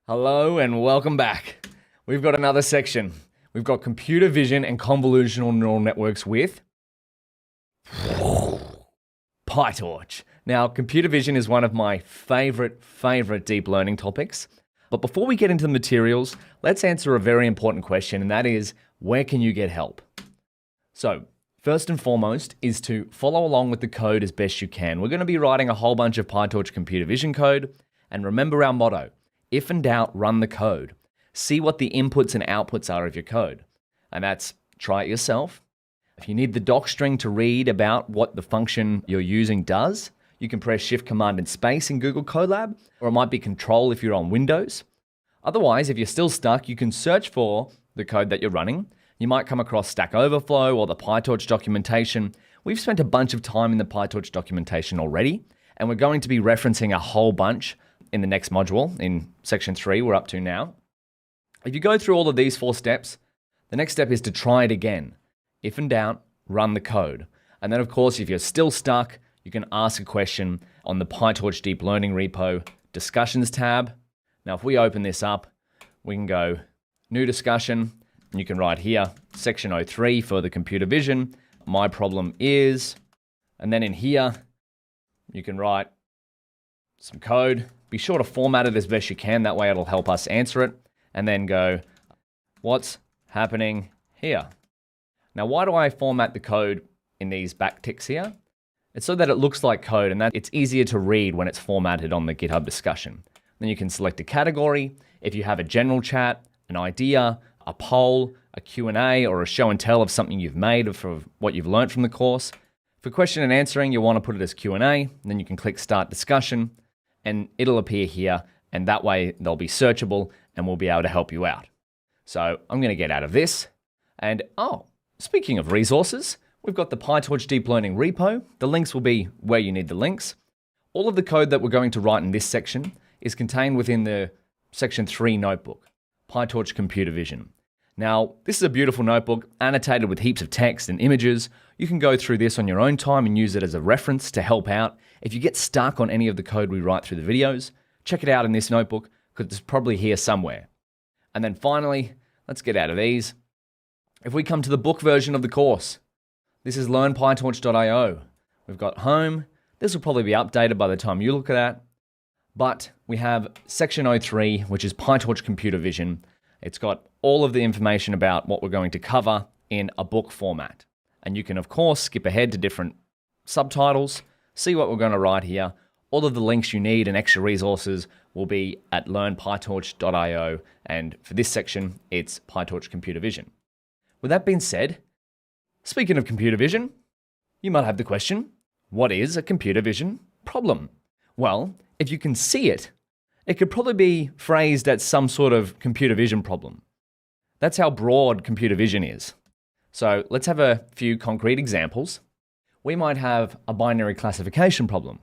Hello and welcome back. We've got another section. We've got computer vision and convolutional neural networks with PyTorch. Now, computer vision is one of my favorite deep learning topics. But before we get into the materials, let's answer a very important question, and that is, where can you get help? So, first and foremost is to follow along with the code as best you can. We're going to be writing a whole bunch of PyTorch computer vision code, and remember our motto. If in doubt, run the code. See what the inputs and outputs are of your code. And that's try it yourself. If you need the doc string to read about what the function you're using does, you can press Shift Command and Space in Google Colab, or it might be Control if you're on Windows. Otherwise, if you're still stuck, you can search for the code that you're running. You might come across Stack Overflow or the PyTorch documentation. We've spent a bunch of time in the PyTorch documentation already, and we're going to be referencing a whole bunch in the next module, in section 3 we're up to now. If you go through all of these 4 steps, the next step is to try it again. If in doubt, run the code. And then of course, if you're still stuck, you can ask a question on the PyTorch Deep Learning repo Discussions tab. Now if we open this up, we can go New Discussion, and you can write here, section 03 for the computer vision, my problem is, and then in here, you can write some code. Be sure to format it as best you can, that way it'll help us answer it. And then go, what's happening here? Now, why do I format the code in these backticks here? It's so that it looks like code and that it's easier to read when it's formatted on the GitHub discussion. Then you can select a category. If you have a general chat, an idea, a poll, a Q&A, or a show and tell of something you've made for what you've learned from the course. For question and answering, you'll want to put it as Q&A. Then you can click Start Discussion, and it'll appear here, and that way they'll be searchable and we'll be able to help you out. So I'm going to get out of this. And speaking of resources, we've got the PyTorch Deep Learning repo. The links will be where you need the links. All of the code that we're going to write in this section is contained within the section 3 notebook, PyTorch Computer Vision. Now, this is a beautiful notebook, annotated with heaps of text and images. You can go through this on your own time and use it as a reference to help out. If you get stuck on any of the code we write through the videos, check it out in this notebook, because it's probably here somewhere. And then finally, let's get out of these. If we come to the book version of the course, this is learnpytorch.io. We've got home. This will probably be updated by the time you look at that. But we have section 03, which is PyTorch Computer Vision. It's got all of the information about what we're going to cover in a book format. And you can, of course, skip ahead to different subtitles, see what we're going to write here. All of the links you need and extra resources will be at learnpytorch.io. And for this section, it's PyTorch Computer Vision. With that being said, speaking of computer vision, you might have the question, what is a computer vision problem? Well, if you can see it, it could probably be phrased as some sort of computer vision problem. That's how broad computer vision is. So let's have a few concrete examples. We might have a binary classification problem,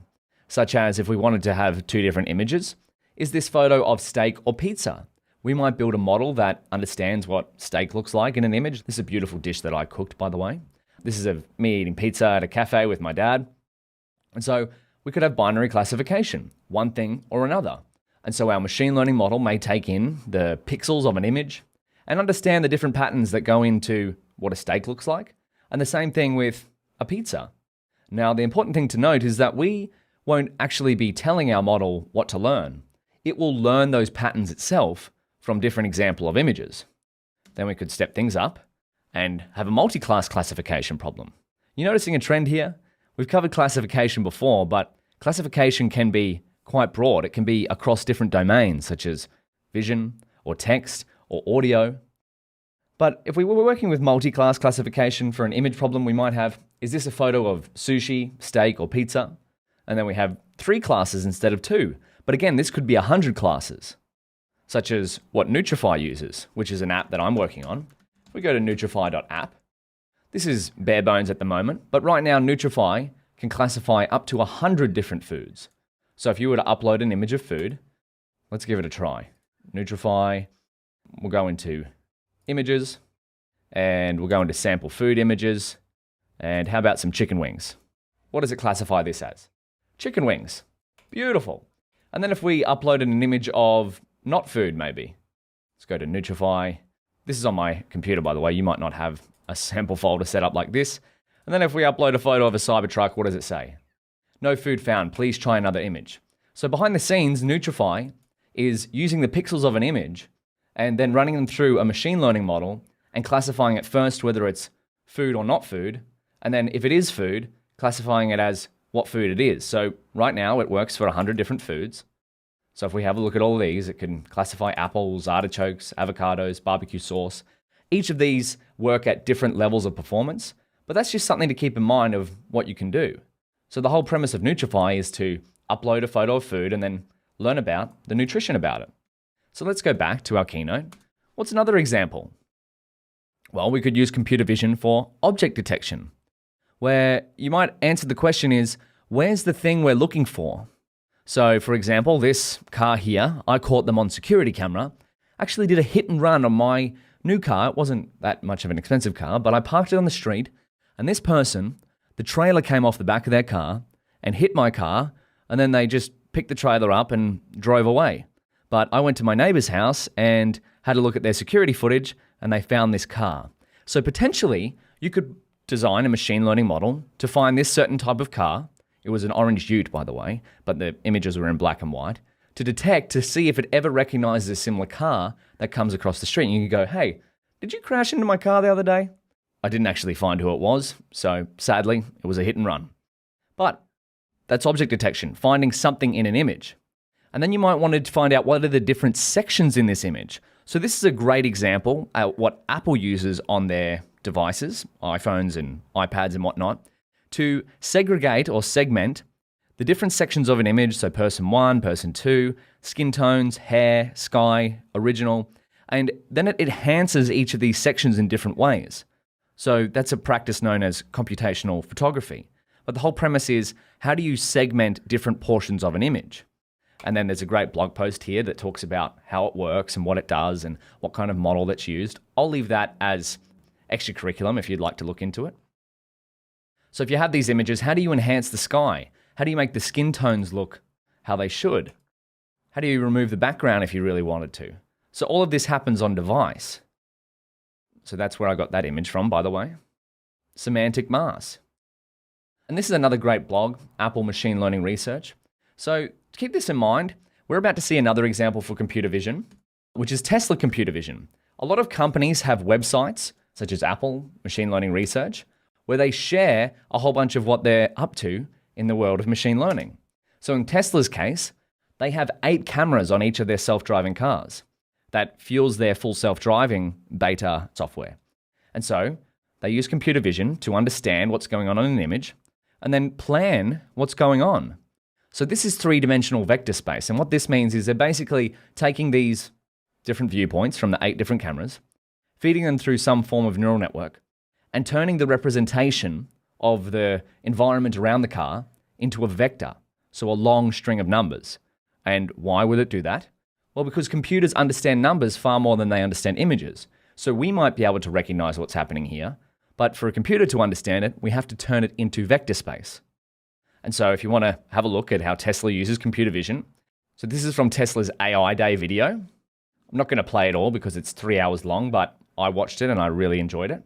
such as if we wanted to have 2 different images. Is this photo of steak or pizza? We might build a model that understands what steak looks like in an image. This is a beautiful dish that I cooked, by the way. This is of me eating pizza at a cafe with my dad. And so we could have binary classification, one thing or another. And so our machine learning model may take in the pixels of an image and understand the different patterns that go into what a steak looks like. And the same thing with a pizza. Now, the important thing to note is that we won't actually be telling our model what to learn. It will learn those patterns itself from different example of images. Then we could step things up and have a multi-class classification problem. You noticing a trend here? We've covered classification before, but classification can be quite broad. It can be across different domains, such as vision or text or audio. But if we were working with multi-class classification for an image problem, we might have, is this a photo of sushi, steak, or pizza? And then we have 3 classes instead of 2. But again, this could be 100 classes, such as what Nutrify uses, which is an app that I'm working on. If we go to nutrify.app, this is bare bones at the moment, but right now Nutrify can classify up to 100 different foods. So if you were to upload an image of food, let's give it a try. Nutrify, we'll go into images, and we'll go into sample food images, and how about some chicken wings? What does it classify this as? Chicken wings. Beautiful. And then if we uploaded an image of not food, maybe. Let's go to Nutrify. This is on my computer, by the way. You might not have a sample folder set up like this. And then if we upload a photo of a Cybertruck, what does it say? No food found. Please try another image. So behind the scenes, Nutrify is using the pixels of an image and then running them through a machine learning model and classifying it first whether it's food or not food. And then if it is food, classifying it as what food it is. So right now it works for 100 different foods. So if we have a look at all these, it can classify apples, artichokes, avocados, barbecue sauce. Each of these work at different levels of performance, but that's just something to keep in mind of what you can do. So the whole premise of Nutrify is to upload a photo of food and then learn about the nutrition about it. So let's go back to our keynote. What's another example? Well, we could use computer vision for object detection, where you might answer the question is, where's the thing we're looking for? So for example, this car here, I caught them on security camera, actually did a hit and run on my new car. It wasn't that much of an expensive car, but I parked it on the street and this person, the trailer came off the back of their car and hit my car, and then they just picked the trailer up and drove away. But I went to my neighbor's house and had a look at their security footage and they found this car. So potentially you could design a machine learning model to find this certain type of car. It was an orange Ute, by the way, but the images were in black and white, to detect, to see if it ever recognizes a similar car that comes across the street. And you can go, hey, did you crash into my car the other day? I didn't actually find who it was, so sadly, it was a hit and run. But that's object detection, finding something in an image. And then you might want to find out what are the different sections in this image. So this is a great example of what Apple uses on their devices, iPhones and iPads and whatnot, to segregate or segment the different sections of an image, so person 1, person 2, skin tones, hair, sky, original, and then it enhances each of these sections in different ways. So that's a practice known as computational photography. But the whole premise is, how do you segment different portions of an image? And then there's a great blog post here that talks about how it works and what it does and what kind of model that's used. I'll leave that as extra curriculum if you'd like to look into it. So if you have these images, how do you enhance the sky? How do you make the skin tones look how they should? How do you remove the background if you really wanted to? So all of this happens on device. So that's where I got that image from, by the way. Semantic mass. And this is another great blog, Apple Machine Learning Research. So keep this in mind. We're about to see another example for computer vision, which is Tesla computer vision. A lot of companies have websites, such as Apple Machine Learning Research, where they share a whole bunch of what they're up to in the world of machine learning. So in Tesla's case, they have 8 cameras on each of their self-driving cars that fuels their full self-driving beta software. And so they use computer vision to understand what's going on in an image and then plan what's going on. So this is 3-dimensional vector space. And what this means is they're basically taking these different viewpoints from the 8 different cameras, feeding them through some form of neural network, and turning the representation of the environment around the car into a vector, so a long string of numbers. And why would it do that? Well, because computers understand numbers far more than they understand images. So we might be able to recognize what's happening here, but for a computer to understand it, we have to turn it into vector space. And so if you want to have a look at how Tesla uses computer vision, so this is from Tesla's AI Day video. I'm not going to play it all because it's 3 hours long, but I watched it and I really enjoyed it.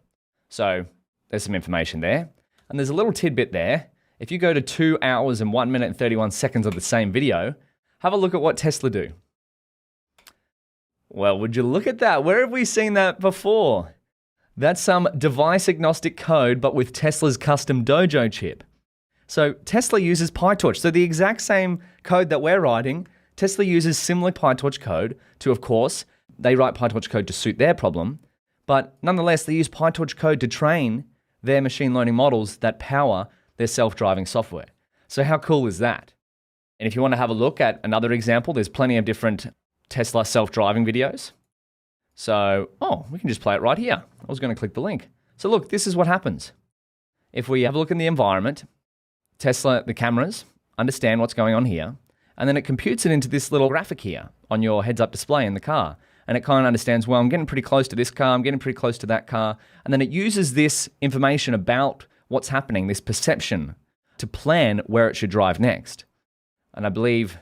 So there's some information there. And there's a little tidbit there. If you go to 2 hours and 1 minute and 31 seconds of the same video, have a look at what Tesla do. Well, would you look at that? Where have we seen that before? That's some device agnostic code, but with Tesla's custom Dojo chip. So Tesla uses PyTorch. So the exact same code that we're writing, Tesla uses similar PyTorch code to, of course, they write PyTorch code to suit their problem. But nonetheless, they use PyTorch code to train their machine learning models that power their self-driving software. So how cool is that? And if you want to have a look at another example, there's plenty of different Tesla self-driving videos. So, we can just play it right here. I was going to click the link. So look, this is what happens. If we have a look in the environment, Tesla, the cameras, understand what's going on here, and then it computes it into this little graphic here on your heads-up display in the car. And it kind of understands, well, I'm getting pretty close to this car, I'm getting pretty close to that car. And then it uses this information about what's happening, this perception, to plan where it should drive next. And I believe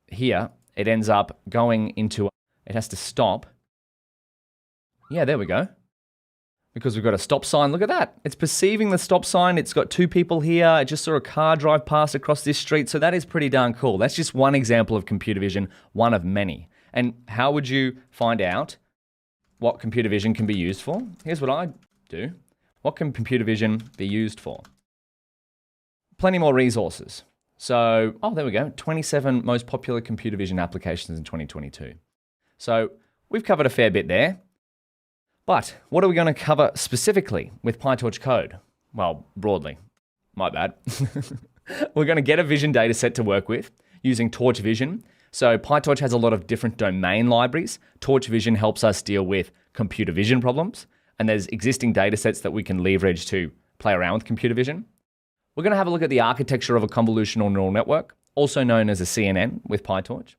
here, it ends up going into, it has to stop. Yeah, there we go. Because we've got a stop sign. Look at that. It's perceiving the stop sign. It's got two people here. I just saw a car drive past across this street. So that is pretty darn cool. That's just one example of computer vision, one of many. And how would you find out what computer vision can be used for? Here's what I do. What can computer vision be used for? Plenty more resources. So, oh, there we go. 27 most popular computer vision applications in 2022. So we've covered a fair bit there. But what are we going to cover specifically with PyTorch code? Well, broadly. My bad. We're going to get a vision dataset to work with using TorchVision. So PyTorch has a lot of different domain libraries. TorchVision helps us deal with computer vision problems. And there's existing datasets that we can leverage to play around with computer vision. We're going to have a look at the architecture of a convolutional neural network, also known as a CNN with PyTorch.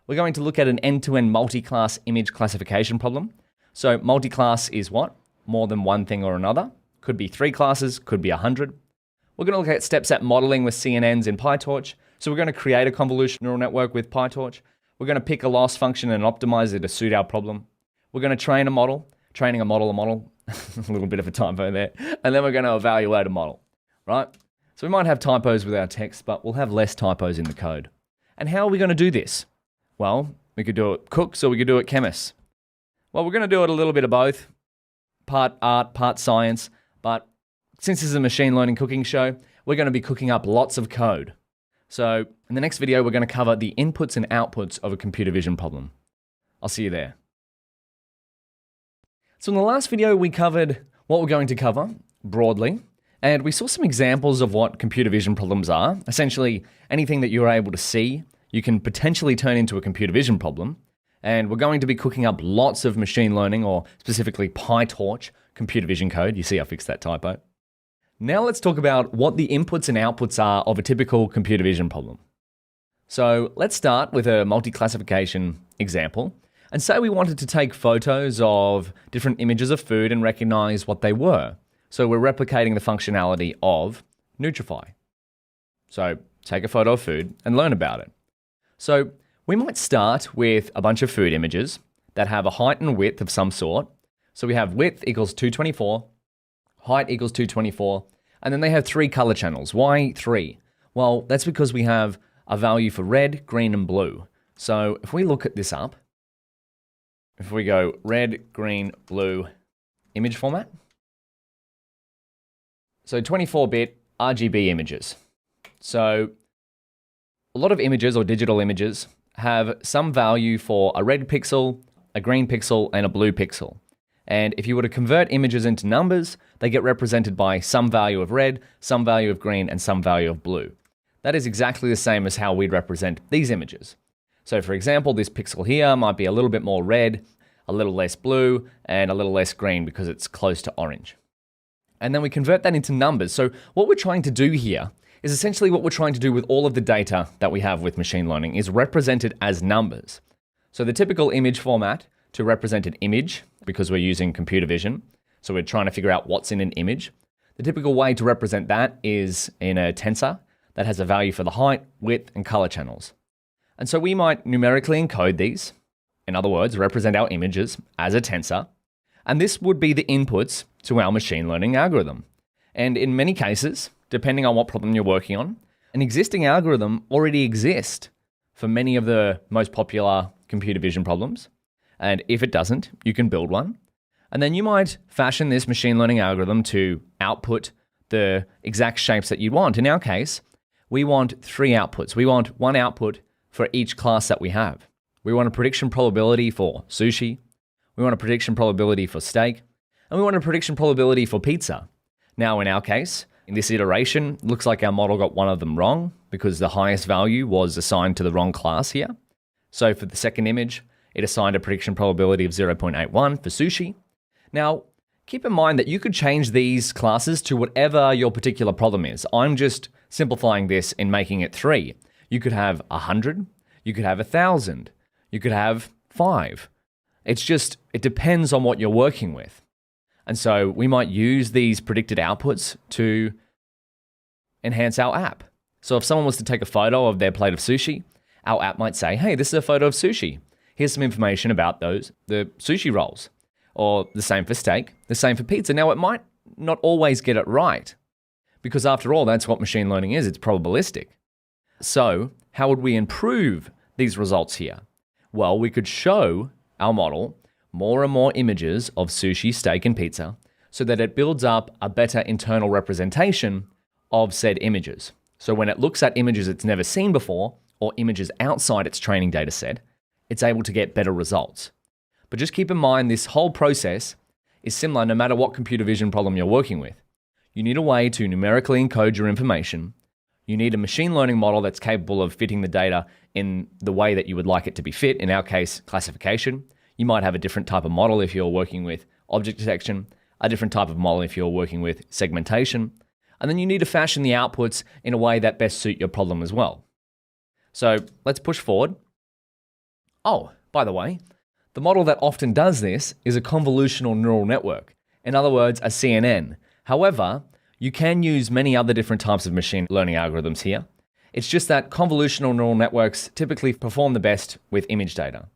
We're going to look at an end-to-end multi-class image classification problem. So multi-class is what? More than one thing or another. Could be 3 classes, could be 100. We're going to look at steps at modeling with CNNs in PyTorch. So we're going to create a convolutional neural network with PyTorch. We're going to pick a loss function and optimize it to suit our problem. We're going to train a model, training a model, a little bit of a typo there. And then we're going to evaluate a model, right? So we might have typos with our text, but we'll have less typos in the code. And how are we going to do this? Well, we could do it cooks or we could do it chemists. Well, we're going to do it a little bit of both, part art, part science, but since this is a machine learning cooking show, we're going to be cooking up lots of code. So in the next video, we're going to cover the inputs and outputs of a computer vision problem. I'll see you there. So in the last video, we covered what we're going to cover broadly, and we saw some examples of what computer vision problems are. Essentially, anything that you're able to see, you can potentially turn into a computer vision problem. And we're going to be cooking up lots of machine learning, or specifically PyTorch computer vision code. You see, I fixed that typo. Now let's talk about what the inputs and outputs are of a typical computer vision problem. So let's start with a multi-classification example. And say we wanted to take photos of different images of food and recognize what they were. So we're replicating the functionality of Nutrify. So take a photo of food and learn about it. So we might start with a bunch of food images that have a height and width of some sort. So we have width equals 224, height equals 224, and then they have 3 color channels. Why 3? Well, that's because we have a value for red, green, and blue. So if we look at this up, if we go red, green, blue image format, so 24-bit RGB images. So a lot of images or digital images have some value for a red pixel, a green pixel, and a blue pixel. And if you were to convert images into numbers, they get represented by some value of red, some value of green, and some value of blue. That is exactly the same as how we'd represent these images. So for example, this pixel here might be a little bit more red, a little less blue, and a little less green because it's close to orange. And then we convert that into numbers. So what we're trying to do here is essentially what we're trying to do with all of the data that we have with machine learning is represent it as numbers. So the typical image format to represent an image, because we're using computer vision, so we're trying to figure out what's in an image. The typical way to represent that is in a tensor that has a value for the height, width, and color channels. And so we might numerically encode these, in other words, represent our images as a tensor, and this would be the inputs to our machine learning algorithm. And in many cases, depending on what problem you're working on, an existing algorithm already exists for many of the most popular computer vision problems. And if it doesn't, you can build one. And then you might fashion this machine learning algorithm to output the exact shapes that you want. In our case, we want 3 outputs. We want one output for each class that we have. We want a prediction probability for sushi. We want a prediction probability for steak. And we want a prediction probability for pizza. Now, in our case, in this iteration, it looks like our model got one of them wrong because the highest value was assigned to the wrong class here. So for the second image, it assigned a prediction probability of 0.81 for sushi. Now, keep in mind that you could change these classes to whatever your particular problem is. I'm just simplifying this and making it 3. You could have 100, you could have 1,000, you could have 5. It's just, it depends on what you're working with. And so we might use these predicted outputs to enhance our app. So if someone was to take a photo of their plate of sushi Our app might say, hey, this is a photo of sushi. Here's some information about the sushi rolls. Or the same for steak, the same for pizza. Now, it might not always get it right, because after all, that's what machine learning is. It's probabilistic. So how would we improve these results here? Well, we could show our model more and more images of sushi, steak, and pizza so that it builds up a better internal representation of said images. So when it looks at images it's never seen before or images outside its training data set, it's able to get better results. But just keep in mind this whole process is similar no matter what computer vision problem you're working with. You need a way to numerically encode your information. You need a machine learning model that's capable of fitting the data in the way that you would like it to be fit. In our case, classification. You might have a different type of model if you're working with object detection, a different type of model if you're working with segmentation. And then you need to fashion the outputs in a way that best suit your problem as well. So let's push forward. Oh, by the way, the model that often does this is a convolutional neural network. In other words, a CNN. However, you can use many other different types of machine learning algorithms here. It's just that convolutional neural networks typically perform the best with image data.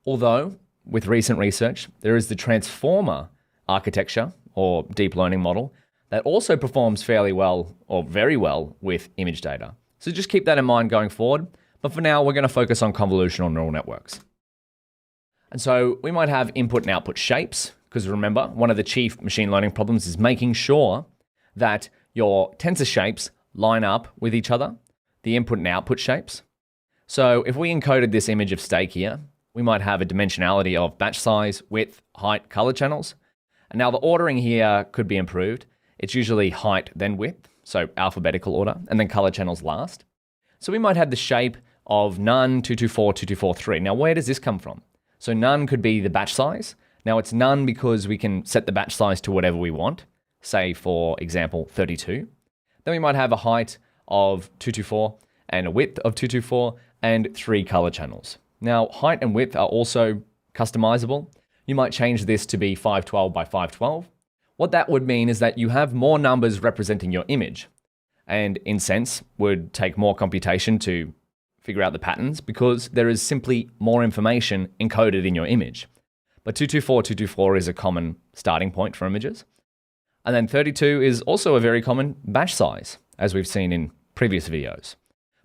Although, with recent research, there is the transformer architecture or deep learning model that also performs fairly well or very well with image data. So just keep that in mind going forward. But for now, we're going to focus on convolutional neural networks. And so we might have input and output shapes, because remember, one of the chief machine learning problems is making sure that your tensor shapes line up with each other, the input and output shapes. So if we encoded this image of steak here, we might have a dimensionality of batch size, width, height, color channels. And now the ordering here could be improved. It's usually height, then width, so alphabetical order, and then color channels last. So we might have the shape of none, 224, 2243. Now, where does this come from? So none could be the batch size. Now, it's none because we can set the batch size to whatever we want, say, for example, 32. Then we might have a height of 224 and a width of 224 and 3 color channels. Now, height and width are also customizable. You might change this to be 512 by 512. What that would mean is that you have more numbers representing your image, and in sense would take more computation to figure out the patterns because there is simply more information encoded in your image. But 224, 224 is a common starting point for images. And then 32 is also a very common batch size, as we've seen in previous videos.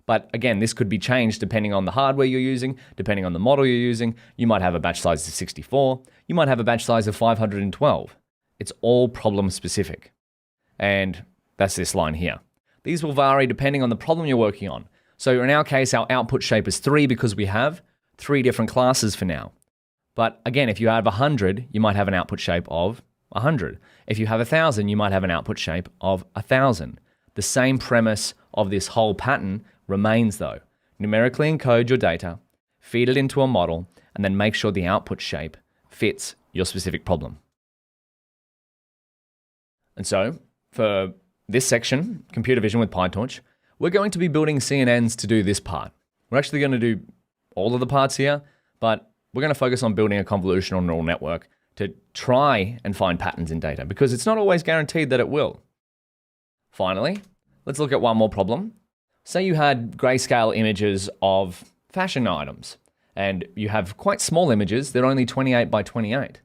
But again, this could be changed depending on the hardware you're using, depending on the model you're using. You might have a batch size of 64. You might have a batch size of 512. It's all problem specific. And that's this line here. These will vary depending on the problem you're working on. So in our case, our output shape is 3 because we have 3 different classes for now. But again, if you have 100, you might have an output shape of 100. If you have 1,000, you might have an output shape of 1,000. The same premise of this whole pattern remains though. Numerically encode your data, feed it into a model, and then make sure the output shape fits your specific problem. And so, for this section, computer vision with PyTorch, we're going to be building CNNs to do this part. We're actually going to do all of the parts here, but we're going to focus on building a convolutional neural network to try and find patterns in data, because it's not always guaranteed that it will. Finally, let's look at one more problem. Say you had grayscale images of fashion items, and you have quite small images, they're only 28 by 28.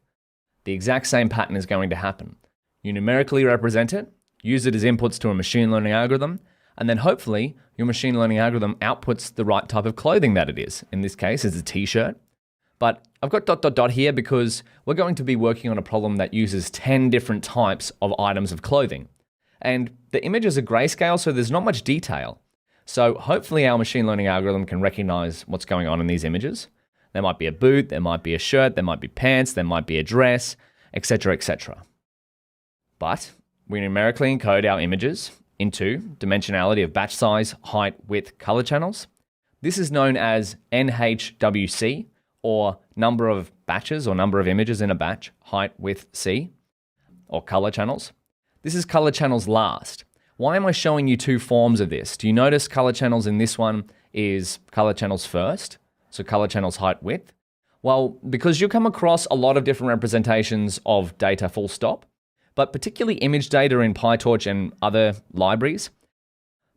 The exact same pattern is going to happen. You numerically represent it, use it as inputs to a machine learning algorithm, and then hopefully your machine learning algorithm outputs the right type of clothing that it is. In this case, it's a t-shirt. But I've got ... here because we're going to be working on a problem that uses 10 different types of items of clothing. And the images are grayscale, so there's not much detail. So hopefully our machine learning algorithm can recognize what's going on in these images. There might be a boot, there might be a shirt, there might be pants, there might be a dress, etc., etc. But we numerically encode our images into dimensionality of batch size, height, width, color channels. This is known as NHWC, or number of batches or number of images in a batch, height, width, C, or color channels. This is color channels last. Why am I showing you 2 forms of this? Do you notice color channels in this one is color channels first? So color channels height, width. Well, because you'll come across a lot of different representations of data full stop, but particularly image data in PyTorch and other libraries,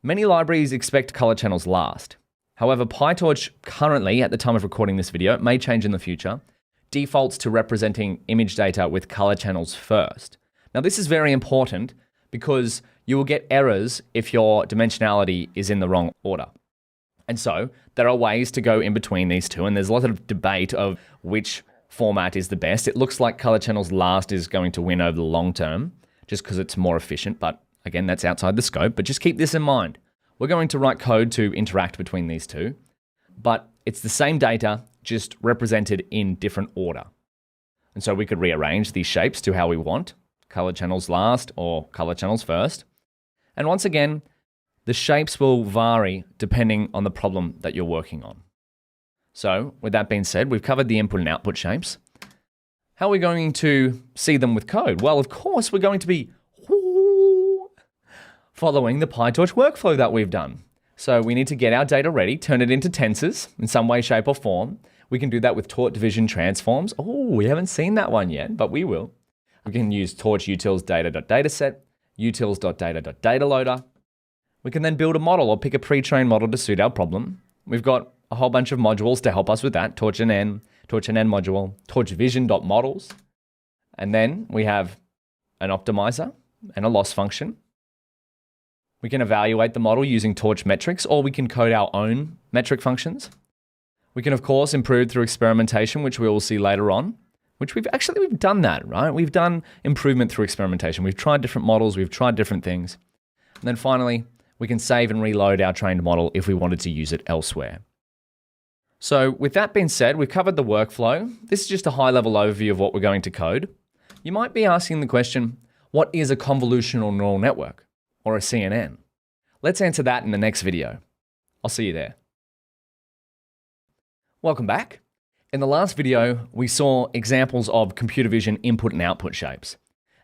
many libraries expect color channels last. However, PyTorch currently, at the time of recording this video, it may change in the future, defaults to representing image data with color channels first. Now, this is very important because you will get errors if your dimensionality is in the wrong order. And so there are ways to go in between these two, and there's a lot of debate of which format is the best. It looks like color channels last is going to win over the long term, just because it's more efficient, but again, that's outside the scope. But just keep this in mind. We're going to write code to interact between these two, but it's the same data, just represented in different order. And so we could rearrange these shapes to how we want, color channels last or color channels first. And once again, the shapes will vary depending on the problem that you're working on. So with that being said, we've covered the input and output shapes. How are we going to see them with code? Well, of course, we're going to be following the PyTorch workflow that we've done. So we need to get our data ready, turn it into tensors in some way, shape, or form. We can do that with TorchVision transforms. Oh, we haven't seen that one yet, but we will. We can use torch utils data.dataset, utils.data.DataLoader. We can then build a model or pick a pre-trained model to suit our problem. We've got a whole bunch of modules to help us with that. TorchNN module, TorchVision.models. And then we have an optimizer and a loss function. We can evaluate the model using torch metrics, or we can code our own metric functions. We can, of course, improve through experimentation, which we will see later on, which we've done that, right? We've done improvement through experimentation. We've tried different models. We've tried different things. And then finally, we can save and reload our trained model if we wanted to use it elsewhere. So with that being said, we've covered the workflow. This is just a high-level overview of what we're going to code. You might be asking the question, what is a convolutional neural network, or a CNN? Let's answer that in the next video. I'll see you there. Welcome back. In the last video, we saw examples of computer vision input and output shapes.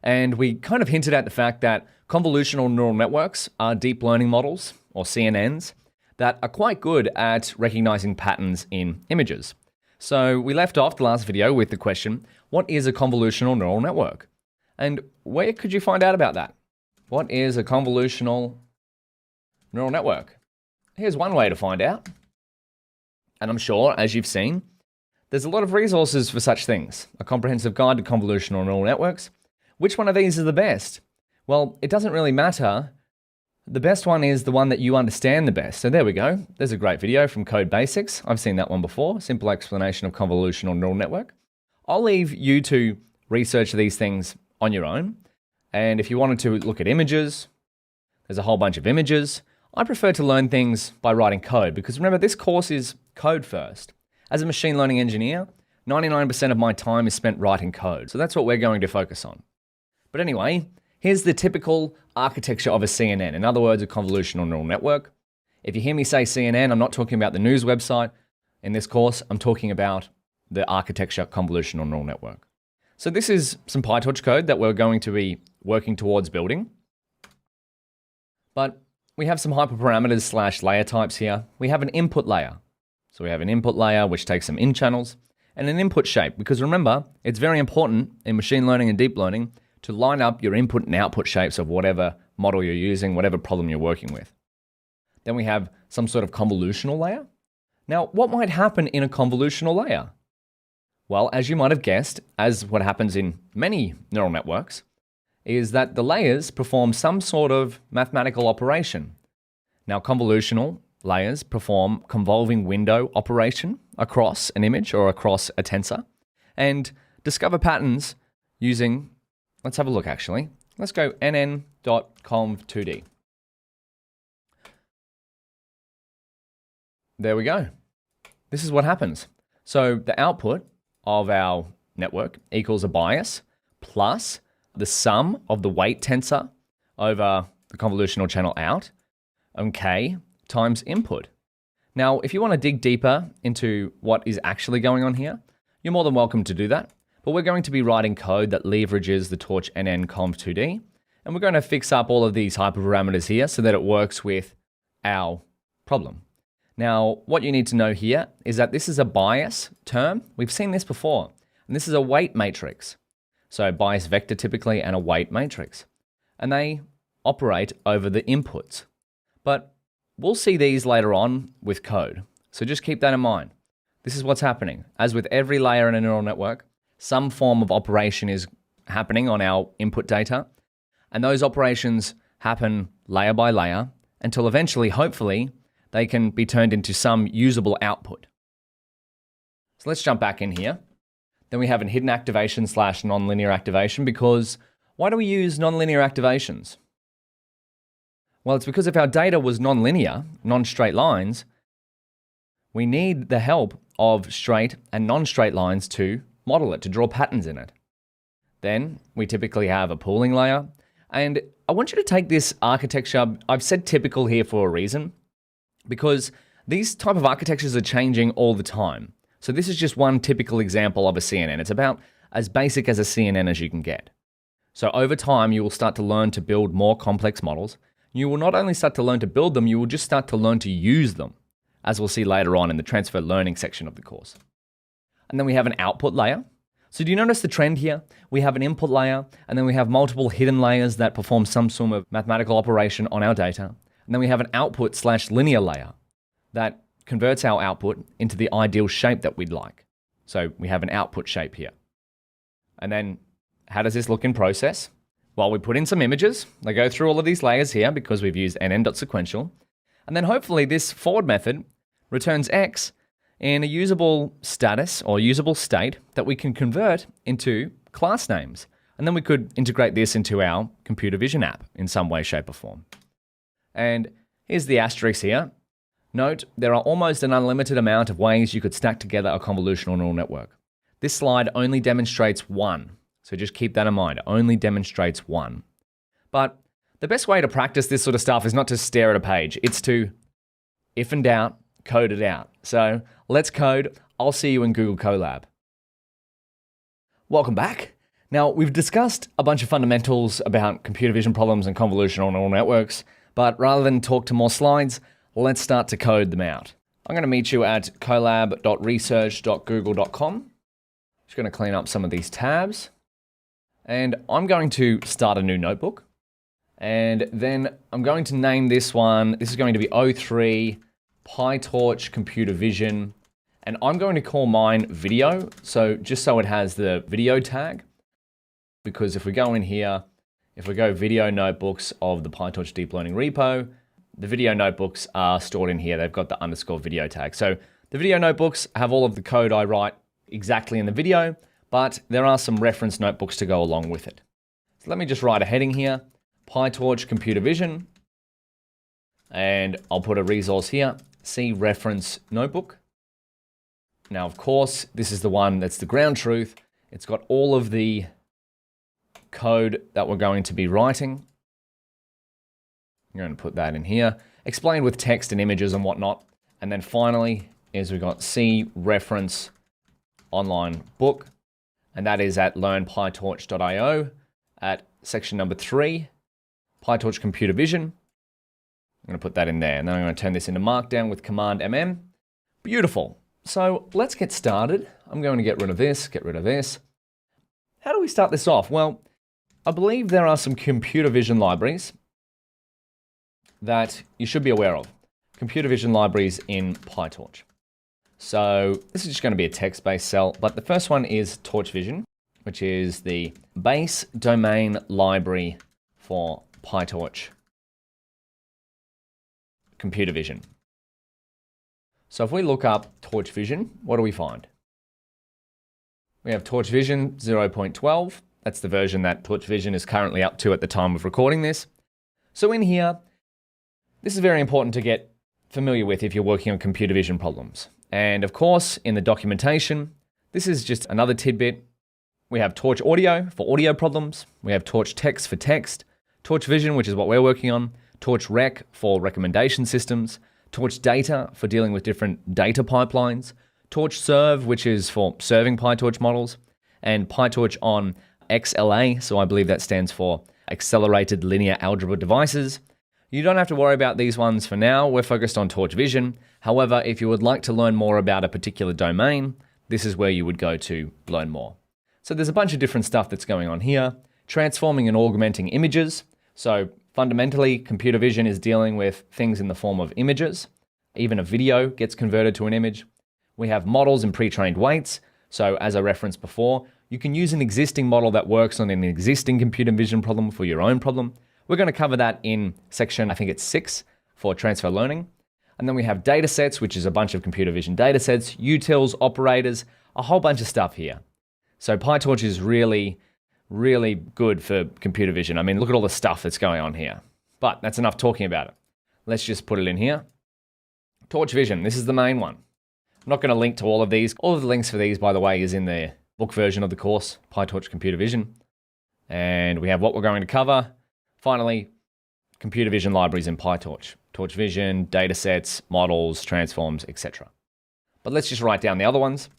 And we kind of hinted at the fact that convolutional neural networks are deep learning models, or CNNs, that are quite good at recognizing patterns in images. So we left off the last video with the question, what is a convolutional neural network? And where could you find out about that? What is a convolutional neural network? Here's one way to find out. And I'm sure, as you've seen, there's a lot of resources for such things. A comprehensive guide to convolutional neural networks. Which one of these is the best? Well, it doesn't really matter. The best one is the one that you understand the best. So there we go. There's a great video from Code Basics. I've seen that one before. Simple explanation of convolutional neural network. I'll leave you to research these things on your own. And if you wanted to look at images, there's a whole bunch of images. I prefer to learn things by writing code because remember, this course is code first. As a machine learning engineer, 99% of my time is spent writing code. So that's what we're going to focus on. But anyway, here's the typical architecture of a CNN. In other words, a convolutional neural network. If you hear me say CNN, I'm not talking about the news website. In this course, I'm talking about the architecture convolutional neural network. So this is some PyTorch code that we're going to be working towards building. But we have some hyperparameters / layer types here. We have an input layer. So we have an input layer, which takes some in channels, and an input shape. Because remember, it's very important in machine learning and deep learning to line up your input and output shapes of whatever model you're using, whatever problem you're working with. Then we have some sort of convolutional layer. Now, what might happen in a convolutional layer? Well, as you might have guessed, as what happens in many neural networks, is that the layers perform some sort of mathematical operation. Now, convolutional layers perform convolving window operation across an image or across a tensor and discover patterns using, let's have a look actually. Let's go nn.conv2d. There we go. This is what happens. So the output of our network equals a bias plus the sum of the weight tensor over the convolutional channel out, okay, times input. Now, if you want to dig deeper into what is actually going on here, you're more than welcome to do that. But we're going to be writing code that leverages the torch nn conv2d, and we're going to fix up all of these hyperparameters here so that it works with our problem. Now, what you need to know here is that this is a bias term. We've seen this before, and this is a weight matrix. So bias vector typically and a weight matrix, and they operate over the inputs. But we'll see these later on with code. So just keep that in mind. This is what's happening. As with every layer in a neural network, some form of operation is happening on our input data, and those operations happen layer by layer until eventually, hopefully, they can be turned into some usable output. So let's jump back in here. Then we have a hidden activation / nonlinear activation, because why do we use nonlinear activations? Well, it's because if our data was nonlinear, non-straight lines, we need the help of straight and non-straight lines to model it, to draw patterns in it. Then we typically have a pooling layer. And I want you to take this architecture, I've said typical here for a reason, because these type of architectures are changing all the time. So this is just one typical example of a CNN. It's about as basic as a CNN as you can get. So over time, you will start to learn to build more complex models. You will not only start to learn to build them, you will just start to learn to use them, as we'll see later on in the transfer learning section of the course. And then we have an output layer. So do you notice the trend here? We have an input layer, and then we have multiple hidden layers that perform some sort of mathematical operation on our data. And then we have an output / linear layer that converts our output into the ideal shape that we'd like. So we have an output shape here. And then how does this look in process? Well, we put in some images. They go through all of these layers here because we've used nn.sequential. And then hopefully this forward method returns x in a usable status or usable state that we can convert into class names. And then we could integrate this into our computer vision app in some way, shape, or form. And here's the asterisk here. Note, there are almost an unlimited amount of ways you could stack together a convolutional neural network. This slide only demonstrates one. So just keep that in mind. It only demonstrates one. But the best way to practice this sort of stuff is not to stare at a page. It's to, if in doubt, code it out. So let's code. I'll see you in Google Colab. Welcome back. Now, we've discussed a bunch of fundamentals about computer vision problems and convolutional neural networks, but rather than talk to more slides, let's start to code them out. I'm going to meet you at colab.research.google.com. Just going to clean up some of these tabs. And I'm going to start a new notebook. And then I'm going to name this one, this is going to be 03 PyTorch Computer Vision. And I'm going to call mine Video, so just so it has the video tag. Because if we go in here, if we go video notebooks of the PyTorch Deep Learning repo, the video notebooks are stored in here. They've got the _video tag. So the video notebooks have all of the code I write exactly in the video, but there are some reference notebooks to go along with it. So let me just write a heading here, PyTorch Computer Vision, and I'll put a resource here, see reference notebook. Now, of course, this is the one that's the ground truth. It's got all of the code that we're going to be writing. I'm going to put that in here, explained with text and images and whatnot. And then finally is we've got C reference online book, and that is at learnpytorch.io at section number 3, PyTorch Computer Vision. I'm going to put that in there, and then I'm going to turn this into Markdown with Command MM. Beautiful. So let's get started. I'm going to get rid of this, get rid of this. How do we start this off? Well, I believe there are some computer vision libraries that you should be aware of. Computer vision libraries in PyTorch. So this is just going to be a text-based cell, but the first one is TorchVision, which is the base domain library for PyTorch computer vision. So if we look up TorchVision, what do we find? We have TorchVision 0.12. That's the version that TorchVision is currently up to at the time of recording this. So in here, this is very important to get familiar with if you're working on computer vision problems. And of course, in the documentation, this is just another tidbit. We have Torch Audio for audio problems. We have Torch Text for text. Torch Vision, which is what we're working on. Torch Rec for recommendation systems. Torch Data for dealing with different data pipelines. Torch Serve, which is for serving PyTorch models. And PyTorch on XLA, so I believe that stands for Accelerated Linear Algebra Devices. You don't have to worry about these ones for now. We're focused on TorchVision. However, if you would like to learn more about a particular domain, this is where you would go to learn more. So there's a bunch of different stuff that's going on here. Transforming and augmenting images. So Fundamentally, computer vision is dealing with things in the form of images. Even a video gets converted to an image. We have models and pre-trained weights. So as I referenced before, you can use an existing model that works on an existing computer vision problem for your own problem. We're going to cover that in section, I think it's 6 for transfer learning. And then we have datasets, which is a bunch of computer vision datasets, utils, operators, a whole bunch of stuff here. So PyTorch is really good for computer vision. I mean, look at all the stuff that's going on here. But that's enough talking about it. Let's just put it in here. TorchVision, this is the main one. I'm not going to link to all of these. All of the links for these, by the way, is in the book version of the course, PyTorch Computer Vision. And we have what we're going to cover. Finally, computer vision libraries in PyTorch. TorchVision, datasets, models, transforms, etc. But let's just write down the other ones.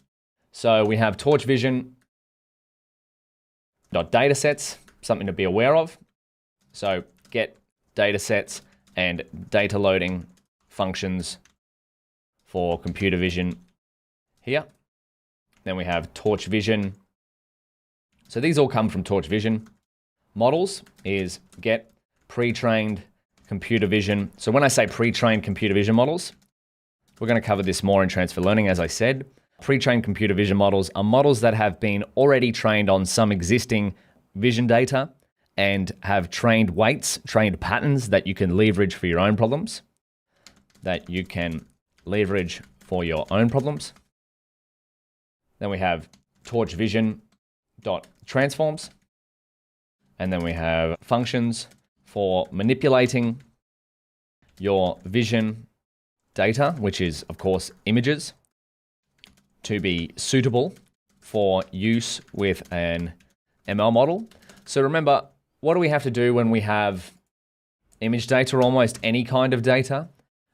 So we have TorchVision.datasets, something to be aware of. So get datasets and data loading functions for computer vision here. Then we have TorchVision. So these all come from TorchVision. Models is get pre-trained computer vision. So when I say pre-trained computer vision models, we're going to cover this more in transfer learning, as I said. Pre-trained computer vision models are models that have been already trained on some existing vision data and have trained weights, trained patterns that you can leverage for your own problems. Then we have TorchVision.transforms. And then we have functions for manipulating your vision data, which is, of course, images, to be suitable for use with an ML model. So remember, what do we have to do when we have image data or almost any kind of data?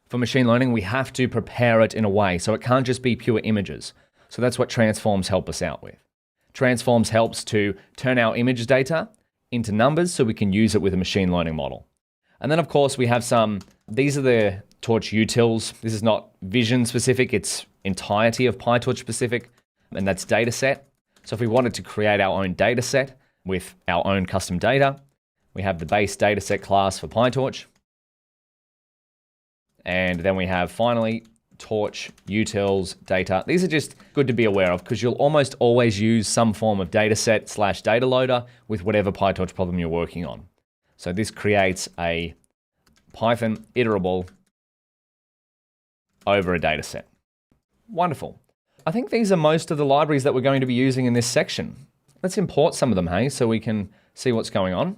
For machine learning, we have to prepare it in a way, so it can't just be pure images. So that's what transforms help us out with. Transforms helps to turn our image data into numbers so we can use it with a machine learning model. And then, of course, we have these are the Torch utils. This is not vision specific, it's entirety of PyTorch specific, and that's dataset. So if we wanted to create our own dataset with our own custom data, we have the base dataset class for PyTorch. And then we have finally Torch utils data. These are just good to be aware of because you'll almost always use some form of dataset / data loader with whatever PyTorch problem you're working on. So this creates a Python iterable over a dataset. Wonderful. I think these are most of the libraries that we're going to be using in this section. Let's import some of them, hey, so we can see what's going on.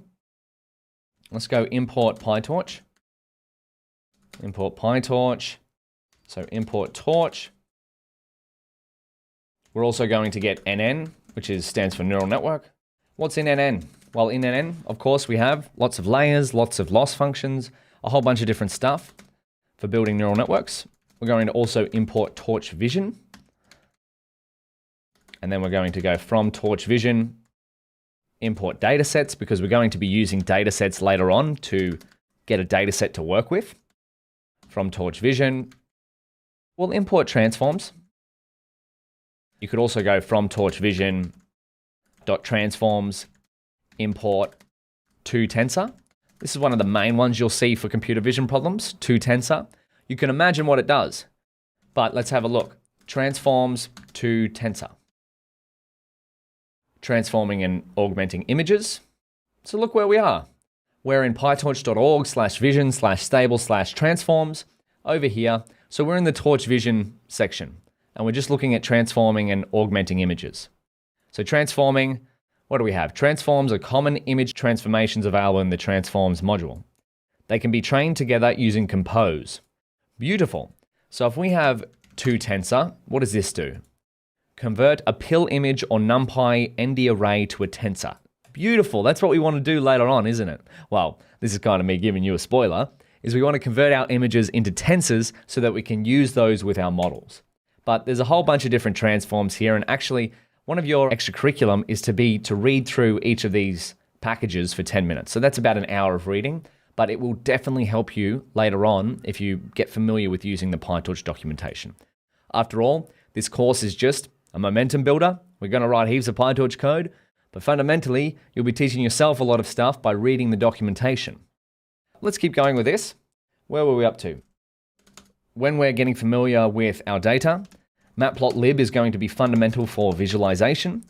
Let's go import PyTorch. Import PyTorch. So import Torch. We're also going to get NN, which stands for neural network. What's in NN? Well, in NN, of course, we have lots of layers, lots of loss functions, a whole bunch of different stuff for building neural networks. We're going to also import TorchVision. And then we're going to go from TorchVision, import datasets, because we're going to be using datasets later on to get a dataset to work with. From TorchVision, we'll import transforms. You could also go from TorchVision.transforms, import toTensor. This is one of the main ones you'll see for computer vision problems, toTensor. You can imagine what it does, but let's have a look. Transforms toTensor. Transforming and augmenting images. So look where we are. We're in pytorch.org/vision/stable/transforms over here. So we're in the TorchVision section and we're just looking at transforming and augmenting images. So transforming, what do we have? Transforms are common image transformations available in the transforms module. They can be trained together using compose. Beautiful. So if we have toTensor, what does this do? Convert a pill image or NumPy ND array to a tensor. Beautiful. That's what we want to do later on, isn't it? Well, this is kind of me giving you a spoiler, is we want to convert our images into tensors so that we can use those with our models. But there's a whole bunch of different transforms here, and actually one of your extracurriculum is to read through each of these packages for 10 minutes. So that's about an hour of reading, but it will definitely help you later on if you get familiar with using the PyTorch documentation. After all, this course is just a momentum builder. We're going to write heaps of PyTorch code, but fundamentally, you'll be teaching yourself a lot of stuff by reading the documentation. let's keep going with this. Where were we up to? When we're getting familiar with our data, matplotlib is going to be fundamental for visualization.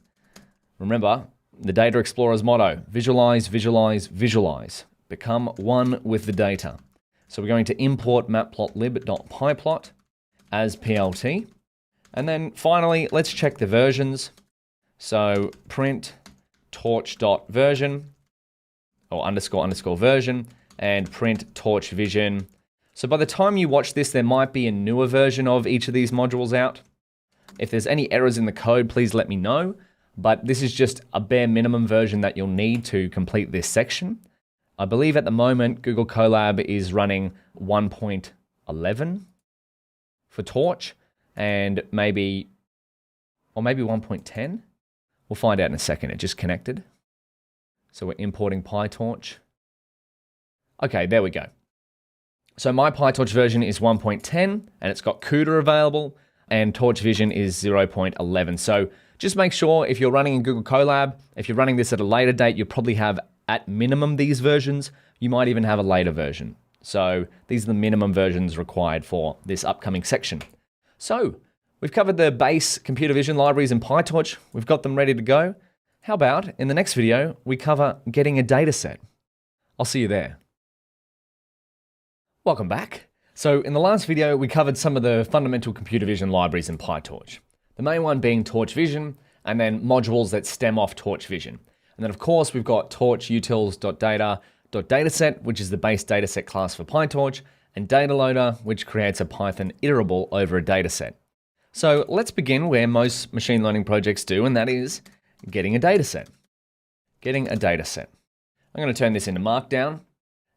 Remember, the Data Explorer's motto, visualize, visualize, visualize. Become one with the data. So we're going to import matplotlib.pyplot as PLT. And then finally, let's check the versions. So print torch.version or _ version and print TorchVision. So by the time you watch this, there might be a newer version of each of these modules out. If there's any errors in the code, please let me know. But this is just a bare minimum version that you'll need to complete this section. I believe at the moment, Google Colab is running 1.11 for Torch and maybe 1.10. We'll find out in a second. It just connected. So we're importing PyTorch. Okay, there we go. So my PyTorch version is 1.10 and it's got CUDA available and TorchVision is 0.11. So just make sure if you're running in Google Colab, if you're running this at a later date, you'll probably have at minimum these versions. You might even have a later version. So these are the minimum versions required for this upcoming section. So we've covered the base computer vision libraries in PyTorch. We've got them ready to go. How about in the next video, we cover getting a data set. I'll see you there. Welcome back. So in the last video, we covered some of the fundamental computer vision libraries in PyTorch. The main one being TorchVision, and then modules that stem off TorchVision. And then of course, we've got torchutils.data.dataset, which is the base dataset class for PyTorch, and DataLoader, which creates a Python iterable over a dataset. So let's begin where most machine learning projects do, and that is getting a dataset. Getting a dataset. I'm going to turn this into Markdown.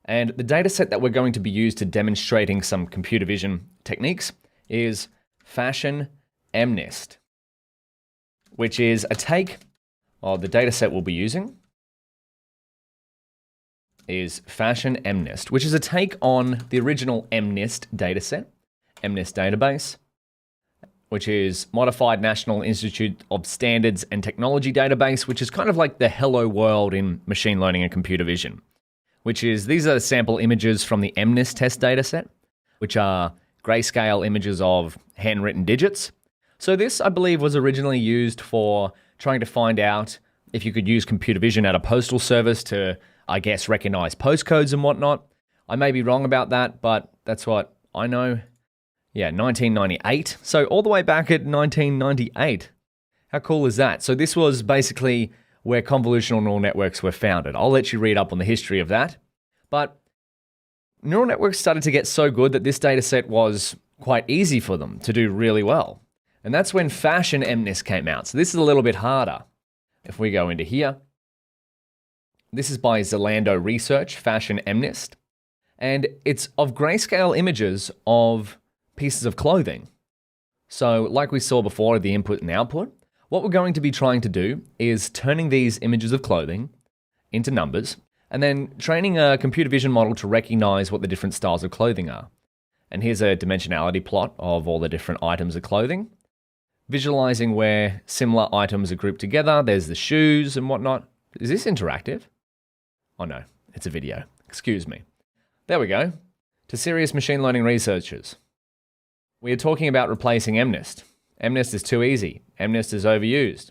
And the dataset that we're going to be used to demonstrating some computer vision techniques is Fashion MNIST, which is a take of the dataset we'll be using is Fashion MNIST, which is a take on the original MNIST dataset, MNIST database, which is Modified National Institute of Standards and Technology database, which is kind of like the hello world in machine learning and computer vision. Which is, these are sample images from the MNIST test dataset, which are grayscale images of handwritten digits. So this, I believe, was originally used for trying to find out if you could use computer vision at a postal service to, I guess, recognize postcodes and whatnot. I may be wrong about that, but that's what I know. Yeah, 1998. So all the way back at 1998. How cool is that? So this was basically where convolutional neural networks were founded. I'll let you read up on the history of that. But neural networks started to get so good that this data set was quite easy for them to do really well. And that's when Fashion MNIST came out. So this is a little bit harder. If we go into here, this is by Zalando Research, Fashion MNIST. And it's of grayscale images of pieces of clothing. So like we saw before, the input and output, what we're going to be trying to do is turning these images of clothing into numbers and then training a computer vision model to recognize what the different styles of clothing are. And here's a dimensionality plot of all the different items of clothing, visualizing where similar items are grouped together. There's the shoes and whatnot. Is this interactive? Oh no, it's a video. Excuse me. There we go. To serious machine learning researchers. We are talking about replacing MNIST. MNIST is too easy. MNIST is overused.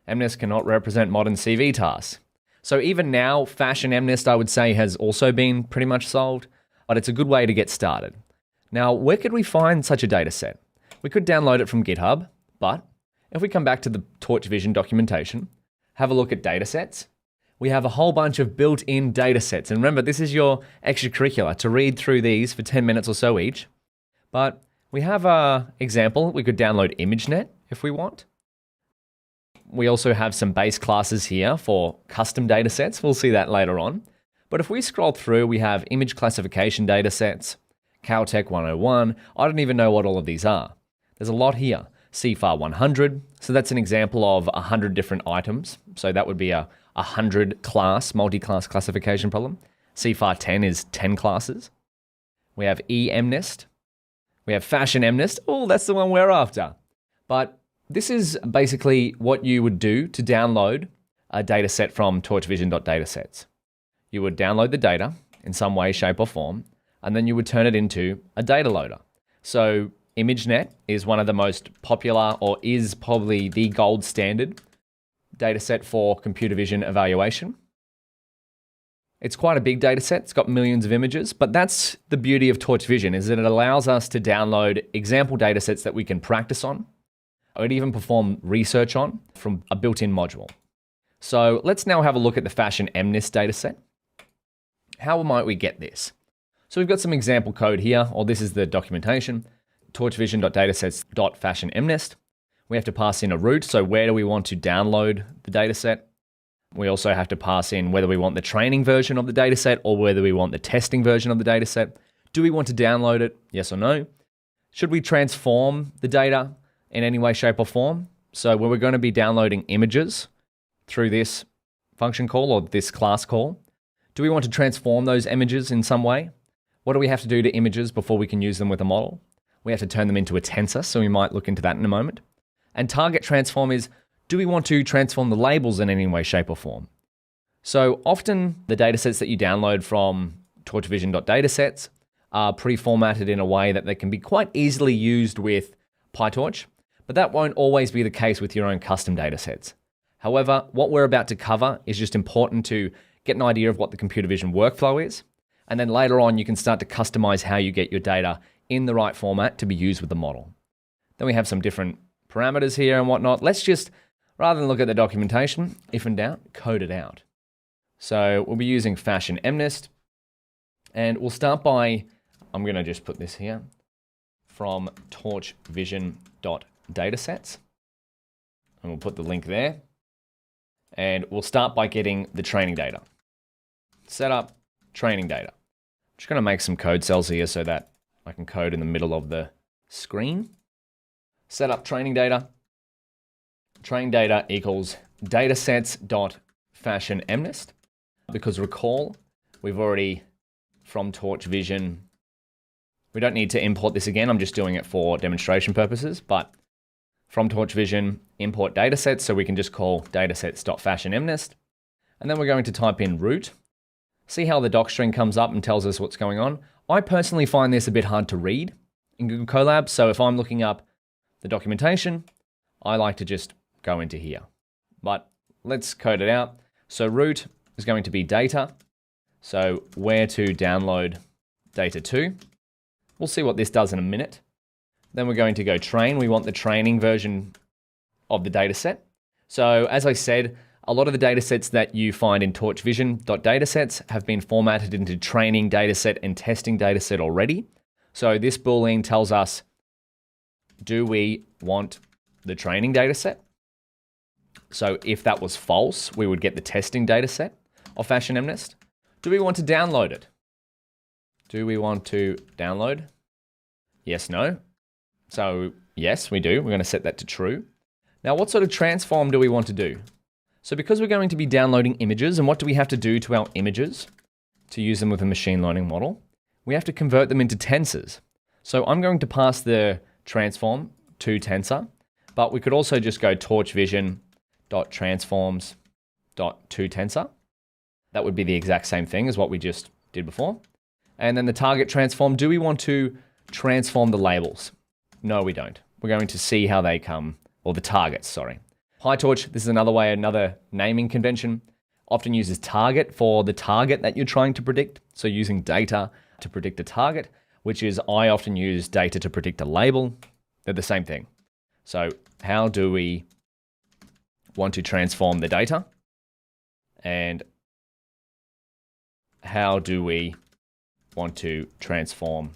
MNIST cannot represent modern CV tasks. So even now, Fashion MNIST, I would say, has also been pretty much solved, but it's a good way to get started. Now, where could we find such a data set? We could download it from GitHub, but if we come back to the TorchVision documentation, have a look at datasets, we have a whole bunch of built-in datasets. And remember, this is your extracurricular to read through these for 10 minutes or so each. But we have an example. We could download ImageNet if we want. We also have some base classes here for custom datasets. We'll see that later on. But if we scroll through, we have image classification datasets, Caltech 101. I don't even know what all of these are. There's a lot here. CFAR 100. So that's an example of 100 different items. So that would be a 100 class, multi-class classification problem. CFAR 10 is 10 classes. We have eMNIST. We have Fashion MNIST. Oh, that's the one we're after. But this is basically what you would do to download a data set from torchvision.datasets. You would download the data. in some way, shape, or form, and then you would turn it into a data loader. So ImageNet is one of the most popular, or is probably the gold standard dataset for computer vision evaluation. It's quite a big dataset. It's got millions of images, but that's the beauty of TorchVision, is that it allows us to download example datasets that we can practice on, or even perform research on from a built-in module. So let's now have a look at the Fashion MNIST dataset. How might we get this? So we've got some example code here, or this is the documentation, torchvision.datasets.fashionmnist. We have to pass in a route, so where do we want to download the dataset? We also have to pass in whether we want the training version of the dataset or whether we want the testing version of the dataset. Do we want to download it? Yes or no? Should we transform the data in any way, shape, or form? So when we're going to be downloading images through this function call or this class call, do we want to transform those images in some way? What do we have to do to images before we can use them with a model? We have to turn them into a tensor, so we might look into that in a moment. And target transform is, do we want to transform the labels in any way, shape, or form? So often the datasets that you download from torchvision.datasets are pre-formatted in a way that they can be quite easily used with PyTorch, but that won't always be the case with your own custom datasets. However, what we're about to cover is just important to get an idea of what the computer vision workflow is, and then later on you can start to customize how you get your data in the right format to be used with the model. Then we have some different parameters here and whatnot. Let's just, rather than look at the documentation, if in doubt, code it out. So we'll be using Fashion MNIST, and we'll start by, I'm going to just put this here, from torchvision.datasets, and we'll put the link there, and we'll start by getting the training data. Set up training data. I'm just going to make some code cells here so that I can code in the middle of the screen. Set up training data. Training data equals datasets.fashionmnist. Because recall, we've already, from TorchVision, we don't need to import this again. I'm just doing it for demonstration purposes, but from TorchVision, import datasets. So we can just call datasets.fashionmnist. And then we're going to type in root. See how the doc string comes up and tells us what's going on. I personally find this a bit hard to read in Google Colab. So if I'm looking up the documentation, I like to just go into here. But let's code it out. So root is going to be data. So where to download data to. We'll see what this does in a minute. Then we're going to go train. We want the training version of the data set. So as I said, a lot of the datasets that you find in torchvision.datasets have been formatted into training dataset and testing dataset already. So this boolean tells us, do we want the training dataset? So if that was false, we would get the testing dataset of FashionMNIST. Do we want to download it? Do we want to download? Yes, no. So yes, we do. We're going to set that to true. Now, what sort of transform do we want to do? So because we're going to be downloading images, and what do we have to do to our images to use them with a machine learning model? We have to convert them into tensors. So I'm going to pass the transform to tensor, but we could also just go torchvision.transforms.toTensor. That would be the exact same thing as what we just did before. And then the target transform, do we want to transform the labels? No, we don't. We're going to see how they come, or the targets, sorry. PyTorch, this is another way, another naming convention, often uses target for the target that you're trying to predict. So using data to predict a target, which is I often use data to predict a label. They're the same thing. So how do we want to transform the data? And how do we want to transform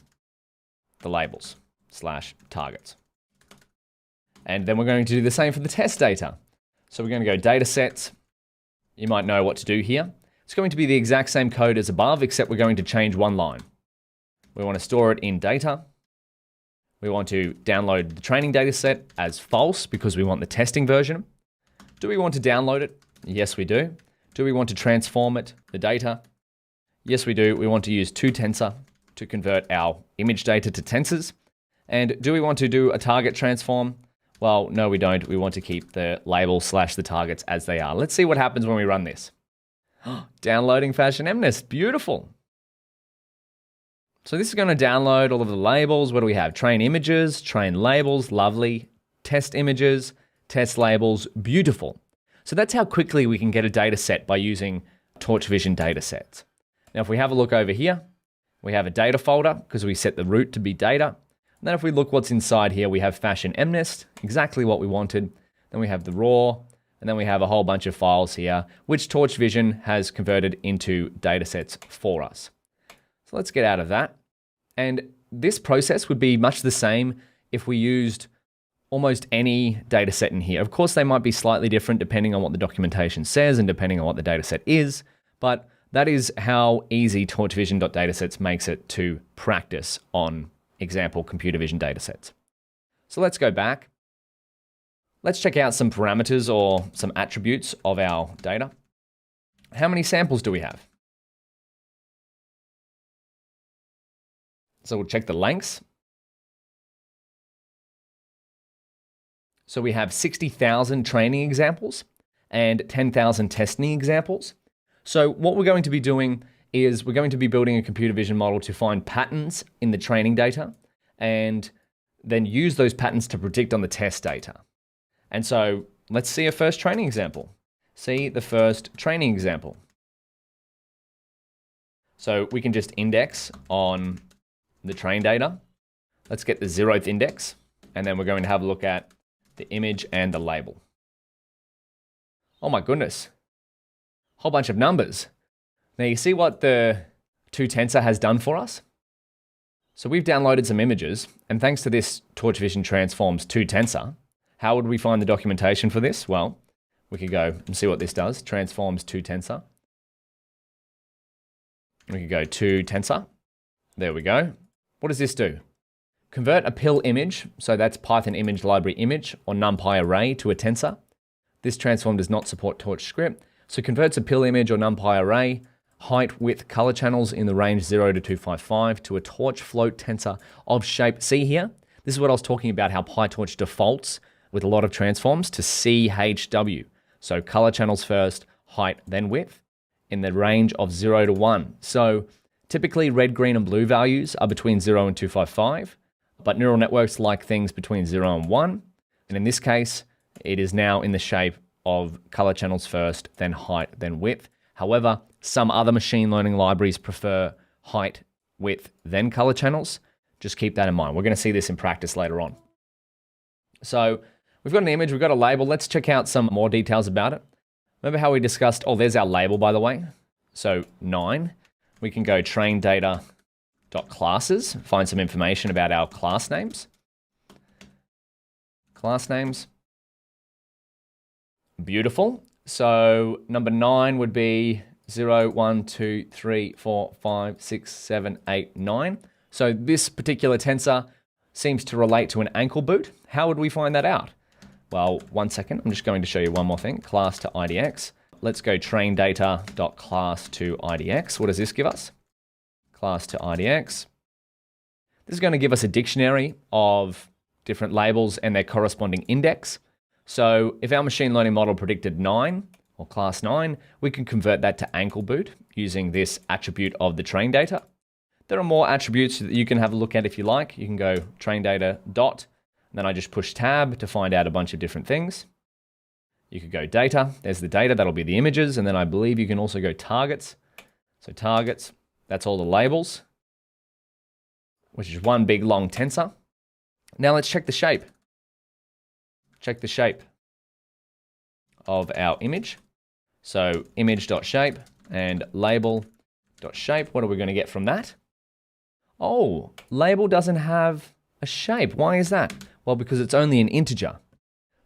the labels / targets? And then we're going to do the same for the test data. So we're going to go datasets. You might know what to do here. It's going to be the exact same code as above, except we're going to change one line. We want to store it in data. We want to download the training dataset as false because we want the testing version. Do we want to download it? Yes, we do. Do we want to transform it, the data? Yes, we do. We want to use toTensor to convert our image data to tensors. And do we want to do a target transform? Well, no, we don't. We want to keep the label / the targets as they are. Let's see what happens when we run this. Downloading FashionMNIST. Beautiful. So this is going to download all of the labels. What do we have? Train images, train labels, lovely. Test images, test labels, beautiful. So that's how quickly we can get a data set by using TorchVision datasets. Now, if we have a look over here, we have a data folder because we set the root to be data. And then if we look what's inside here, we have fashion mnest, exactly what we wanted. Then we have the raw, and then we have a whole bunch of files here, which TorchVision has converted into datasets for us. So let's get out of that. And this process would be much the same if we used almost any dataset in here. Of course, they might be slightly different depending on what the documentation says and depending on what the dataset is, but that is how easy TorchVision.datasets makes it to practice on example computer vision datasets. So let's go back. Let's check out some parameters or some attributes of our data. How many samples do we have? So we'll check the lengths. So we have 60,000 training examples and 10,000 testing examples. So what we're going to be doing is we're going to be building a computer vision model to find patterns in the training data and then use those patterns to predict on the test data. And so let's see a first training example. See the first training example. So we can just index on the train data. Let's get the 0th index, and then we're going to have a look at the image and the label. Oh my goodness. Whole bunch of numbers. Now you see what the 2 tensor has done for us? So we've downloaded some images, and thanks to this TorchVision transforms 2 tensor, how would we find the documentation for this? Well, we could go and see what this does. Transforms 2 tensor. We could go 2 tensor. There we go. What does this do? Convert a PIL image, so that's Python image library image or NumPy array, to a tensor. This transform does not support Torch script, so converts a PIL image or NumPy array, height, width, color channels in the range 0 to 255 to a torch float tensor of shape. See here? This is what I was talking about, how PyTorch defaults with a lot of transforms to CHW. So color channels first, height, then width, in the range of 0 to 1. So typically red, green, and blue values are between 0 and 255, but neural networks like things between 0 and 1. And in this case, it is now in the shape of color channels first, then height, then width. However, some other machine learning libraries prefer height, width, then color channels. Just keep that in mind. We're going to see this in practice later on. So we've got an image, we've got a label. Let's check out some more details about it. Remember how we discussed, oh, there's our label, by the way. So 9, we can go train data.classes, find some information about our class names. Class names. Beautiful. So number 9 would be 0, 1, 2, 3, 4, 5, 6, 7, 8, 9. So this particular tensor seems to relate to an ankle boot. How would we find that out? Well, 1 second. I'm just going to show you one more thing. Class to IDX. Let's go train data.class to IDX. What does this give us? Class to IDX. This is going to give us a dictionary of different labels and their corresponding index. So if our machine learning model predicted 9 or class 9, we can convert that to ankle boot using this attribute of the train data. There are more attributes that you can have a look at if you like. You can go train data dot, and then I just push tab to find out a bunch of different things. You could go data, there's the data, that'll be the images, and then I believe you can also go targets. So targets, that's all the labels, which is one big long tensor. Now let's check the shape. Check the shape of our image. So image.shape and label.shape. What are we going to get from that? Oh, label doesn't have a shape. Why is that? Well, because it's only an integer.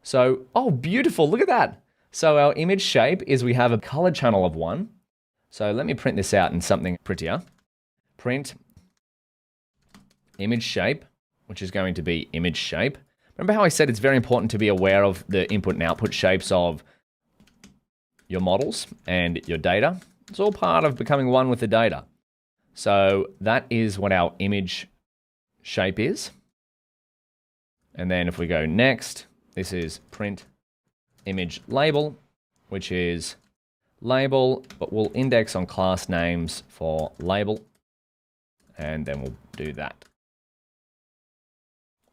So, oh, beautiful. Look at that. So our image shape is we have a color channel of 1. So let me print this out in something prettier. Print image shape, which is going to be image shape. Remember how I said it's very important to be aware of the input and output shapes of your models and your data? It's all part of becoming one with the data. So that is what our image shape is. And then if we go next, this is print image label, which is label, but we'll index on class names for label. and then we'll do that.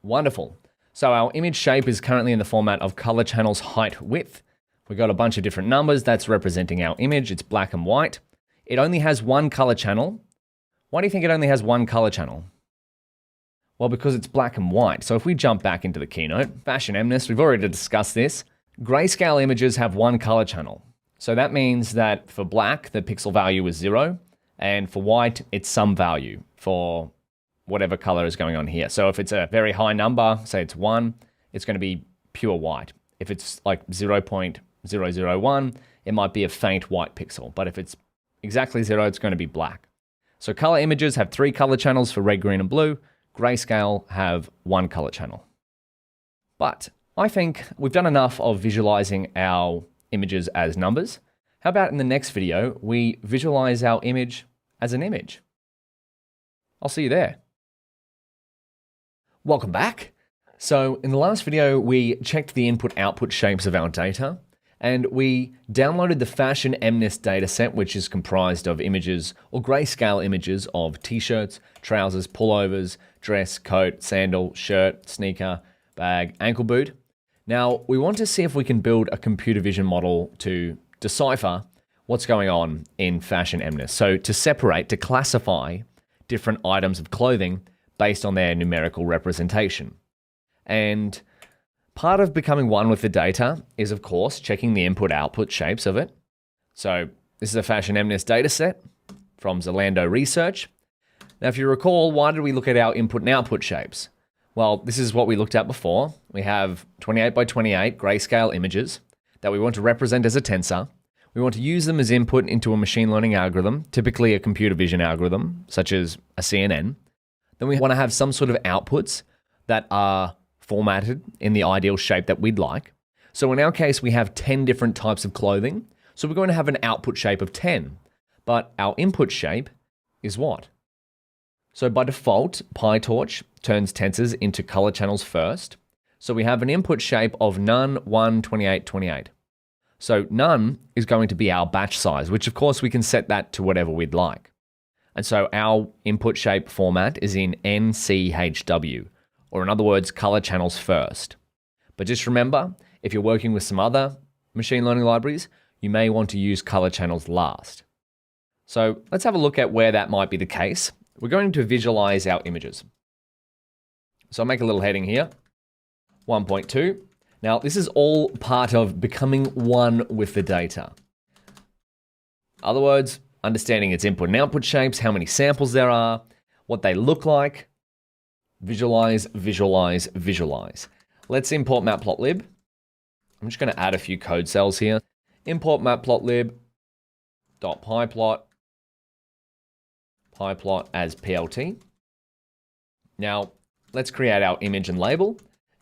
Wonderful. So our image shape is currently in the format of color channels height width. We've got a bunch of different numbers that's representing our image. It's black and white. It only has one color channel. Why do you think it only has one color channel? Well, because it's black and white. So if we jump back into the keynote, Fashion MNIST, we've already discussed this. Grayscale images have one color channel. So that means that for black, the pixel value is 0, and for white, it's some value for whatever color is going on here. So if it's a very high number, say it's 1, it's going to be pure white. If it's like 0.001, it might be a faint white pixel. But if it's exactly 0, it's going to be black. So color images have 3 color channels for red, green, and blue. Grayscale have 1 color channel. But I think we've done enough of visualizing our images as numbers. How about in the next video, we visualize our image as an image? I'll see you there. Welcome back. So in the last video, we checked the input-output shapes of our data, and we downloaded the Fashion MNIST dataset, which is comprised of images or grayscale images of t-shirts, trousers, pullovers, dress, coat, sandal, shirt, sneaker, bag, ankle boot. Now, we want to see if we can build a computer vision model to decipher what's going on in Fashion MNIST. So to separate, to classify different items of clothing based on their numerical representation. And part of becoming one with the data is, of course, checking the input-output shapes of it. So this is a Fashion MNIST dataset from Zalando Research. Now, if you recall, why did we look at our input and output shapes? Well, this is what we looked at before. We have 28 by 28 grayscale images that we want to represent as a tensor. We want to use them as input into a machine learning algorithm, typically a computer vision algorithm, such as a CNN. Then we want to have some sort of outputs that are formatted in the ideal shape that we'd like. So in our case, we have 10 different types of clothing. So we're going to have an output shape of 10. But our input shape is what? So by default, PyTorch turns tensors into color channels first. So we have an input shape of none, 1, 28, 28. So none is going to be our batch size, which of course we can set that to whatever we'd like. And so our input shape format is in NCHW, or in other words, color channels first. But just remember, if you're working with some other machine learning libraries, you may want to use color channels last. So let's have a look at where that might be the case. We're going to visualize our images. So I'll make a little heading here, 1.2. Now, this is all part of becoming one with the data. In other words, understanding its input and output shapes, how many samples there are, what they look like. Visualize, visualize, visualize. Let's import matplotlib. I'm just going to add a few code cells here. Import matplotlib.pyplot. pyplot as PLT. Now, let's create our image and label.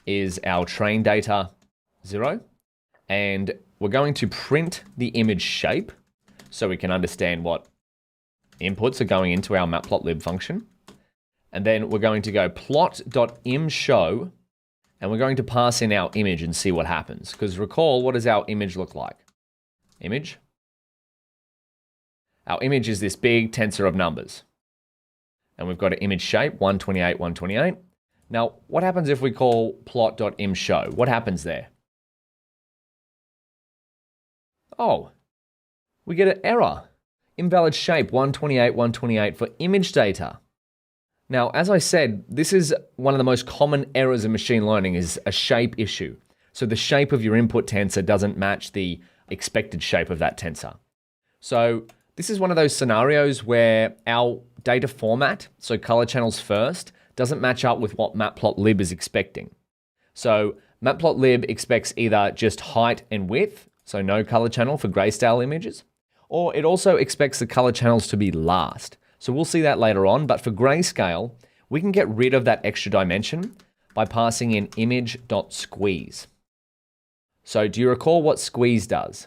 Is our train data 0? And we're going to print the image shape so we can understand what inputs are going into our matplotlib function. And then we're going to go plot.imShow, and we're going to pass in our image and see what happens. Because recall, what does our image look like? Image. Our image is this big tensor of numbers. And we've got an image shape, 128, 128. Now, what happens if we call plot.imShow? What happens there? Oh, we get an error. Invalid shape, 128, 128 for image data. Now, as I said, this is one of the most common errors in machine learning is a shape issue. So the shape of your input tensor doesn't match the expected shape of that tensor. So this is one of those scenarios where our data format, so color channels first, doesn't match up with what matplotlib is expecting. So matplotlib expects either just height and width, so no color channel for grayscale images, or it also expects the color channels to be last. So we'll see that later on, but for grayscale, we can get rid of that extra dimension by passing in image.squeeze. So do you recall what squeeze does?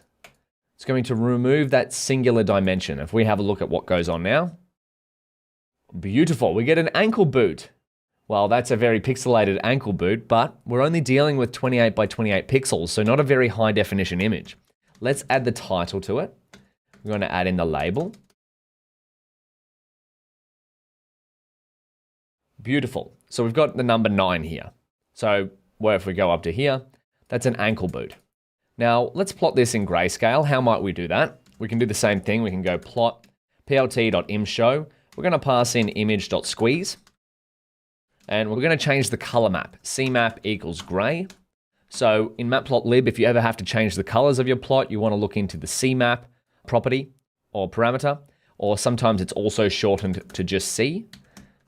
It's going to remove that singular dimension. If we have a look at what goes on now, beautiful, we get an ankle boot. Well, that's a very pixelated ankle boot, but we're only dealing with 28 by 28 pixels, so not a very high definition image. Let's add the title to it. We're going to add in the label. Beautiful. So we've got the number 9 here. So where if we go up to here, that's an ankle boot. Now let's plot this in grayscale. How might we do that? We can do the same thing. We can go plot plt.imshow. We're going to pass in image.squeeze. And we're going to change the color map. CMap equals gray. So in matplotlib, if you ever have to change the colors of your plot, you want to look into the CMap property or parameter, or sometimes it's also shortened to just C.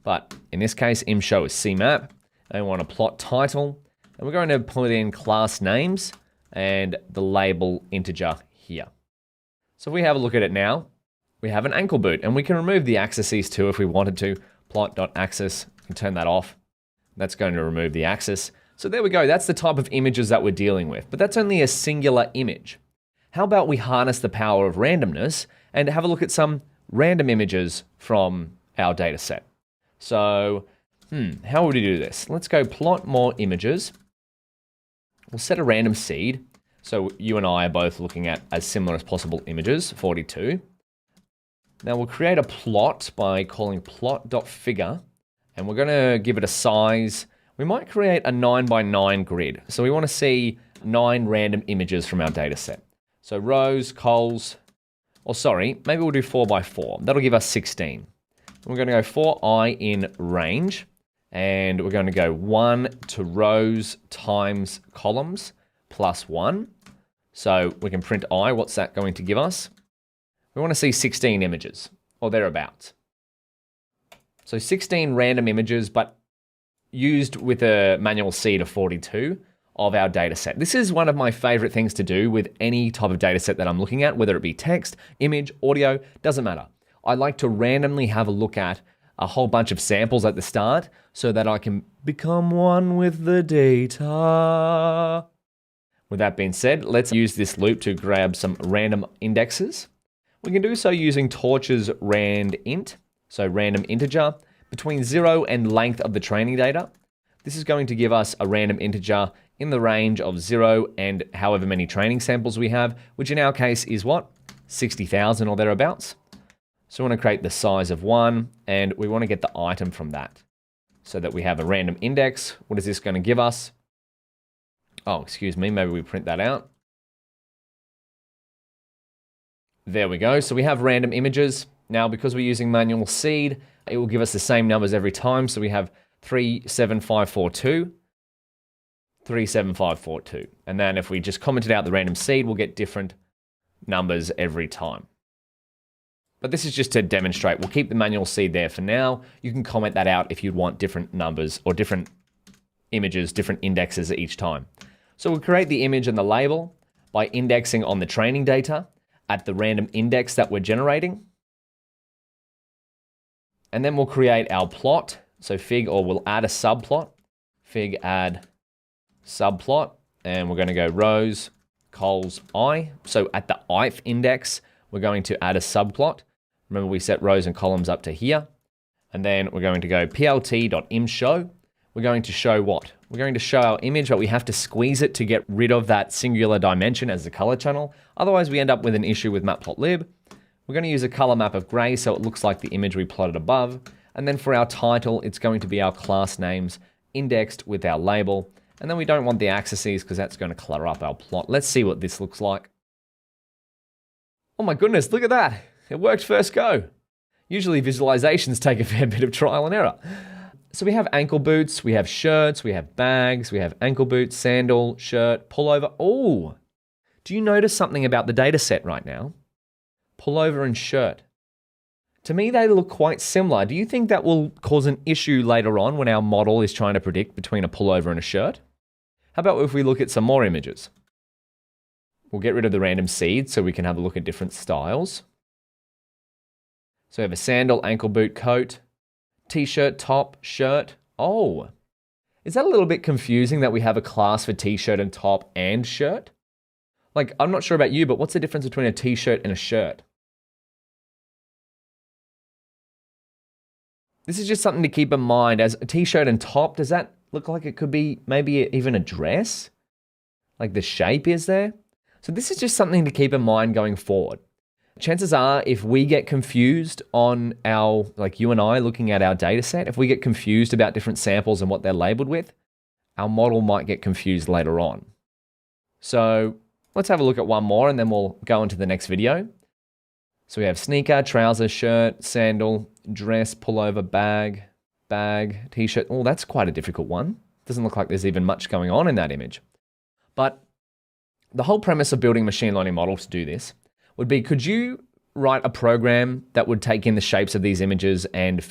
But in this case, imshow is CMap. And we want to plot title. And we're going to put in class names and the label integer here. So if we have a look at it now, we have an ankle boot, and we can remove the axes too if we wanted to. Plot.axis, we can turn that off. That's going to remove the axis. So there we go, that's the type of images that we're dealing with, but that's only a singular image. How about we harness the power of randomness and have a look at some random images from our data set. So, how would we do this? Let's go plot more images. We'll set a random seed. So you and I are both looking at as similar as possible images, 42. Now we'll create a plot by calling plot.figure, and we're going to give it a size. We might create a 9x9 grid. So we want to see 9 random images from our data set. So rows, cols, or sorry, maybe we'll do 4x4. That'll give us 16. We're going to go for I in range, and we're going to go 1 to rows times columns plus 1. So we can print I. What's that going to give us? We want to see 16 images, or thereabouts. So 16 random images, but used with a manual seed of 42 of our data set. This is one of my favorite things to do with any type of data set that I'm looking at, whether it be text, image, audio, doesn't matter. I like to randomly have a look at a whole bunch of samples at the start so that I can become one with the data. With that being said, let's use this loop to grab some random indexes. We can do so using Torch's randint, so random integer, between 0 and length of the training data. This is going to give us a random integer in the range of 0 and however many training samples we have, which in our case is what? 60,000 or thereabouts. So we want to create the size of 1, and we want to get the item from that so that we have a random index. What is this going to give us? Oh, excuse me, maybe we print that out. There we go. So we have random images. Now, because we're using manual seed, it will give us the same numbers every time. So we have 37542, 37542. And then if we just commented out the random seed, we'll get different numbers every time. But this is just to demonstrate. We'll keep the manual seed there for now. You can comment that out if you want different numbers or different images, different indexes each time. So we'll create the image and the label by indexing on the training data at the random index that we're generating. And then we'll create our plot. So fig, or we'll add a subplot. Fig add subplot. And we're going to go rows, cols, I. So at the ith index, we're going to add a subplot. Remember, we set rows and columns up to here. And then we're going to go plt.imshow. We're going to show what? We're going to show our image, but we have to squeeze it to get rid of that singular dimension as the color channel. Otherwise, we end up with an issue with matplotlib. We're going to use a color map of gray so it looks like the image we plotted above. And then for our title, it's going to be our class names indexed with our label. And then we don't want the axes because that's going to clutter up our plot. Let's see what this looks like. Oh my goodness, look at that. It worked first go. Usually visualizations take a fair bit of trial and error. So we have ankle boots, we have shirts, we have bags, we have ankle boots, sandal, shirt, pullover. Oh, do you notice something about the data set right now? Pullover and shirt. To me, they look quite similar. Do you think that will cause an issue later on when our model is trying to predict between a pullover and a shirt? How about if we look at some more images? We'll get rid of the random seed so we can have a look at different styles. So we have a sandal, ankle boot, coat, t-shirt, top, shirt. Oh, is that a little bit confusing that we have a class for t-shirt and top and shirt? Like, I'm not sure about you, but what's the difference between a t-shirt and a shirt? This is just something to keep in mind. As a t-shirt and top, does that look like it could be maybe even a dress? Like the shape is there? So this is just something to keep in mind going forward. chances are if we get confused on our, like you and I looking at our data set, if we get confused about different samples and what they're labeled with, our model might get confused later on. So let's have a look at one more and then we'll go into the next video. So we have sneaker, trouser, shirt, sandal, dress, pullover, bag, t-shirt. Oh, that's quite a difficult one. Doesn't look like there's even much going on in that image. But the whole premise of building a machine learning model to do this would be, could you write a program that would take in the shapes of these images and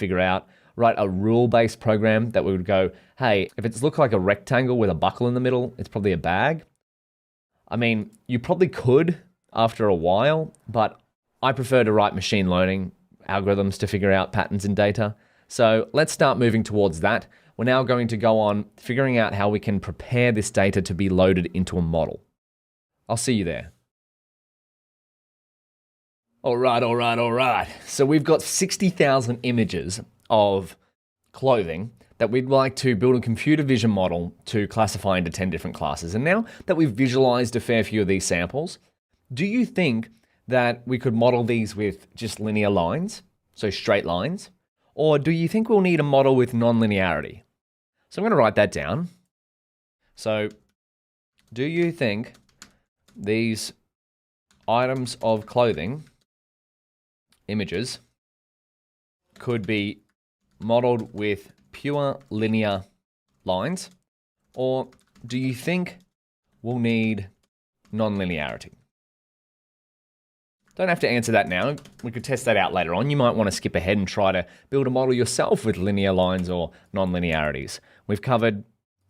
write a rule-based program that would go, hey, if it's look like a rectangle with a buckle in the middle, it's probably a bag. I mean, you probably could after a while, but I prefer to write machine learning algorithms to figure out patterns in data. So let's start moving towards that. We're now going to go on figuring out how we can prepare this data to be loaded into a model. I'll see you there. All right. So we've got 60,000 images of clothing that we'd like to build a computer vision model to classify into 10 different classes. And now that we've visualized a fair few of these samples, do you think that we could model these with just linear lines, so straight lines? Or do you think we'll need a model with nonlinearity? So I'm going to write that down. So do you think these items of clothing, images, could be modeled with pure linear lines? Or do you think we'll need nonlinearity? Don't have to answer that now. We could test that out later on. You might want to skip ahead and try to build a model yourself with linear lines or nonlinearities. We've covered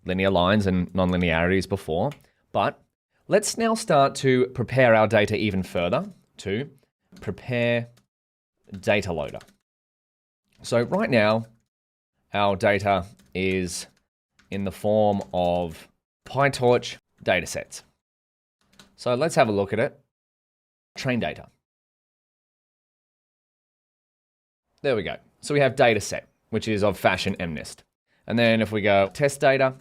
linear lines and nonlinearities before, but let's now start to prepare our data even further to prepare data loader. So right now, our data is in the form of PyTorch datasets. So let's have a look at it. Train data. There we go. So we have dataset, which is of fashion MNIST. And then if we go test data,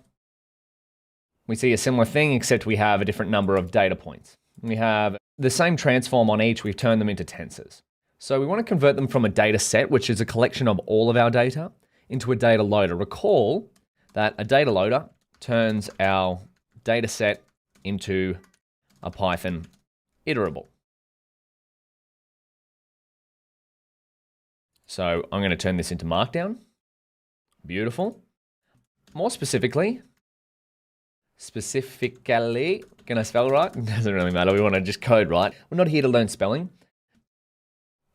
we see a similar thing, except we have a different number of data points. We have the same transform on each, we've turned them into tensors. So we want to convert them from a data set, which is a collection of all of our data, into a data loader. Recall that a data loader turns our data set into a Python iterable. So I'm going to turn this into Markdown. Beautiful. More specifically, can I spell right? It doesn't really matter. We want to just code right. We're not here to learn spelling.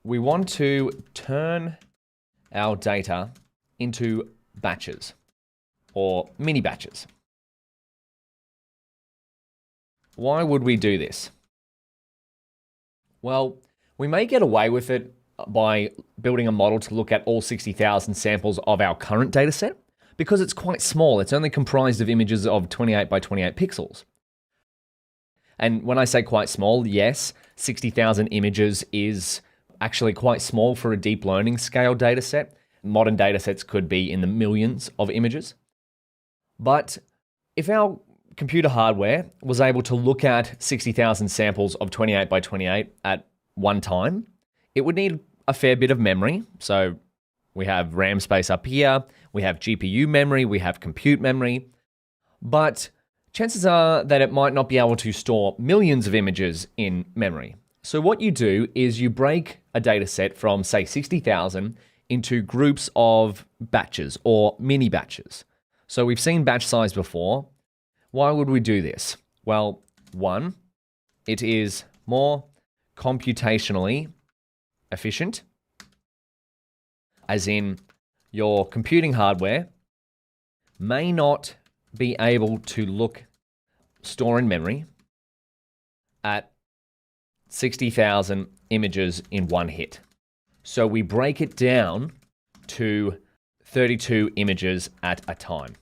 We want to turn our data into batches or mini batches. Why would we do this? Well, we may get away with it by building a model to look at all 60,000 samples of our current data set because it's quite small. It's only comprised of images of 28 by 28 pixels. And when I say quite small, yes, 60,000 images is actually quite small for a deep learning scale data set. Modern data sets could be in the millions of images. But if our computer hardware was able to look at 60,000 samples of 28 by 28 at one time, it would need a fair bit of memory. So we have RAM space up here, we have GPU memory, we have compute memory, but chances are that it might not be able to store millions of images in memory. So what you do is you break a data set from, say, 60,000 into groups of batches or mini batches. So we've seen batch size before. Why would we do this? Well, one, it is more computationally efficient, as in your computing hardware may not be able to store in memory at 60,000 images in one hit. So we break it down to 32 images at a time.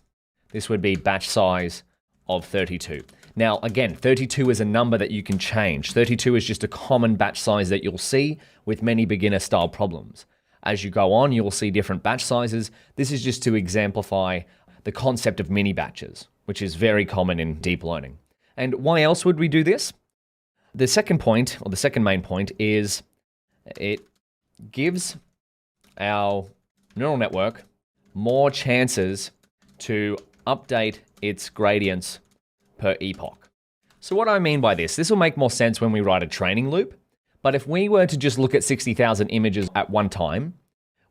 This would be batch size of 32. Now, again, 32 is a number that you can change. 32 is just a common batch size that you'll see with many beginner-style problems. As you go on, you'll see different batch sizes. This is just to exemplify the concept of mini batches, which is very common in deep learning. And why else would we do this? The second point, or the second main point, is it gives our neural network more chances to update its gradients per epoch. So what do I mean by this? This will make more sense when we write a training loop. But if we were to just look at 60,000 images at one time,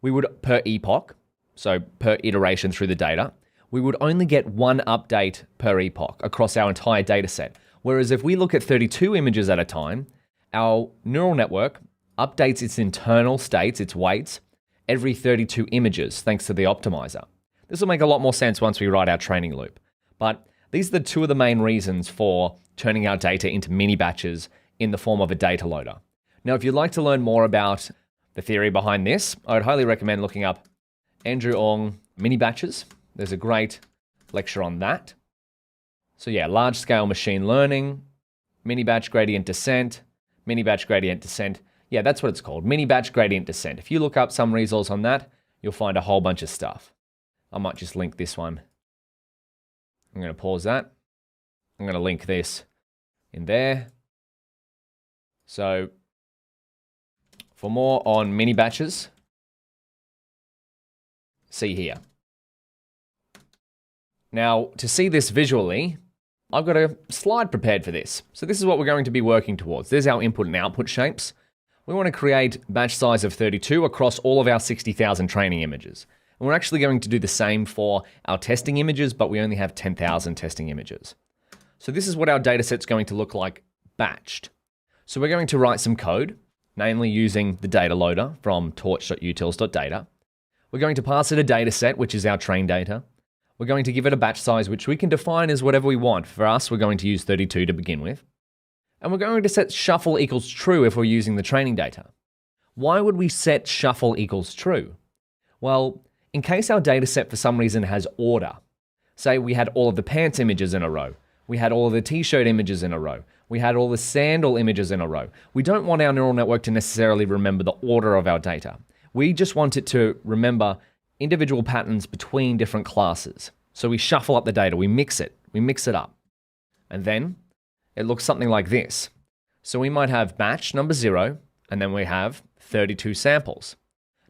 we would, per epoch, so per iteration through the data, we would only get one update per epoch across our entire data set. Whereas if we look at 32 images at a time, our neural network updates its internal states, its weights, every 32 images, thanks to the optimizer. This will make a lot more sense once we write our training loop. But these are the two of the main reasons for turning our data into mini batches in the form of a data loader. Now, if you'd like to learn more about the theory behind this, I would highly recommend looking up Andrew Ng mini batches. There's a great lecture on that. So yeah, large scale machine learning, mini batch gradient descent, mini batch gradient descent. Yeah, that's what it's called, mini batch gradient descent. If you look up some results on that, you'll find a whole bunch of stuff. I might just link this one. I'm going to pause that. I'm going to link this in there. So for more on mini batches, see here. Now, to see this visually, I've got a slide prepared for this. So this is what we're going to be working towards. There's our input and output shapes. We want to create batch size of 32 across all of our 60,000 training images. And we're actually going to do the same for our testing images, but we only have 10,000 testing images. So this is what our data set's going to look like batched. So we're going to write some code, namely using the data loader from torch.utils.data. We're going to pass it a data set, which is our trained data. We're going to give it a batch size, which we can define as whatever we want. For us, we're going to use 32 to begin with. And we're going to set shuffle equals true if we're using the training data. Why would we set shuffle equals true? Well, in case our data set for some reason has order, say we had all of the pants images in a row, we had all of the t-shirt images in a row, we had all the sandal images in a row. We don't want our neural network to necessarily remember the order of our data. We just want it to remember individual patterns between different classes. So we shuffle up the data, we mix it up. And then it looks something like this. So we might have batch number 0, and then we have 32 samples.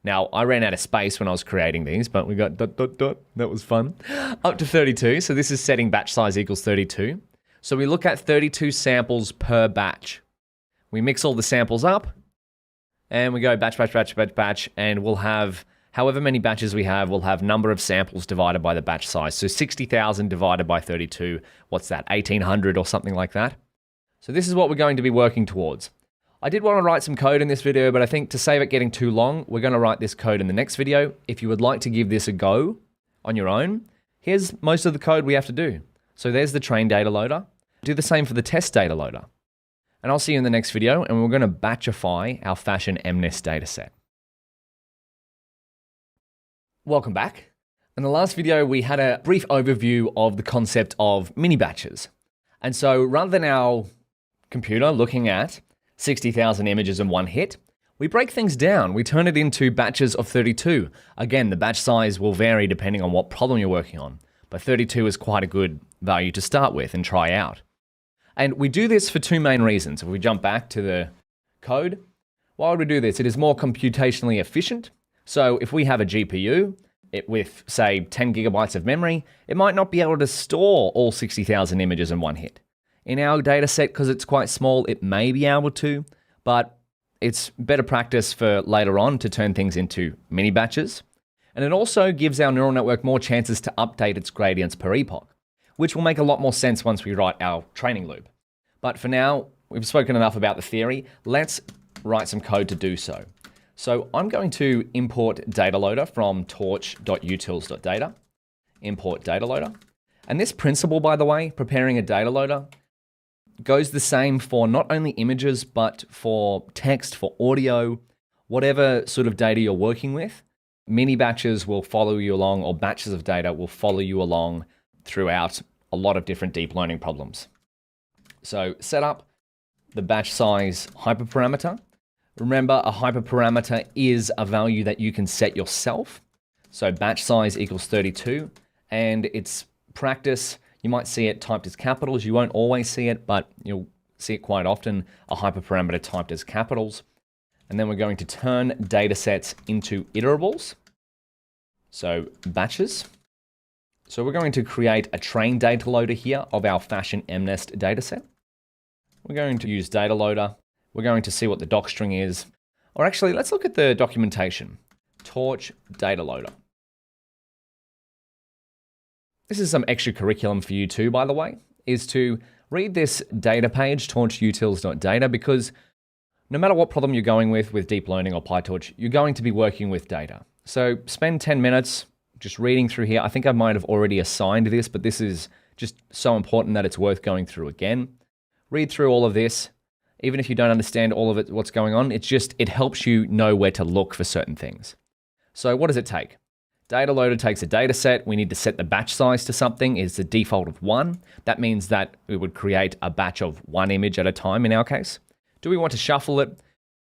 Now, I ran out of space when I was creating these, but we got ... That was fun. Up to 32. So this is setting batch size equals 32. So we look at 32 samples per batch. We mix all the samples up, and we go batch, and we'll have however many batches we have, we'll have number of samples divided by the batch size. So 60,000 divided by 32, what's that, 1,800 or something like that? So this is what we're going to be working towards. I did want to write some code in this video, but I think to save it getting too long, we're going to write this code in the next video. If you would like to give this a go on your own, here's most of the code we have to do. So there's the train data loader. Do the same for the test data loader. And I'll see you in the next video, and we're going to batchify our fashion MNIST dataset. Welcome back. In the last video, we had a brief overview of the concept of mini batches. And so rather than our computer looking at 60,000 images in one hit, we break things down. We turn it into batches of 32. Again, the batch size will vary depending on what problem you're working on, but 32 is quite a good value to start with and try out. And we do this for two main reasons. If we jump back to the code, why would we do this? It is more computationally efficient. So if we have a GPU with, say, 10 gigabytes of memory, it might not be able to store all 60,000 images in one hit. In our data set, because it's quite small, it may be able to, but it's better practice for later on to turn things into mini batches. And it also gives our neural network more chances to update its gradients per epoch, which will make a lot more sense once we write our training loop. But for now, we've spoken enough about the theory. Let's write some code to do so. So I'm going to import DataLoader from torch.utils.data, import DataLoader. And this principle, by the way, preparing a data loader, goes the same for not only images, but for text, for audio, whatever sort of data you're working with. Mini batches will follow you along, or batches of data will follow you along throughout a lot of different deep learning problems. So set up the batch size hyperparameter. Remember, a hyperparameter is a value that you can set yourself. So batch size equals 32, and it's practice. You might see it typed as capitals. You won't always see it, but you'll see it quite often, a hyperparameter typed as capitals. And then we're going to turn datasets into iterables. So batches. So we're going to create a train data loader here of our fashion MNest dataset. We're going to use DataLoader. We're going to see what the doc string is. Or actually, let's look at the documentation. Torch DataLoader. This is some extra curriculum for you too, by the way, is to read this data page, torchutils.data, because no matter what problem you're going with deep learning or PyTorch, you're going to be working with data. So spend 10 minutes just reading through here. I think I might have already assigned this, but this is just so important that it's worth going through again. Read through all of this. Even if you don't understand all of it, what's going on, it helps you know where to look for certain things. So what does it take? DataLoader takes a data set. We need to set the batch size to something. It's the default of 1. That means that we would create a batch of 1 image at a time in our case. Do we want to shuffle it?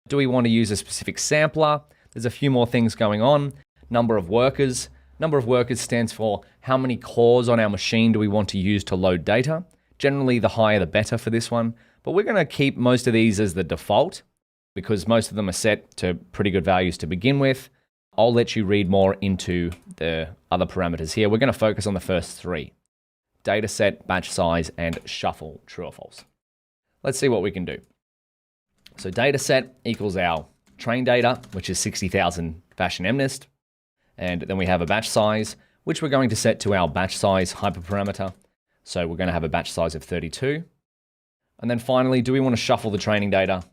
Do we want to use a specific sampler? There's a few more things going on. Number of workers. Number of workers stands for how many cores on our machine do we want to use to load data. Generally, the higher the better for this one. But we're going to keep most of these as the default because most of them are set to pretty good values to begin with. I'll let you read more into the other parameters here. We're going to focus on the first 3. Dataset, batch size, and shuffle, true or false. Let's see what we can do. So dataset equals our train data, which is 60,000 fashion MNest. And then we have a batch size, which we're going to set to our batch size hyperparameter. So we're going to have a batch size of 32. And then finally, do we want to shuffle the training data?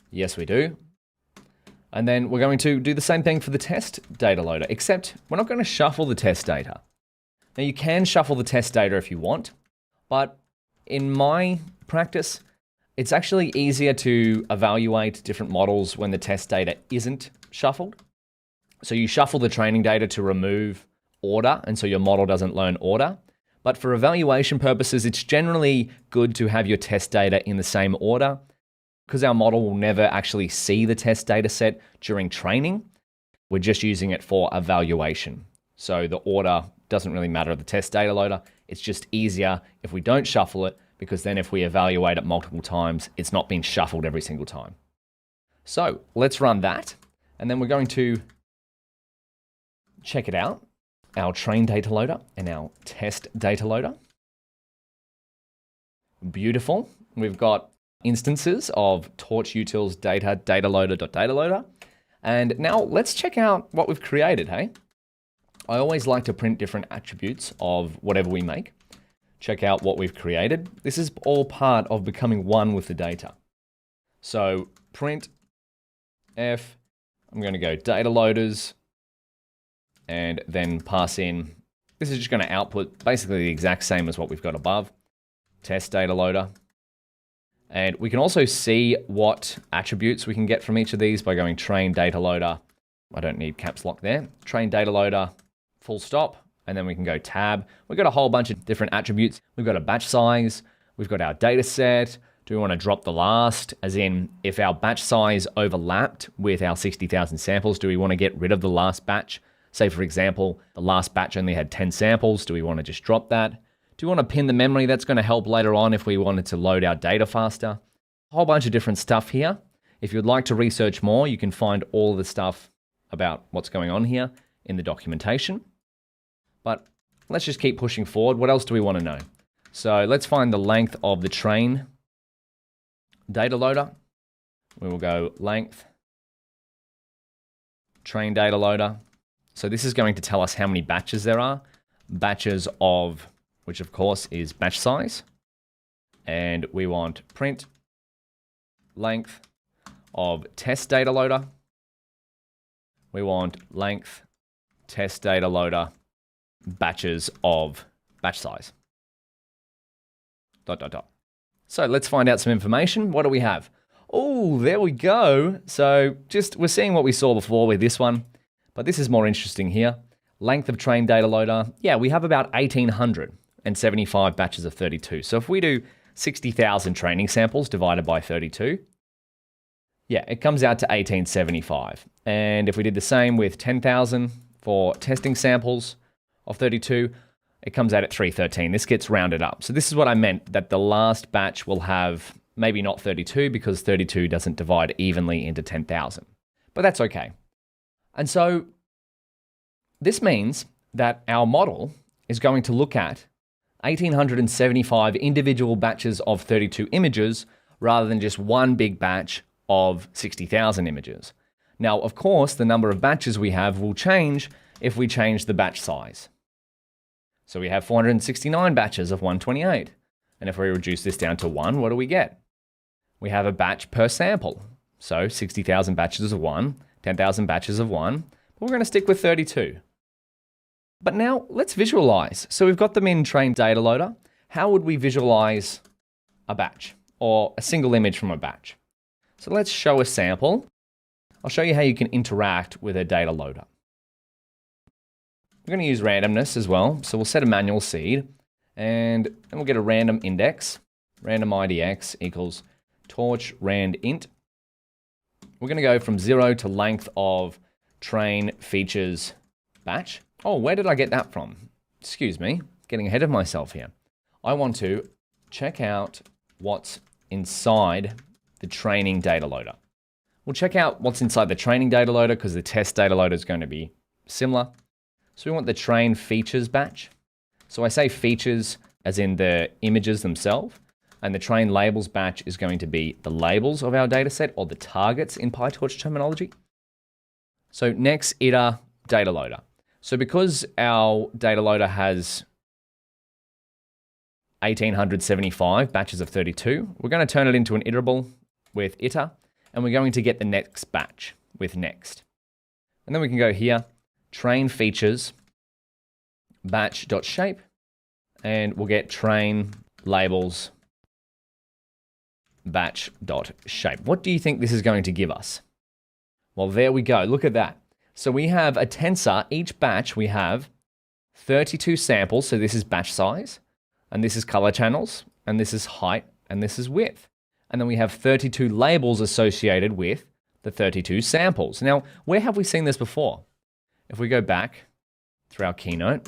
Yes, we do. And then we're going to do the same thing for the test data loader, except we're not going to shuffle the test data. Now you can shuffle the test data if you want, but in my practice, it's actually easier to evaluate different models when the test data isn't shuffled. So you shuffle the training data to remove order, and so your model doesn't learn order. But for evaluation purposes, it's generally good to have your test data in the same order because our model will never actually see the test data set during training. We're just using it for evaluation. So the order doesn't really matter of the test data loader. It's just easier if we don't shuffle it because then if we evaluate it multiple times, it's not being shuffled every single time. So let's run that. And then we're going to check it out. Our train data loader and our test data loader. Beautiful. We've got instances of TorchUtils data DataLoader.DataLoader. And now let's check out what we've created, hey? I always like to print different attributes of whatever we make. Check out what we've created. This is all part of becoming one with the data. So print F, I'm going to go DataLoaders, and then pass in, this is just going to output basically the exact same as what we've got above, test data loader. And we can also see what attributes we can get from each of these by going train data loader. I don't need caps lock there. Train data loader, full stop, and then we can go tab. We've got a whole bunch of different attributes. We've got a batch size, we've got our data set. Do we want to drop the last? As in, if our batch size overlapped with our 60,000 samples, do we want to get rid of the last batch? Say, for example, the last batch only had 10 samples. Do we want to just drop that? Do we want to pin the memory? That's going to help later on if we wanted to load our data faster. A whole bunch of different stuff here. If you'd like to research more, you can find all the stuff about what's going on here in the documentation. But let's just keep pushing forward. What else do we want to know? So let's find the length of the train data loader. We will go length, train data loader. So this is going to tell us how many batches there are. Batches of, which of course is batch size. And we want print length of test data loader. We want length test data loader batches of batch size. ... So let's find out some information. What do we have? Oh, there we go. So we're seeing what we saw before with this one. But this is more interesting here. Length of train data loader. Yeah, we have about 1,875 batches of 32. So if we do 60,000 training samples divided by 32, yeah, it comes out to 1875. And if we did the same with 10,000 for testing samples of 32, it comes out at 313. This gets rounded up. So this is what I meant, that the last batch will have maybe not 32 because 32 doesn't divide evenly into 10,000. but that's okay. And so this means that our model is going to look at 1,875 individual batches of 32 images rather than just one big batch of 60,000 images. Now, of course, the number of batches we have will change if we change the batch size. So we have 469 batches of 128. And if we reduce this down to 1, what do we get? We have a batch per sample. So 60,000 batches of 1, 10,000 batches of 1, but we're going to stick with 32. But now let's visualize. So we've got them in train data loader. How would we visualize a batch or a single image from a batch? So let's show a sample. I'll show you how you can interact with a data loader. We're going to use randomness as well. So we'll set a manual seed and then we'll get a random index. Random IDX equals torch rand int. We're going to go from 0 to length of train features batch. Oh, where did I get that from? Excuse me, getting ahead of myself here. I want to check out what's inside the training data loader. We'll check out what's inside the training data loader because the test data loader is going to be similar. So we want the train features batch. So I say features as in the images themselves, and the train labels batch is going to be the labels of our data set or the targets in PyTorch terminology. So next iter data loader. So because our data loader has 1,875 batches of 32, we're going to turn it into an iterable with iter, and we're going to get the next batch with next. And then we can go here, train features batch.shape, and we'll get train labels batch.shape. What do you think this is going to give us? Well, there we go. Look at that. So we have a tensor. Each batch we have 32 samples. So this is batch size, and this is color channels, and this is height, and this is width. And then we have 32 labels associated with the 32 samples. Now, where have we seen this before? If we go back through our keynote,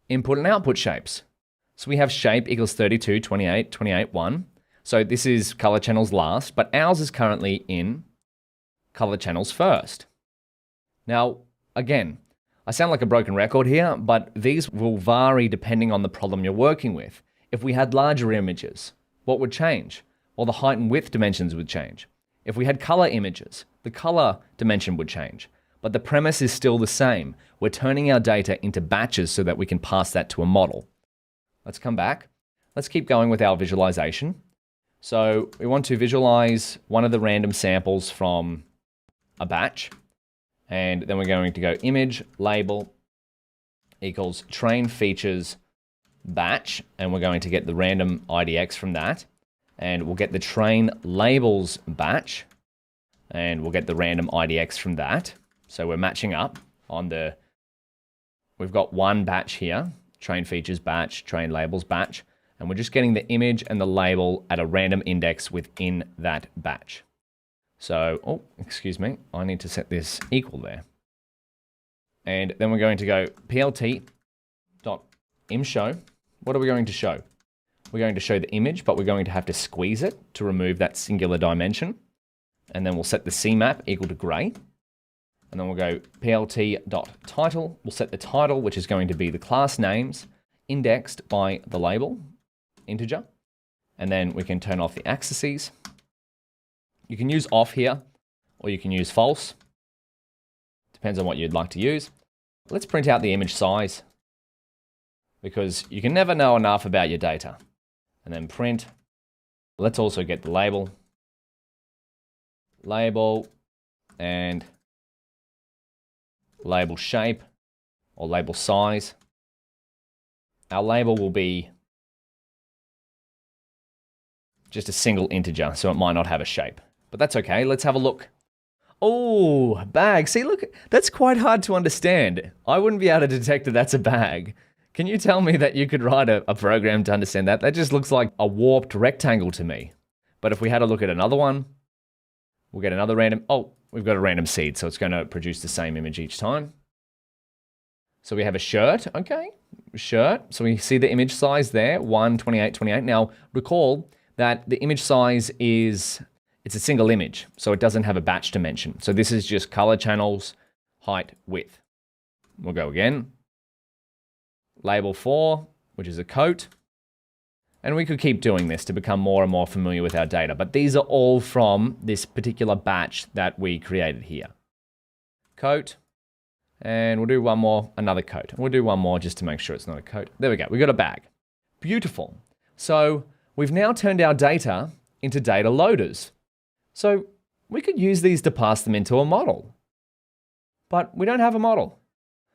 input and output shapes. So we have shape equals 32, 28, 28, 1. So this is color channels last, but ours is currently in color channels first. Now, again, I sound like a broken record here, but these will vary depending on the problem you're working with. If we had larger images, what would change? Well, the height and width dimensions would change. If we had color images, the color dimension would change. But the premise is still the same. We're turning our data into batches so that we can pass that to a model. Let's come back. Let's keep going with our visualization. So we want to visualize one of the random samples from a batch. And then we're going to go image label equals train features batch. And we're going to get the random IDX from that. And we'll get the train labels batch. And we'll get the random IDX from that. So we're matching up on the, we've got one batch here, train features batch, train labels batch. And we're just getting the image and the label at a random index within that batch. So, oh, excuse me, I need to set this equal there. And then we're going to go plt.imShow. What are we going to show? We're going to show the image, but we're going to have to squeeze it to remove that singular dimension. And then we'll set the CMAP equal to gray. And then we'll go plt.title. We'll set the title, which is going to be the class names indexed by the label, integer. And then we can turn off the accesses. You can use off here, or you can use false. Depends on what you'd like to use. Let's print out the image size, because you can never know enough about your data. And then print. Let's also get the label. Label and label shape or label size. Our label will be just a single integer, so it might not have a shape. But that's okay. Let's have a look. Oh, bag. See, look, that's quite hard to understand. I wouldn't be able to detect that that's a bag. Can you tell me that you could write a program to understand that? That just looks like a warped rectangle to me. But if we had a look at another one, we'll get another random. Oh, we've got a random seed, so it's going to produce the same image each time. So we have a shirt. Okay, shirt. So we see the image size there, 128, 28. Now, recall that the image size is it's a single image, so it doesn't have a batch dimension. So this is just color channels, height, width. We'll go again. Label 4, which is a coat. And we could keep doing this to become more and more familiar with our data. But these are all from this particular batch that we created here. Coat. And we'll do one more, another coat. And we'll do one more just to make sure it's not a coat. There we go. We got a bag. Beautiful. So we've now turned our data into data loaders. So we could use these to pass them into a model. But we don't have a model.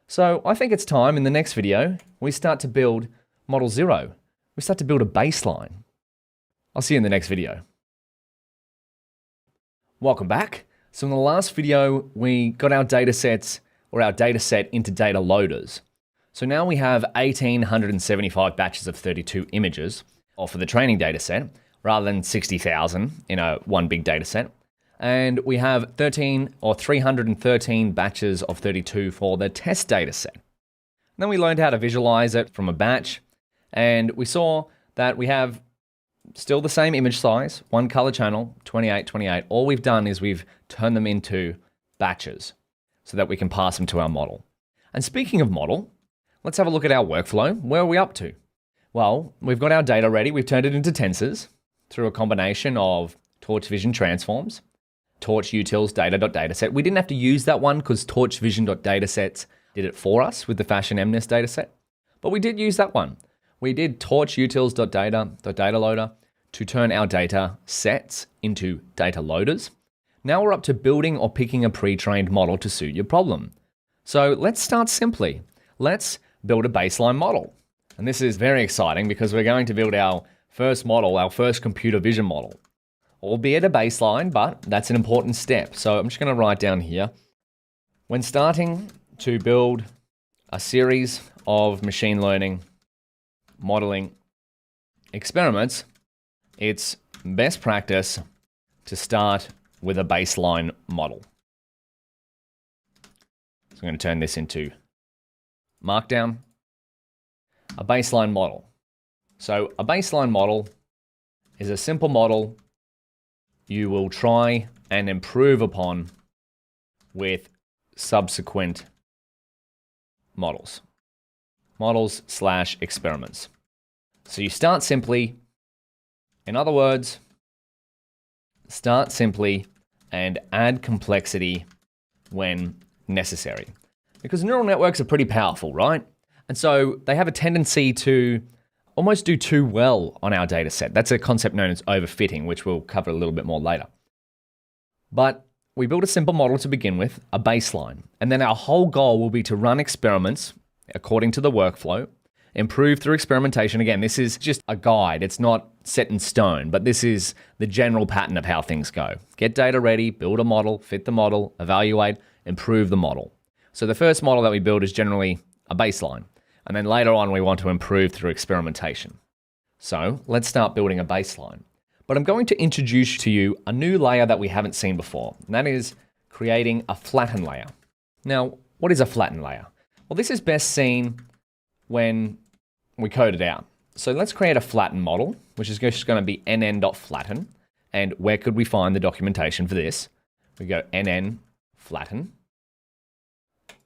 So I think it's time in the next video, we start to build model 0. We start to build a baseline. I'll see you in the next video. Welcome back. So in the last video, we got our data sets or our data set into data loaders. So now we have 1,875 batches of 32 images, or for the training data set, rather than 60,000 in one big data set. And we have 313 batches of 32 for the test data set. And then we learned how to visualize it from a batch. And we saw that we have still the same image size, one color channel, 28, 28. All we've done is we've turned them into batches so that we can pass them to our model. And speaking of model, let's have a look at our workflow. Where are we up to? Well, we've got our data ready. We've turned it into tensors through a combination of TorchVision transforms, TorchUtils data.dataset. We didn't have to use that one because TorchVision.datasets did it for us with the Fashion MNIST dataset. But we did use that one. We did TorchUtils.data.dataLoader to turn our data sets into data loaders. Now we're up to building or picking a pre-trained model to suit your problem. So let's start simply. Let's build a baseline model. And this is very exciting because we're going to build our first model, our first computer vision model. Albeit a baseline, but that's an important step. So I'm just going to write down here. When starting to build a series of machine learning modeling experiments, it's best practice to start with a baseline model. So I'm going to turn this into Markdown. A baseline model. So a baseline model is a simple model you will try and improve upon with subsequent models. Models/experiments. So you start simply, in other words, start simply and add complexity when necessary. Because neural networks are pretty powerful, right? And so they have a tendency to almost do too well on our data set. That's a concept known as overfitting, which we'll cover a little bit more later. But we build a simple model to begin with, a baseline. And then our whole goal will be to run experiments according to the workflow, improve through experimentation. Again, this is just a guide. It's not set in stone, but this is the general pattern of how things go. Get data ready, build a model, fit the model, evaluate, improve the model. So the first model that we build is generally a baseline. And then later on, we want to improve through experimentation. So let's start building a baseline. But I'm going to introduce to you a new layer that we haven't seen before, and that is creating a flatten layer. Now, what is a flatten layer? Well, this is best seen when we code it out. So let's create a flatten model, which is just going to be nn.flatten. And where could we find the documentation for this? We go nn flatten.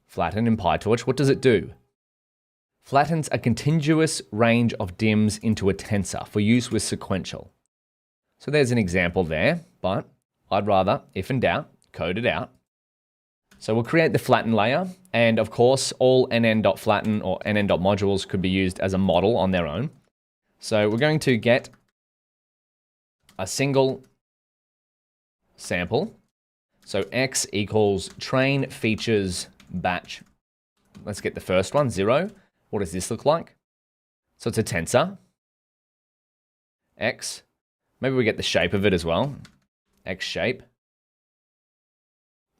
Flatten in PyTorch. What does it do? Flattens a contiguous range of DIMs into a tensor for use with sequential. So there's an example there, but I'd rather, if in doubt, code it out. So we'll create the flatten layer, and of course, all nn.flatten or nn.modules could be used as a model on their own. So we're going to get a single sample. So x equals train features batch. Let's get the first one, 0. What does this look like? So it's a tensor. X. Maybe we get the shape of it as well. X shape.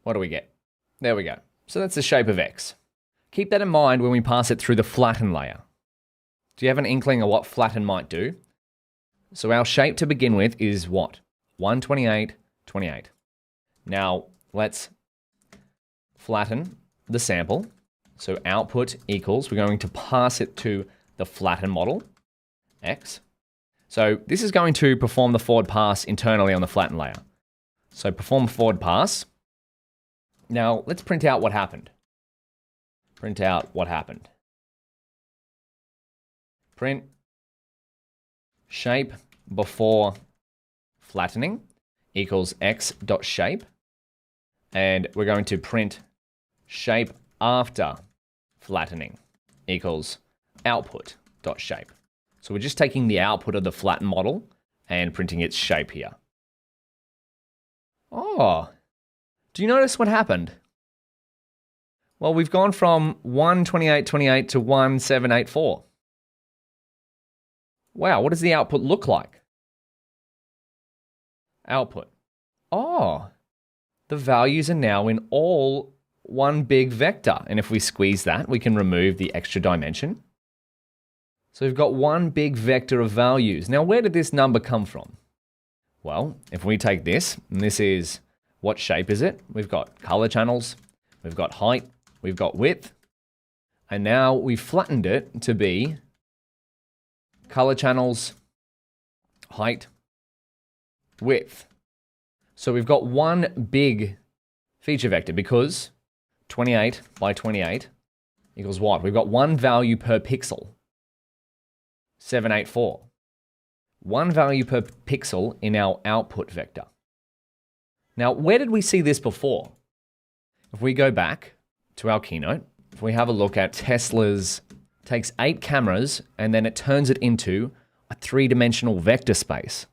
What do we get? There we go. So that's the shape of X. Keep that in mind when we pass it through the flatten layer. Do you have an inkling of what flatten might do? So our shape to begin with is what? 128, 28. Now let's flatten the sample. So output equals, we're going to pass it to the flatten model, X. So this is going to perform the forward pass internally on the flatten layer. So perform forward pass. Now let's print out what happened. Print out what happened. Print shape before flattening equals x.shape. And we're going to print shape after flattening equals output.shape. So we're just taking the output of the flattened model and printing its shape here. Oh, do you notice what happened? Well, we've gone from 12828 to 1784. Wow, what does the output look like? Output. Oh, the values are now in all one big vector. And if we squeeze that, we can remove the extra dimension. So we've got one big vector of values. Now, where did this number come from? Well, if we take this, and this is, what shape is it? We've got color channels, we've got height, we've got width, and now we've flattened it to be color channels, height, width. So we've got one big feature vector because 28 by 28 equals what? We've got one value per pixel, 784. One value per pixel in our output vector. Now, where did we see this before? If we go back to our keynote, if we have a look at Tesla's, takes 8 cameras and then it turns it into a 3-dimensional vector space.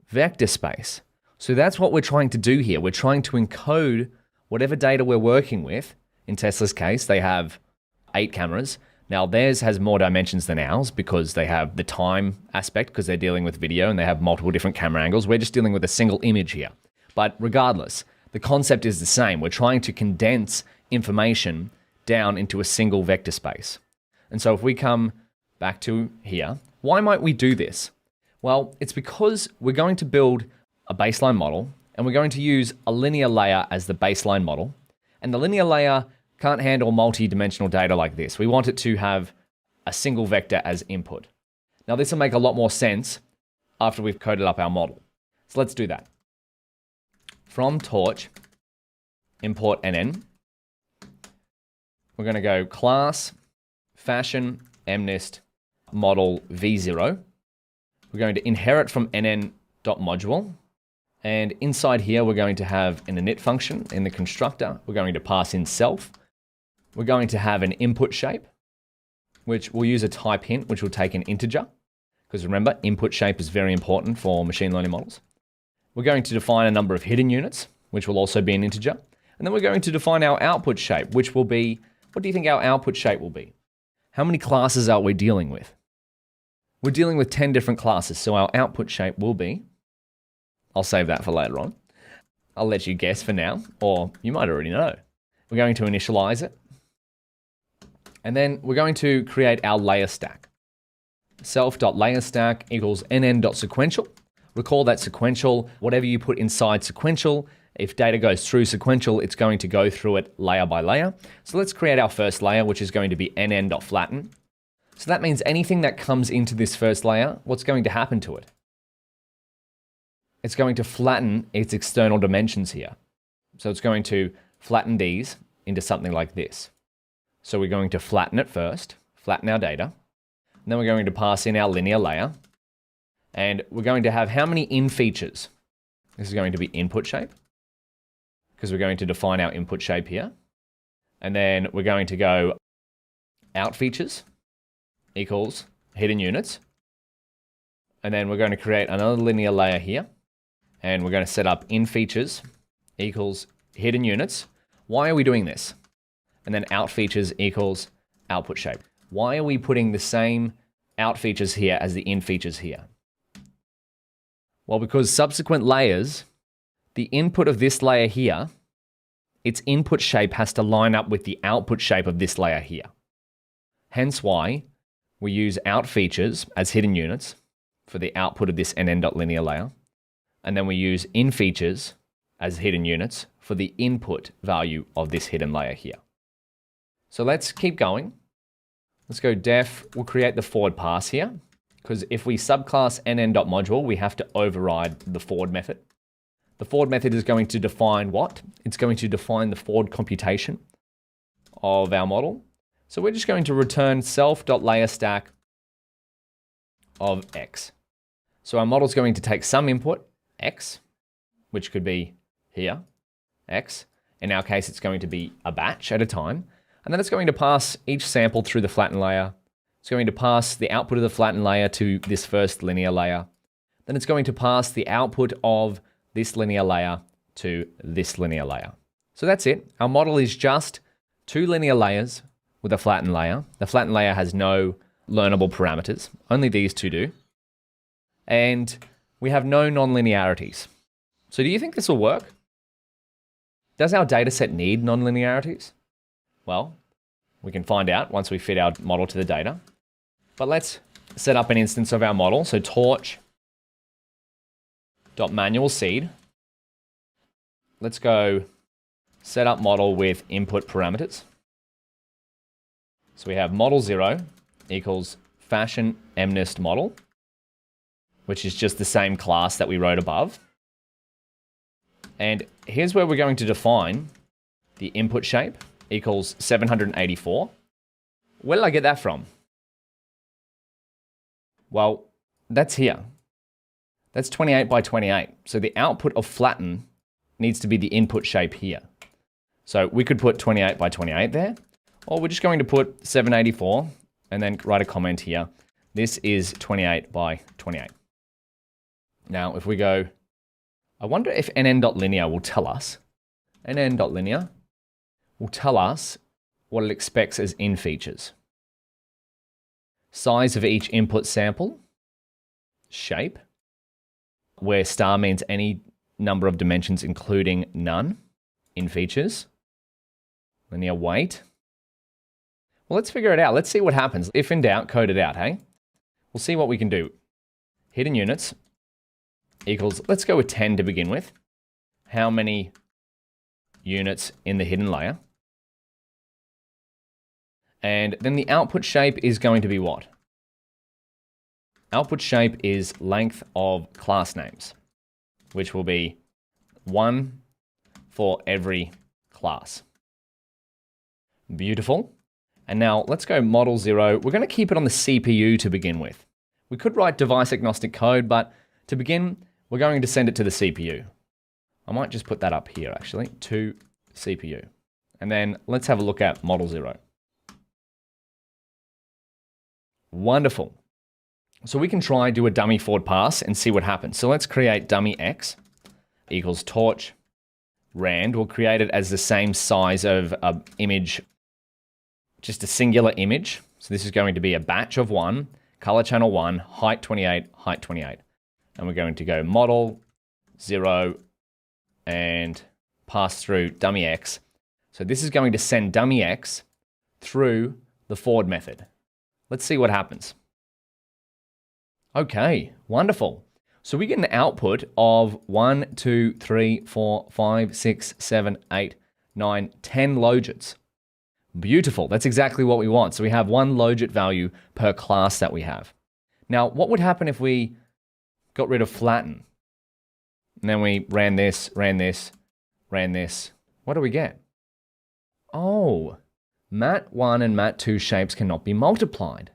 Vector space. So that's what we're trying to do here. We're trying to encode whatever data we're working with. In Tesla's case, they have 8 cameras. Now theirs has more dimensions than ours because they have the time aspect because they're dealing with video and they have multiple different camera angles. We're just dealing with a single image here. But regardless, the concept is the same. We're trying to condense information down into a single vector space. And so if we come back to here, why might we do this? Well, it's because we're going to build a baseline model and we're going to use a linear layer as the baseline model. And the linear layer can't handle multi-dimensional data like this. We want it to have a single vector as input. Now this will make a lot more sense after we've coded up our model. So let's do that. From Torch, import NN. We're going to go class, fashion, mnist, model v0. We're going to inherit from nn.module. And inside here, we're going to have an init function in the constructor. We're going to pass in self. We're going to have an input shape, which we'll use a type hint, which will take an integer. Because remember, input shape is very important for machine learning models. We're going to define a number of hidden units, which will also be an integer. And then we're going to define our output shape, which will be, what do you think our output shape will be? How many classes are we dealing with? We're dealing with 10 different classes, so our output shape will be, I'll save that for later on. I'll let you guess for now, or you might already know. We're going to initialize it. And then we're going to create our layer stack. Self.layerStack equals nn.sequential. Recall that sequential, whatever you put inside sequential, if data goes through sequential, it's going to go through it layer by layer. So let's create our first layer, which is going to be nn.flatten. So that means anything that comes into this first layer, what's going to happen to it? It's going to flatten its external dimensions here. So it's going to flatten these into something like this. So we're going to flatten it first, flatten our data. And then we're going to pass in our linear layer. And we're going to have how many in features? This is going to be input shape, because we're going to define our input shape here. And then we're going to go out features equals hidden units. And then we're going to create another linear layer here. And we're going to set up in features equals hidden units. Why are we doing this? And then out features equals output shape. Why are we putting the same out features here as the in features here? Well, because subsequent layers, the input of this layer here, its input shape has to line up with the output shape of this layer here. Hence why we use out features as hidden units for the output of this nn.linear layer. And then we use in features as hidden units for the input value of this hidden layer here. So let's keep going. Let's go def, we'll create the forward pass here, because if we subclass nn.module, we have to override the forward method. The forward method is going to define what? It's going to define the forward computation of our model. So we're just going to return self.layerStack of x. So our model is going to take some input, x, which could be here, x. In our case, it's going to be a batch at a time. And then it's going to pass each sample through the flatten layer. It's going to pass the output of the flatten layer to this first linear layer. Then it's going to pass the output of this linear layer to this linear layer. So that's it. Our model is just two linear layers with a flatten layer. The flatten layer has no learnable parameters. Only these two do. And we have no nonlinearities. So do you think this will work? Does our dataset need nonlinearities? Well, we can find out once we fit our model to the data. But let's set up an instance of our model. So torch.manual seed. Let's go set up model with input parameters. So we have model 0 equals fashion MNIST model, which is just the same class that we wrote above. And here's where we're going to define the input shape equals 784. Where did I get that from? Well, that's here. That's 28 by 28. So the output of flatten needs to be the input shape here. So we could put 28 by 28 there, or we're just going to put 784 and then write a comment here. This is 28 by 28. Now, if we go, I wonder if nn.linear will tell us. nn.linear will tell us what it expects as in features. Size of each input sample, shape, where star means any number of dimensions including none, in features, linear weight. Well, let's figure it out. Let's see what happens. If in doubt, code it out, hey? We'll see what we can do. Hidden units equals, let's go with 10 to begin with. How many units in the hidden layer? And then the output shape is going to be what? Output shape is length of class names, which will be 1 for every class. Beautiful. And now let's go model 0. We're going to keep it on the CPU to begin with. We could write device agnostic code, but to begin, we're going to send it to the CPU. I might just put that up here actually, to CPU. And then let's have a look at model 0. Wonderful. So we can try do a dummy forward pass and see what happens. So let's create dummy x equals torch rand. We'll create it as the same size of an image, just a singular image. So this is going to be a batch of 1, color channel 1, height 28, height 28. And we're going to go model 0 and pass through dummy x. So this is going to send dummy x through the forward method. Let's see what happens. Okay, wonderful. So we get an output of 1, 2, 3, 4, 5, 6, 7, 8, 9, 10 logits. Beautiful. That's exactly what we want. So we have one logit value per class that we have. Now, what would happen if we got rid of flatten? And then we ran this, ran this, ran this. What do we get? Oh, mat1 and mat2 shapes cannot be multiplied.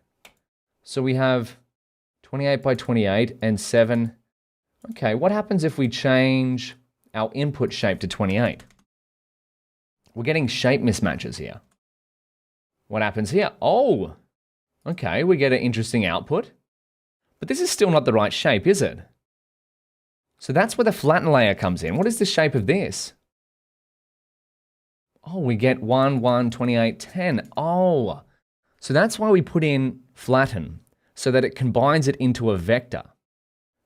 So we have 28 by 28 and 7. Okay, what happens if we change our input shape to 28? We're getting shape mismatches here. What happens here? Oh, okay, we get an interesting output. But this is still not the right shape, is it? So that's where the flatten layer comes in. What is the shape of this? Oh, we get 1, 1, 28, 10. Oh, so that's why we put in flatten, so that it combines it into a vector.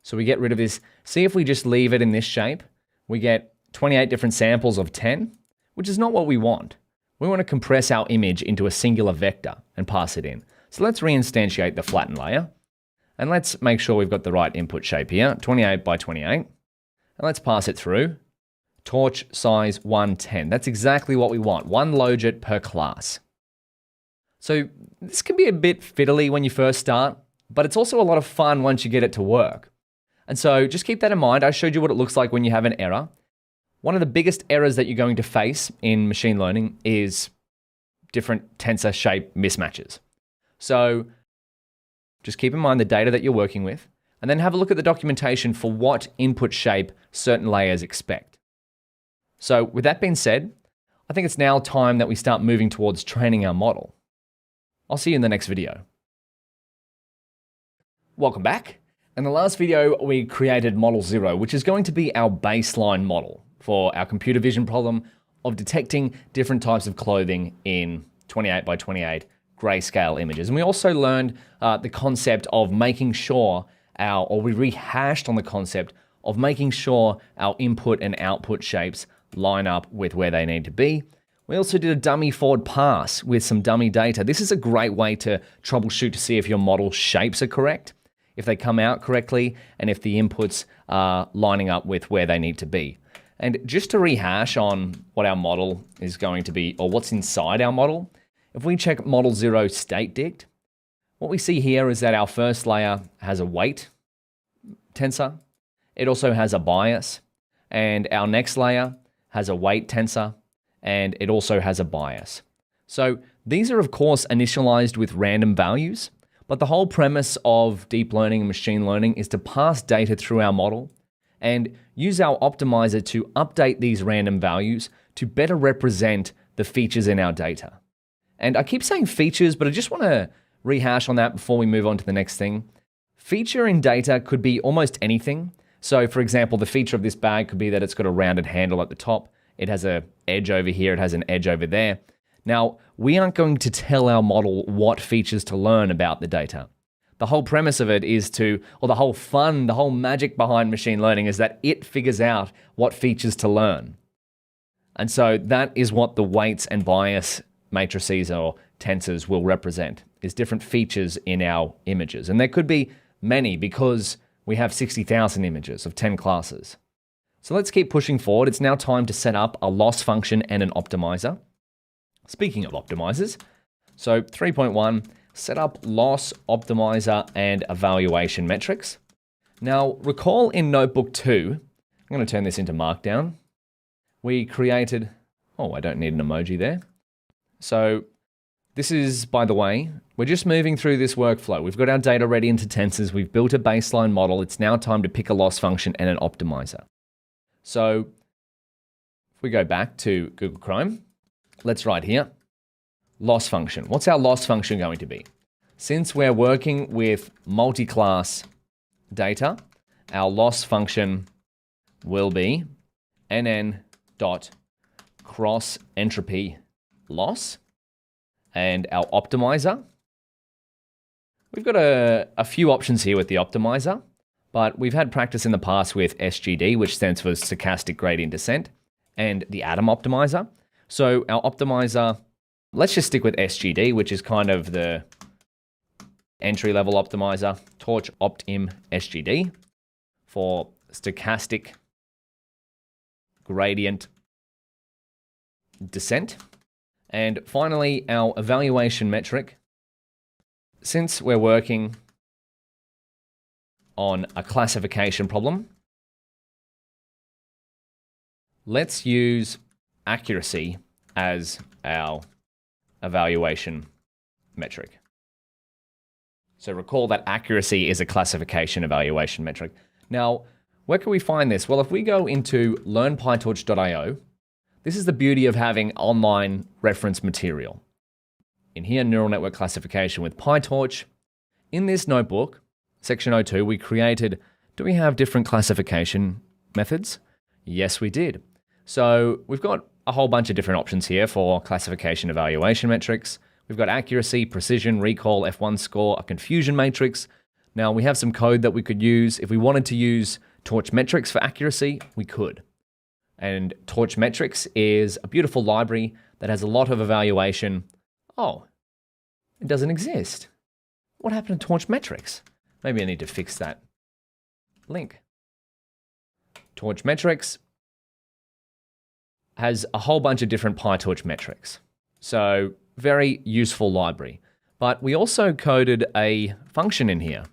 So we get rid of this. See, if we just leave it in this shape, we get 28 different samples of 10, which is not what we want. We want to compress our image into a singular vector and pass it in. So let's reinstantiate the flatten layer. And let's make sure we've got the right input shape here, 28 by 28. And let's pass it through. Torch size 110. That's exactly what we want. One logit per class. So this can be a bit fiddly when you first start, but it's also a lot of fun once you get it to work. And so just keep that in mind. I showed you what it looks like when you have an error. One of the biggest errors that you're going to face in machine learning is different tensor shape mismatches. So just keep in mind the data that you're working with, and then have a look at the documentation for what input shape certain layers expect. So with that being said, I think it's now time that we start moving towards training our model. I'll see you in the next video. Welcome back. In the last video, we created model 0, which is going to be our baseline model for our computer vision problem of detecting different types of clothing in 28 by 28 grayscale images. And we also learned the concept of making sure we rehashed on the concept of making sure our input and output shapes line up with where they need to be. We also did a dummy forward pass with some dummy data. This is a great way to troubleshoot to see if your model shapes are correct, if they come out correctly, and if the inputs are lining up with where they need to be. And just to rehash on what our model is going to be, or what's inside our model, if we check model 0 state dict, what we see here is that our first layer has a weight tensor. It also has a bias, and our next layer has a weight tensor, and it also has a bias. So these are of course initialized with random values, but the whole premise of deep learning and machine learning is to pass data through our model and use our optimizer to update these random values to better represent the features in our data. And I keep saying features, but I just want to rehash on that before we move on to the next thing. Feature in data could be almost anything. So for example, the feature of this bag could be that it's got a rounded handle at the top. It has an edge over here. It has an edge over there. Now, we aren't going to tell our model what features to learn about the data. The whole premise of it is the whole magic behind machine learning is that it figures out what features to learn. And so that is what the weights and bias matrices or tensors will represent, is different features in our images. And there could be many because we have 60,000 images of 10 classes. So let's keep pushing forward. It's now time to set up a loss function and an optimizer. Speaking of optimizers, so 3.1, set up loss, optimizer, and evaluation metrics. Now, recall in Notebook 2, I'm going to turn this into Markdown. We created, I don't need an emoji there. So this is, by the way, we're just moving through this workflow. We've got our data ready into tensors. We've built a baseline model. It's now time to pick a loss function and an optimizer. So if we go back to Google Chrome, let's write here, loss function. What's our loss function going to be? Since we're working with multi-class data, our loss function will be nn.cross entropy loss. And our optimizer, we've got a few options here with the optimizer, but we've had practice in the past with SGD, which stands for stochastic gradient descent, and the atom optimizer. So our optimizer, let's just stick with SGD, which is kind of the entry-level optimizer, Torch Optim SGD for stochastic gradient descent. And finally, our evaluation metric, since we're working on a classification problem, let's use accuracy as our evaluation metric. So recall that accuracy is a classification evaluation metric. Now, where can we find this? Well, if we go into learnpytorch.io, this is the beauty of having online reference material. In here, neural network classification with PyTorch. In this notebook, section 02, we created, do we have different classification methods? Yes, we did. So we've got a whole bunch of different options here for classification evaluation metrics. We've got accuracy, precision, recall, F1 score, a confusion matrix. Now we have some code that we could use. If we wanted to use Torch metrics for accuracy, we could. And Torch metrics is a beautiful library that has a lot of evaluation. Oh, it doesn't exist. What happened to Torch metrics? Maybe I need to fix that link. Torch metrics has a whole bunch of different PyTorch metrics. So very useful library. But we also coded a function in here,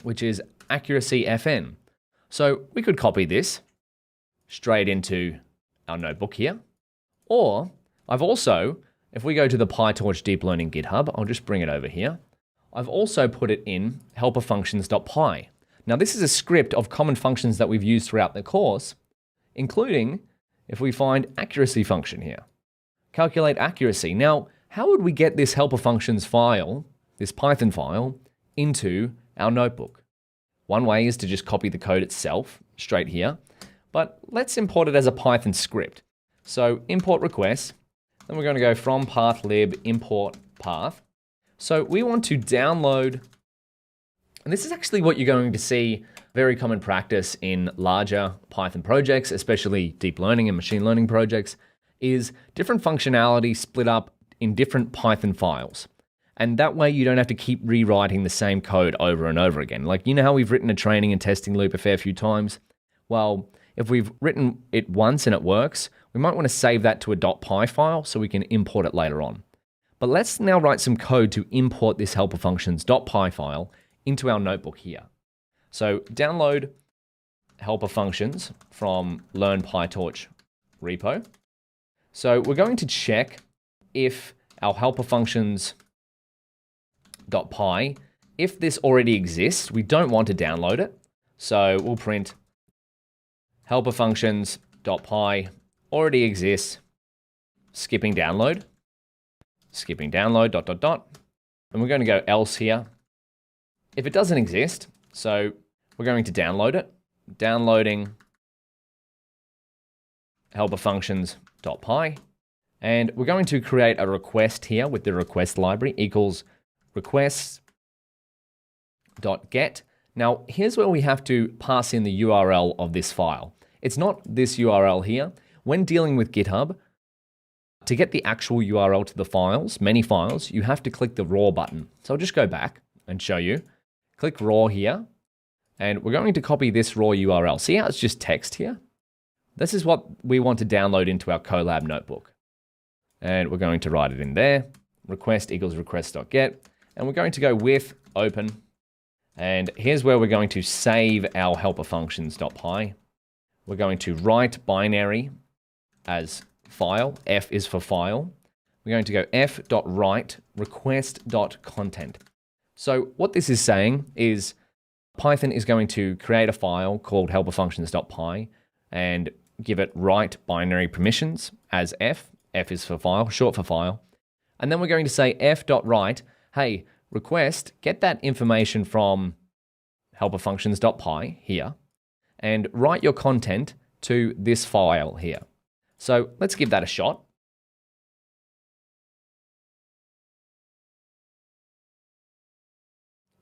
which is accuracy FN. So we could copy this straight into our notebook here. Or I've also, if we go to the PyTorch Deep Learning GitHub, I'll just bring it over here. I've also put it in helperfunctions.py. Now this is a script of common functions that we've used throughout the course, including if we find accuracy function here. Calculate accuracy. Now, how would we get this helper functions file, this Python file, into our notebook? One way is to just copy the code itself straight here, but let's import it as a Python script. So import request, then we're going to go from pathlib import path. So we want to download, and this is actually what you're going to see very common practice in larger Python projects, especially deep learning and machine learning projects, is different functionality split up in different Python files. And that way you don't have to keep rewriting the same code over and over again. Like, you know how we've written a training and testing loop a fair few times? Well, if we've written it once and it works, we might want to save that to a .py file so we can import it later on. But let's now write some code to import this helper functions .py file into our notebook here. So download helper functions from learn PyTorch repo. So we're going to check if our helper functions .py, if this already exists, we don't want to download it. So we'll print helper functions .py already exists, skipping download, and we're going to go else here. If it doesn't exist, so we're going to download it, downloading helper functions.py, and we're going to create a request here with the request library equals requests.get. Now, here's where we have to pass in the URL of this file. It's not this URL here. When dealing with GitHub, to get the actual URL to the files, many files, you have to click the raw button. So I'll just go back and show you. Click raw here, and we're going to copy this raw URL. See how it's just text here? This is what we want to download into our Colab notebook. And we're going to write it in there, request equals request.get, and we're going to go with open. And here's where we're going to save our helper functions.py. We're going to write binary as file, F is for file. We're going to go f.write request.content. So what this is saying is Python is going to create a file called helperfunctions.py and give it write binary permissions as F. F is for file, short for file. And then we're going to say f.write, hey, request, get that information from helperfunctions.py here and write your content to this file here. So let's give that a shot.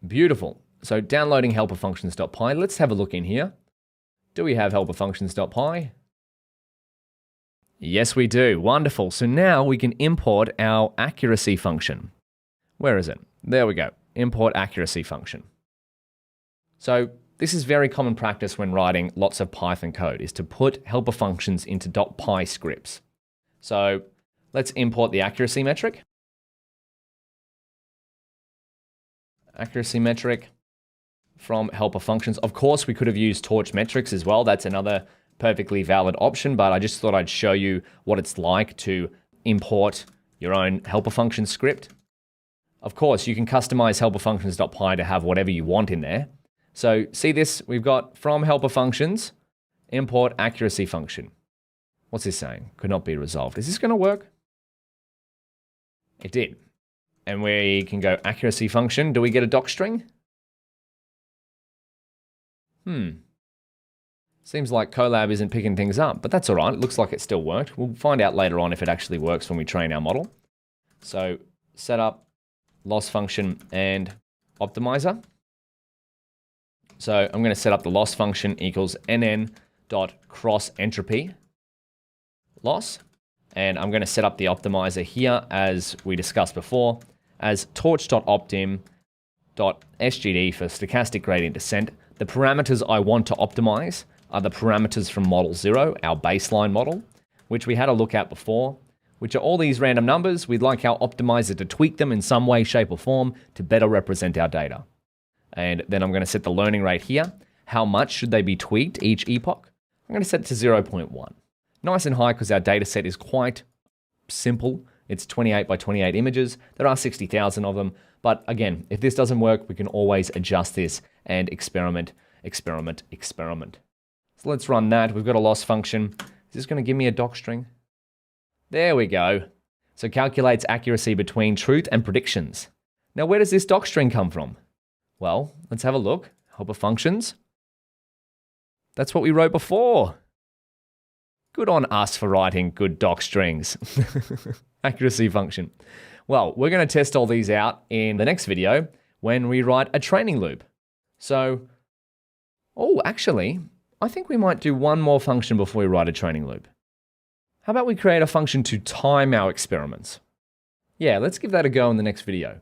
Beautiful. So downloading helperfunctions.py. Let's have a look in here. Do we have helperfunctions.py? Yes, we do. Wonderful. So now we can import our accuracy function. Where is it? There we go. Import accuracy function. So this is very common practice when writing lots of Python code, is to put helper functions into .py scripts. So let's import the accuracy metric. Accuracy metric from helper functions. Of course, we could have used torch metrics as well. That's another perfectly valid option, but I just thought I'd show you what it's like to import your own helper function script. Of course, you can customize helperfunctions.py to have whatever you want in there. So see this, we've got from helper functions, import accuracy function. What's this saying? Could not be resolved. Is this going to work? It did. And we can go accuracy function. Do we get a docstring? Seems like Colab isn't picking things up, but that's all right. It looks like it still worked. We'll find out later on if it actually works when we train our model. So set up loss function and optimizer. So I'm going to set up the loss function equals nn.crossEntropy loss. And I'm going to set up the optimizer here, as we discussed before, as torch.optim.sgd for stochastic gradient descent. The parameters I want to optimize are the parameters from model 0, our baseline model, which we had a look at before, which are all these random numbers. We'd like our optimizer to tweak them in some way, shape, or form to better represent our data. And then I'm going to set the learning rate here. How much should they be tweaked each epoch? I'm going to set it to 0.1. Nice and high because our data set is quite simple. It's 28 by 28 images. There are 60,000 of them. But again, if this doesn't work, we can always adjust this and experiment, experiment, experiment. So let's run that. We've got a loss function. Is this going to give me a doc string? There we go. So calculates accuracy between truth and predictions. Now, where does this doc string come from? Well, let's have a look. Helper functions. That's what we wrote before. Good on us for writing good doc strings. Accuracy function. Well, we're going to test all these out in the next video when we write a training loop. So, actually, I think we might do one more function before we write a training loop. How about we create a function to time our experiments? Yeah, let's give that a go in the next video.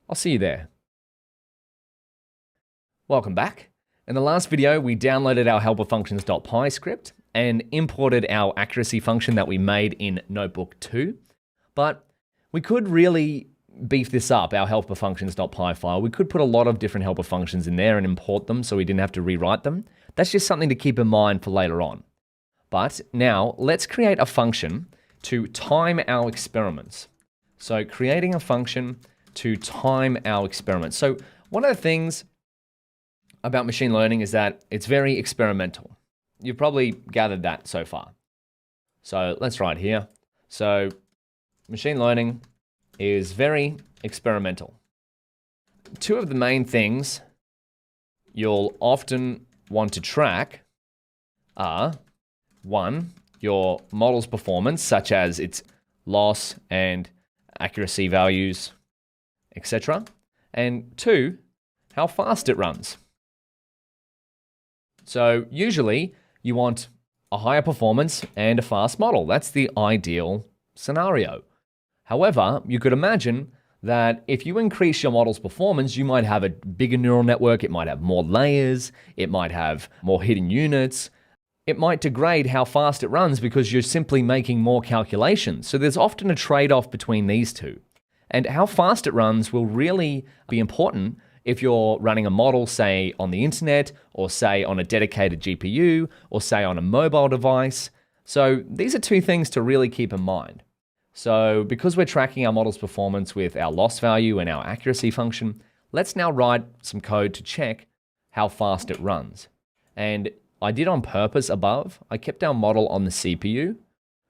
I'll see you there. Welcome back. In the last video, we downloaded our helperfunctions.py script and imported our accuracy function that we made in Notebook 2. But we could really beef this up, our helperfunctions.py file. We could put a lot of different helper functions in there and import them so we didn't have to rewrite them. That's just something to keep in mind for later on. But now let's create a function to time our experiments. So creating a function to time our experiments. So one of the things about machine learning is that it's very experimental. You've probably gathered that so far. So let's write here. So machine learning is very experimental. Two of the main things you'll often want to track are, one, your model's performance, such as its loss and accuracy values, etc. And two, how fast it runs. So usually you want a higher performance and a fast model. That's the ideal scenario. However, you could imagine that if you increase your model's performance, you might have a bigger neural network, it might have more layers, it might have more hidden units. It might degrade how fast it runs because you're simply making more calculations. So there's often a trade-off between these two. And how fast it runs will really be important if you're running a model, say, on the internet, or say on a dedicated GPU, or say on a mobile device. So these are two things to really keep in mind. So because we're tracking our model's performance with our loss value and our accuracy function, let's now write some code to check how fast it runs. And I did on purpose above, I kept our model on the CPU.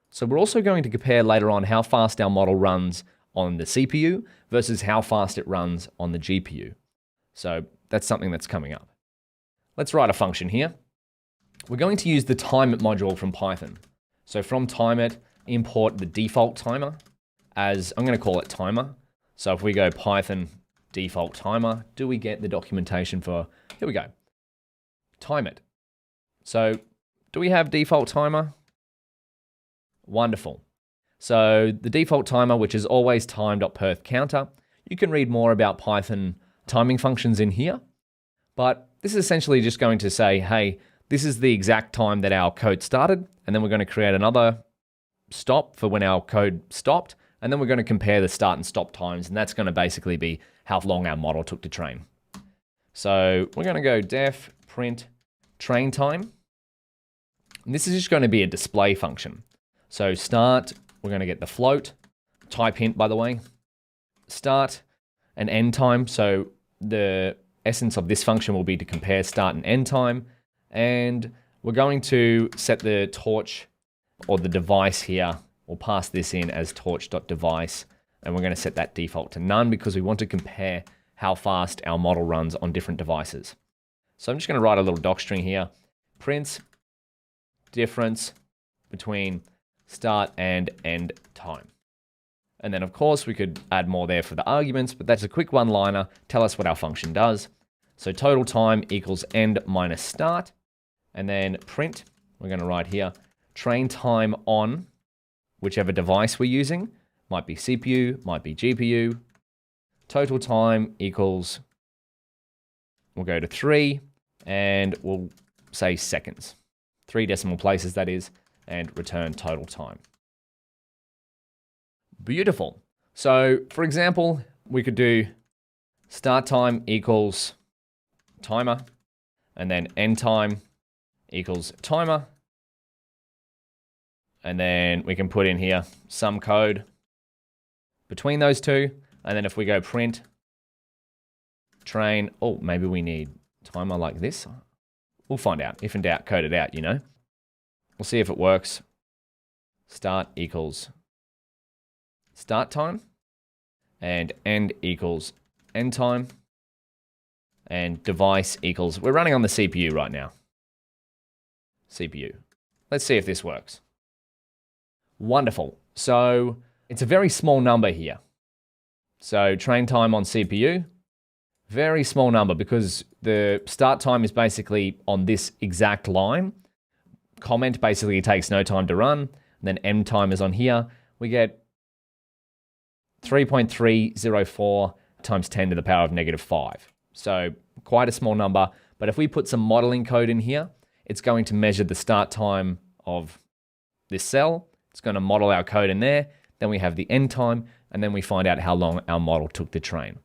So we're also going to compare later on how fast our model runs on the CPU versus how fast it runs on the GPU. So that's something that's coming up. Let's write a function here. We're going to use the timeIt module from Python. So from timeIt, import the default timer as, I'm going to call it timer. So if we go Python default timer, do we get the documentation for, here we go, timeIt. So do we have default timer? Wonderful. So the default timer, which is always time.perf_counter, you can read more about Python timing functions in here, but this is essentially just going to say, hey, this is the exact time that our code started, and then we're going to create another stop for when our code stopped, and then we're going to compare the start and stop times, and that's going to basically be how long our model took to train. So we're going to go def print train time, and this is just going to be a display function. So start, we're going to get the float, type hint by the way, start and end time. So the essence of this function will be to compare start and end time. And we're going to set the torch or the device here. We'll pass this in as torch.device. And we're going to set that default to none because we want to compare how fast our model runs on different devices. So I'm just going to write a little doc string here. Prints difference between start and end time. And then, of course, we could add more there for the arguments, but that's a quick one-liner. Tell us what our function does. So total time equals end minus start. And then print, we're going to write here, train time on whichever device we're using. Might be CPU, might be GPU. Total time equals, we'll go to 3, and we'll say seconds. 3 decimal places, that is, and return total time. Beautiful. So, for example, we could do start time equals timer, and then end time equals timer. And then we can put in here some code between those two. And then if we go print, train, oh, maybe we need timer like this. We'll find out. If in doubt, code it out, you know. We'll see if it works. Start equals start time. And end equals end time. And device equals, we're running on the CPU right now. CPU. Let's see if this works. Wonderful. So it's a very small number here. So train time on CPU, very small number because the start time is basically on this exact line. Comment basically takes no time to run. And then end time is on here. We get 3.304 times 10 to the power of -5. So quite a small number. But if we put some modeling code in here, it's going to measure the start time of this cell. It's going to model our code in there. Then we have the end time, and then we find out how long our model took to train.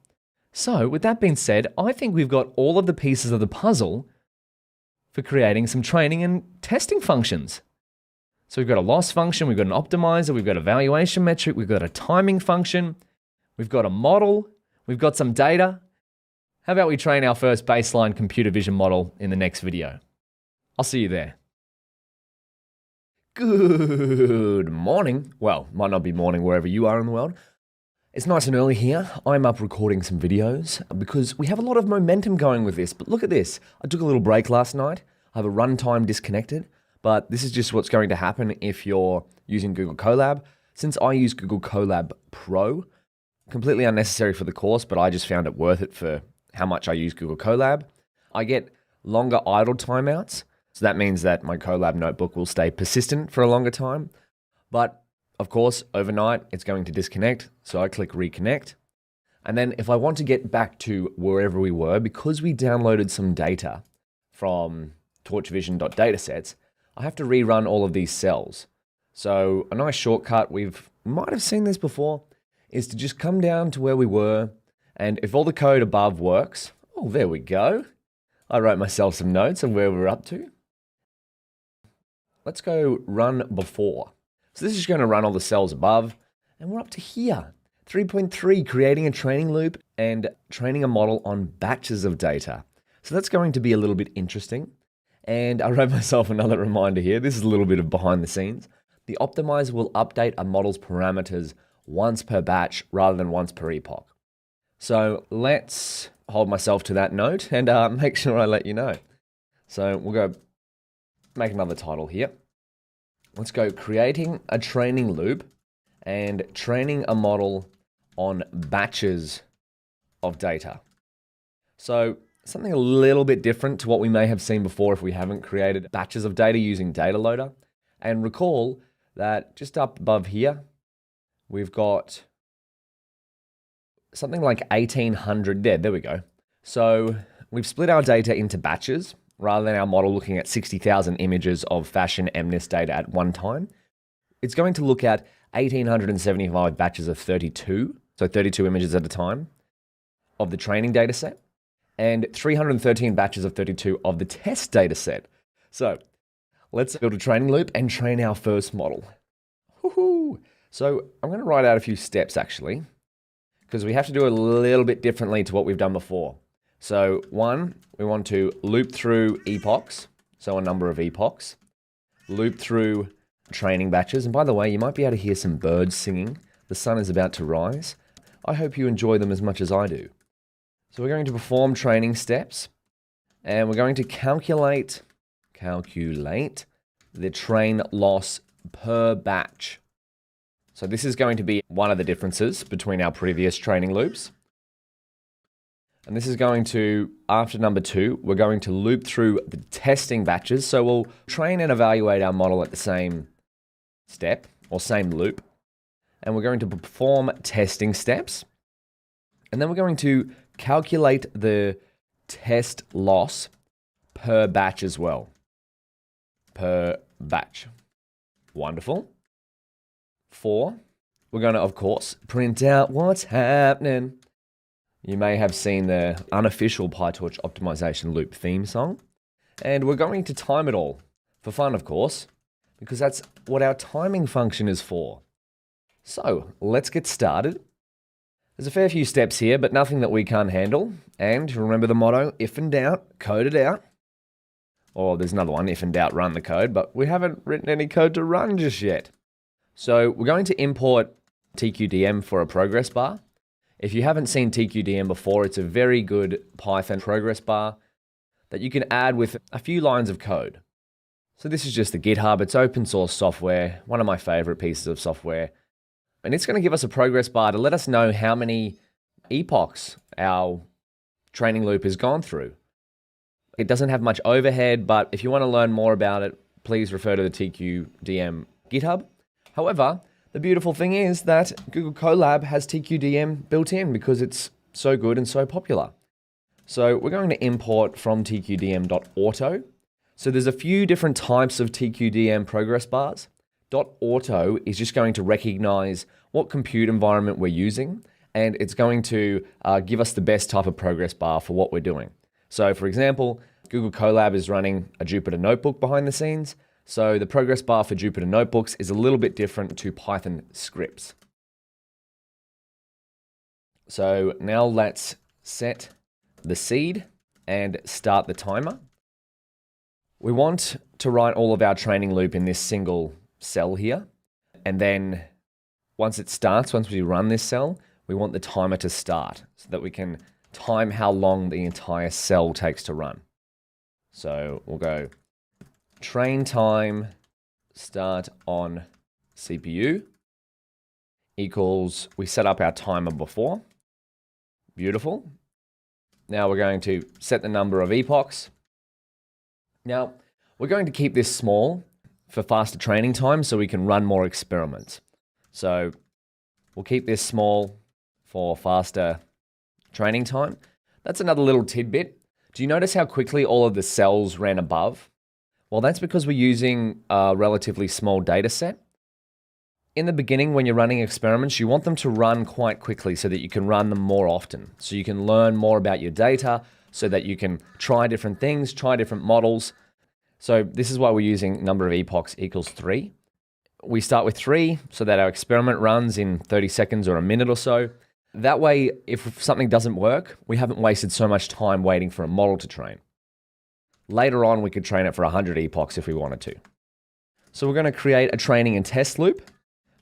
So with that being said, I think we've got all of the pieces of the puzzle for creating some training and testing functions. So we've got a loss function, we've got an optimizer, we've got a valuation metric, we've got a timing function, we've got a model, we've got some data. How about we train our first baseline computer vision model in the next video? I'll see you there. Good morning. Well, might not be morning wherever you are in the world. It's nice and early here. I'm up recording some videos because we have a lot of momentum going with this. But look at this. I took a little break last night. I have a runtime disconnected, but this is just what's going to happen if you're using Google Colab. Since I use Google Colab Pro, completely unnecessary for the course, but I just found it worth it for how much I use Google Colab. I get longer idle timeouts. So that means that my Colab notebook will stay persistent for a longer time. But of course, overnight, it's going to disconnect. So I click reconnect. And then if I want to get back to wherever we were, because we downloaded some data from TorchVision.datasets, I have to rerun all of these cells. So a nice shortcut, might have seen this before, is to just come down to where we were. And if all the code above works, oh, there we go. I wrote myself some notes on where we're up to. Let's go run before. So this is going to run all the cells above, and we're up to here. 3.3, creating a training loop and training a model on batches of data. So that's going to be a little bit interesting. And I wrote myself another reminder here. This is a little bit of behind the scenes. The optimizer will update a model's parameters once per batch rather than once per epoch. So let's hold myself to that note and make sure I let you know. So we'll go make another title here. Let's go creating a training loop and training a model on batches of data. So something a little bit different to what we may have seen before if we haven't created batches of data using DataLoader. And recall that just up above here, we've got something like 1800 there we go. So we've split our data into batches rather than our model looking at 60,000 images of fashion MNIST data at one time. It's going to look at 1,875 batches of 32, so 32 images at a time, of the training data set, and 313 batches of 32 of the test data set. So let's build a training loop and train our first model. Woohoo! So I'm going to write out a few steps actually, because we have to do it a little bit differently to what we've done before. So one, we want to loop through epochs, so a number of epochs, loop through training batches. And by the way, you might be able to hear some birds singing. The sun is about to rise. I hope you enjoy them as much as I do. So we're going to perform training steps, and we're going to calculate the train loss per batch. So this is going to be one of the differences between our previous training loops. And this is going to, after number 2, we're going to loop through the testing batches. So we'll train and evaluate our model at the same step or same loop. And we're going to perform testing steps. And then we're going to calculate the test loss per batch as well. Per batch. Wonderful. 4, we're going to, of course, print out what's happening. You may have seen the unofficial PyTorch optimization loop theme song. And we're going to time it all, for fun of course, because that's what our timing function is for. So let's get started. There's a fair few steps here, but nothing that we can't handle. And remember the motto, if in doubt, code it out. Or there's another one, if in doubt, run the code, but we haven't written any code to run just yet. So we're going to import TQDM for a progress bar. If you haven't seen TQDM before, it's a very good Python progress bar that you can add with a few lines of code. So this is just the GitHub. It's open source software, one of my favorite pieces of software. And it's going to give us a progress bar to let us know how many epochs our training loop has gone through. It doesn't have much overhead, but if you want to learn more about it, please refer to the TQDM GitHub. However, the beautiful thing is that Google Colab has TQDM built in because it's so good and so popular. So we're going to import from tqdm.auto. So there's a few different types of TQDM progress bars. .auto is just going to recognize what compute environment we're using, and it's going to give us the best type of progress bar for what we're doing. So for example, Google Colab is running a Jupyter notebook behind the scenes. So the progress bar for Jupyter notebooks is a little bit different to Python scripts. So now let's set the seed and start the timer. We want to write all of our training loop in this single cell here. And then once it starts, once we run this cell, we want the timer to start so that we can time how long the entire cell takes to run. So we'll go train time start on CPU equals, we set up our timer before. Beautiful. Now we're going to set the number of epochs. Now we're going to keep this small for faster training time so we can run more experiments. So we'll keep this small for faster training time. That's another little tidbit. Do you notice how quickly all of the cells ran above? Well, that's because we're using a relatively small data set. In the beginning, when you're running experiments, you want them to run quite quickly so that you can run them more often. So you can learn more about your data, so that you can try different things, try different models. So this is why we're using number of epochs equals 3. We start with 3 so that our experiment runs in 30 seconds or a minute or so. That way, if something doesn't work, we haven't wasted so much time waiting for a model to train. Later on, we could train it for 100 epochs if we wanted to. So we're going to create a training and test loop.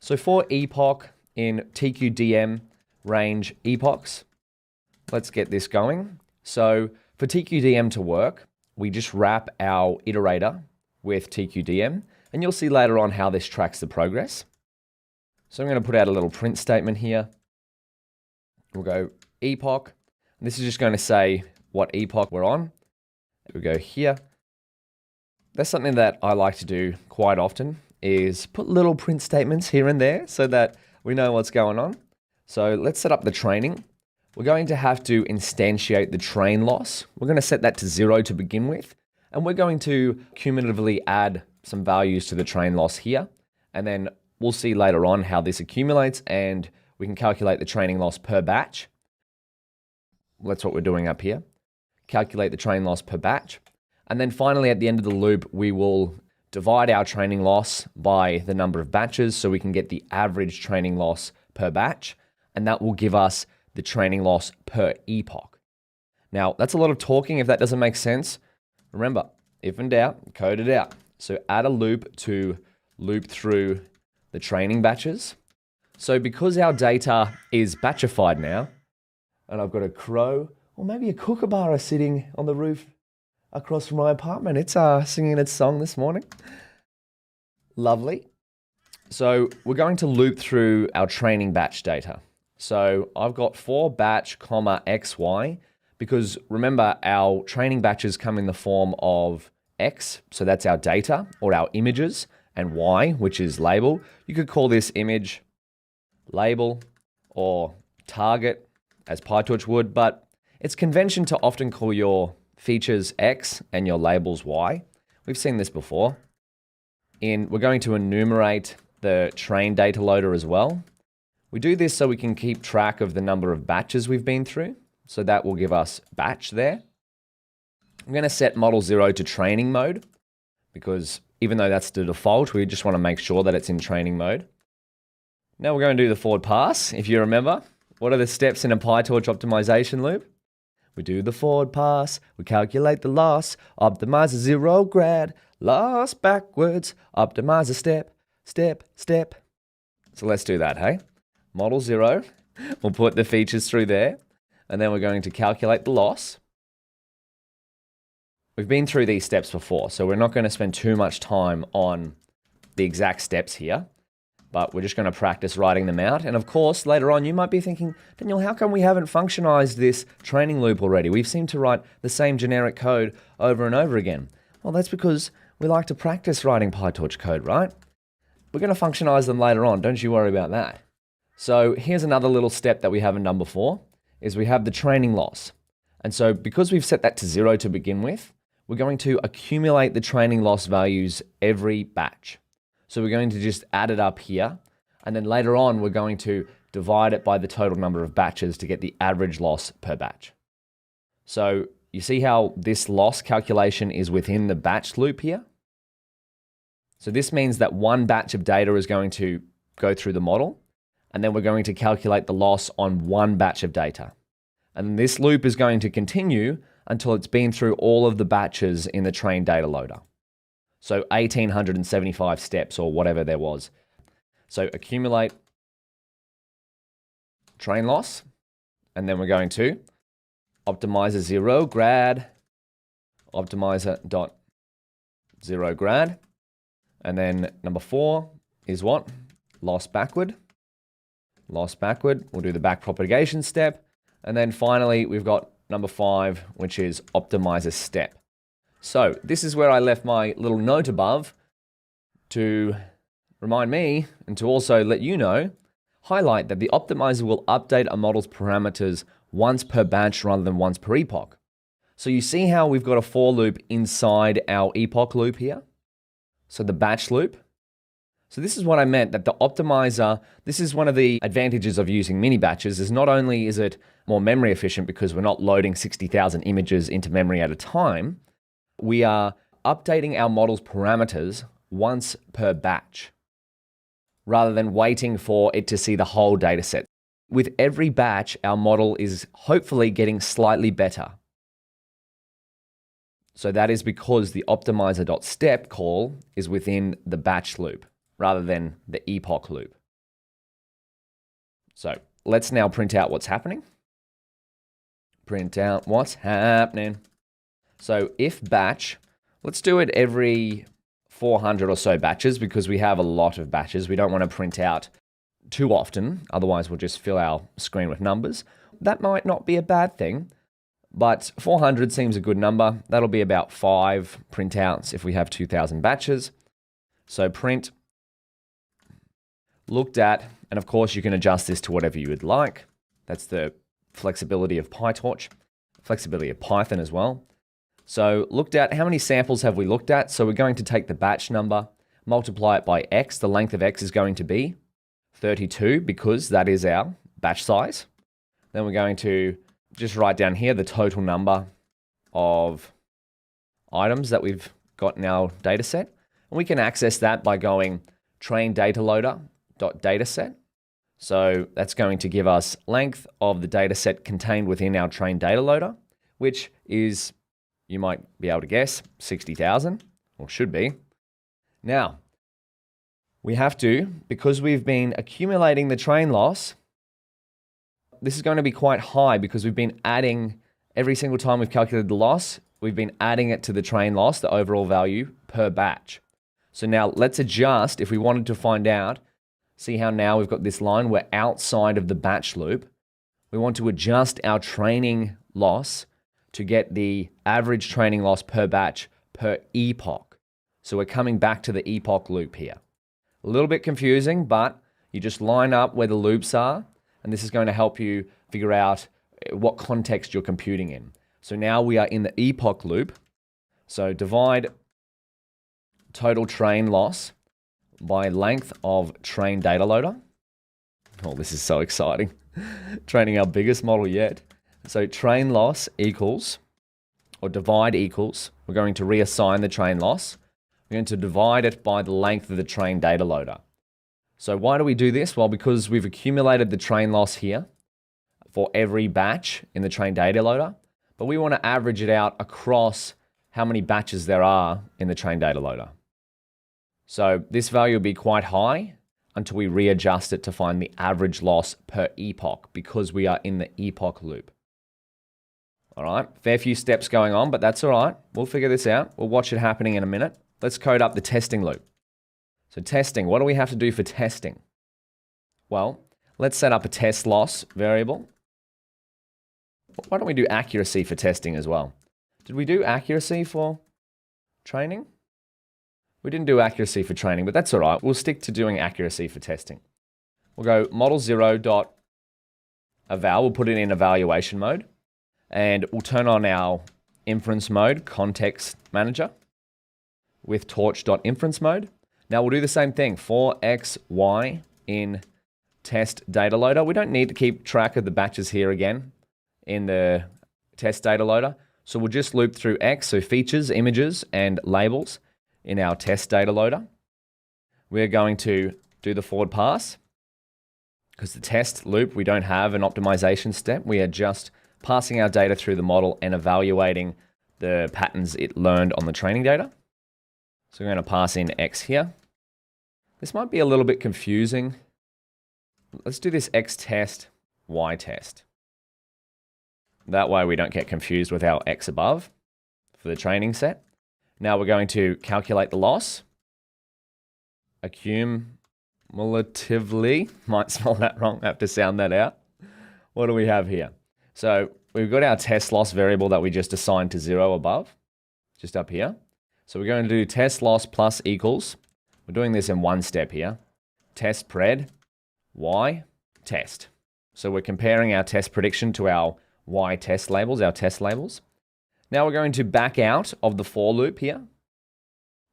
So for epoch in TQDM range epochs, let's get this going. So for TQDM to work, we just wrap our iterator with TQDM, and you'll see later on how this tracks the progress. So I'm going to put out a little print statement here. We'll go epoch. This is just going to say what epoch we're on. We go here. That's something that I like to do quite often, is put little print statements here and there so that we know what's going on. So let's set up the training. We're going to have to instantiate the train loss. We're going to set that to 0 to begin with, and we're going to cumulatively add some values to the train loss here. And then we'll see later on how this accumulates, and we can calculate the training loss per batch. That's what we're doing up here. Calculate the train loss per batch. And then finally, at the end of the loop, we will divide our training loss by the number of batches so we can get the average training loss per batch. And that will give us the training loss per epoch. Now, that's a lot of talking if that doesn't make sense. Remember, if in doubt, code it out. So add a loop to loop through the training batches. So because our data is batchified now, and I've got a crow, or maybe a kookaburra sitting on the roof across from my apartment. It's singing its song this morning. Lovely. So we're going to loop through our training batch data. So I've got for batch, comma, xy, because remember our training batches come in the form of x, so that's our data or our images, and y, which is label. You could call this image label or target as PyTorch would, but it's convention to often call your features x and your labels y. We've seen this before. We're going to enumerate the train data loader as well. We do this so we can keep track of the number of batches we've been through. So that will give us batch there. I'm going to set model 0 to training mode because even though that's the default, we just want to make sure that it's in training mode. Now we're going to do the forward pass. If you remember, what are the steps in a PyTorch optimization loop? We do the forward pass, we calculate the loss, optimize a 0 grad, loss backwards, optimize a step, step, step. So let's do that, hey? Model 0, we'll put the features through there, and then we're going to calculate the loss. We've been through these steps before, so we're not going to spend too much time on the exact steps here, but we're just going to practice writing them out. And of course, later on, you might be thinking, Daniel, how come we haven't functionized this training loop already? We've seemed to write the same generic code over and over again. Well, that's because we like to practice writing PyTorch code, right? We're going to functionize them later on. Don't you worry about that. So here's another little step that we haven't done before, is we have the training loss. And so because we've set that to 0 to begin with, we're going to accumulate the training loss values every batch. So we're going to just add it up here. And then later on, we're going to divide it by the total number of batches to get the average loss per batch. So you see how this loss calculation is within the batch loop here? So this means that one batch of data is going to go through the model, and then we're going to calculate the loss on one batch of data. And this loop is going to continue until it's been through all of the batches in the trained data loader. So 1,875 steps or whatever there was. So accumulate train loss, and then we're going to optimizer 0 grad, optimizer dot 0 grad, and then number 4 is what? Loss backward. Loss backward, we'll do the back propagation step, and then finally we've got number 5, which is optimizer step. So this is where I left my little note above to remind me and to also let you know, highlight that the optimizer will update a model's parameters once per batch rather than once per epoch. So you see how we've got a for loop inside our epoch loop here? So the batch loop. So this is what I meant, that the optimizer, this is one of the advantages of using mini batches, is not only is it more memory efficient because we're not loading 60,000 images into memory at a time, we are updating our model's parameters once per batch, rather than waiting for it to see the whole data set. With every batch, our model is hopefully getting slightly better. So that is because the optimizer.step call is within the batch loop, rather than the epoch loop. So let's now print out what's happening. Print out what's happening. So if batch, let's do it every 400 or so batches because we have a lot of batches. We don't want to print out too often, otherwise we'll just fill our screen with numbers. That might not be a bad thing, but 400 seems a good number. That'll be about 5 printouts if we have 2,000 batches. So print looked at, and of course you can adjust this to whatever you would like. That's the flexibility of PyTorch, flexibility of Python as well. So looked at, how many samples have we looked at? So we're going to take the batch number, multiply it by x. The length of x is going to be 32 because that is our batch size. Then we're going to just write down here the total number of items that we've got in our data set. And we can access that by going train DataLoader.dataset. So that's going to give us length of the data set contained within our train data loader, which is, you might be able to guess, 60,000, or should be. Now, we have to, because we've been accumulating the train loss, this is going to be quite high because we've been adding, every single time we've calculated the loss, we've been adding it to the train loss, the overall value per batch. So now let's adjust, if we wanted to find out, see how now we've got this line, we're outside of the batch loop. We want to adjust our training loss to get the average training loss per batch per epoch. So we're coming back to the epoch loop here. A little bit confusing, but you just line up where the loops are, and this is going to help you figure out what context you're computing in. So now we are in the epoch loop. So divide total train loss by length of train data loader. Oh, this is so exciting. Training our biggest model yet. So train loss equals, or divide equals, we're going to reassign the train loss. We're going to divide it by the length of the train data loader. So why do we do this? Well, because we've accumulated the train loss here for every batch in the train data loader, but we want to average it out across how many batches there are in the train data loader. So this value will be quite high until we readjust it to find the average loss per epoch, because we are in the epoch loop. All right, fair few steps going on, but that's all right. We'll figure this out. We'll watch it happening in a minute. Let's code up the testing loop. So testing, what do we have to do for testing? Well, let's set up a test loss variable. Why don't we do accuracy for testing as well? Did we do accuracy for training? We didn't do accuracy for training, but that's all right. We'll stick to doing accuracy for testing. We'll go model0.eval. We'll put it in evaluation mode. And we'll turn on our inference mode, context manager, with torch.inference mode. Now we'll do the same thing for x, y in test data loader. We don't need to keep track of the batches here again in the test data loader. So we'll just loop through x, so features, images, and labels in our test data loader. We're going to do the forward pass because the test loop, we don't have an optimization step. We are just passing our data through the model and evaluating the patterns it learned on the training data. So we're going to pass in x here. This might be a little bit confusing. Let's do this x test, y test. That way we don't get confused with our x above for the training set. Now we're going to calculate the loss. Accumulatively, might spell that wrong, I have to sound that out. What do we have here? So we've got our test loss variable that we just assigned to 0 above, just up here. So we're going to do test loss plus equals. We're doing this in one step here. Test pred, y, test. So we're comparing our test prediction to our y test labels, our test labels. Now we're going to back out of the for loop here,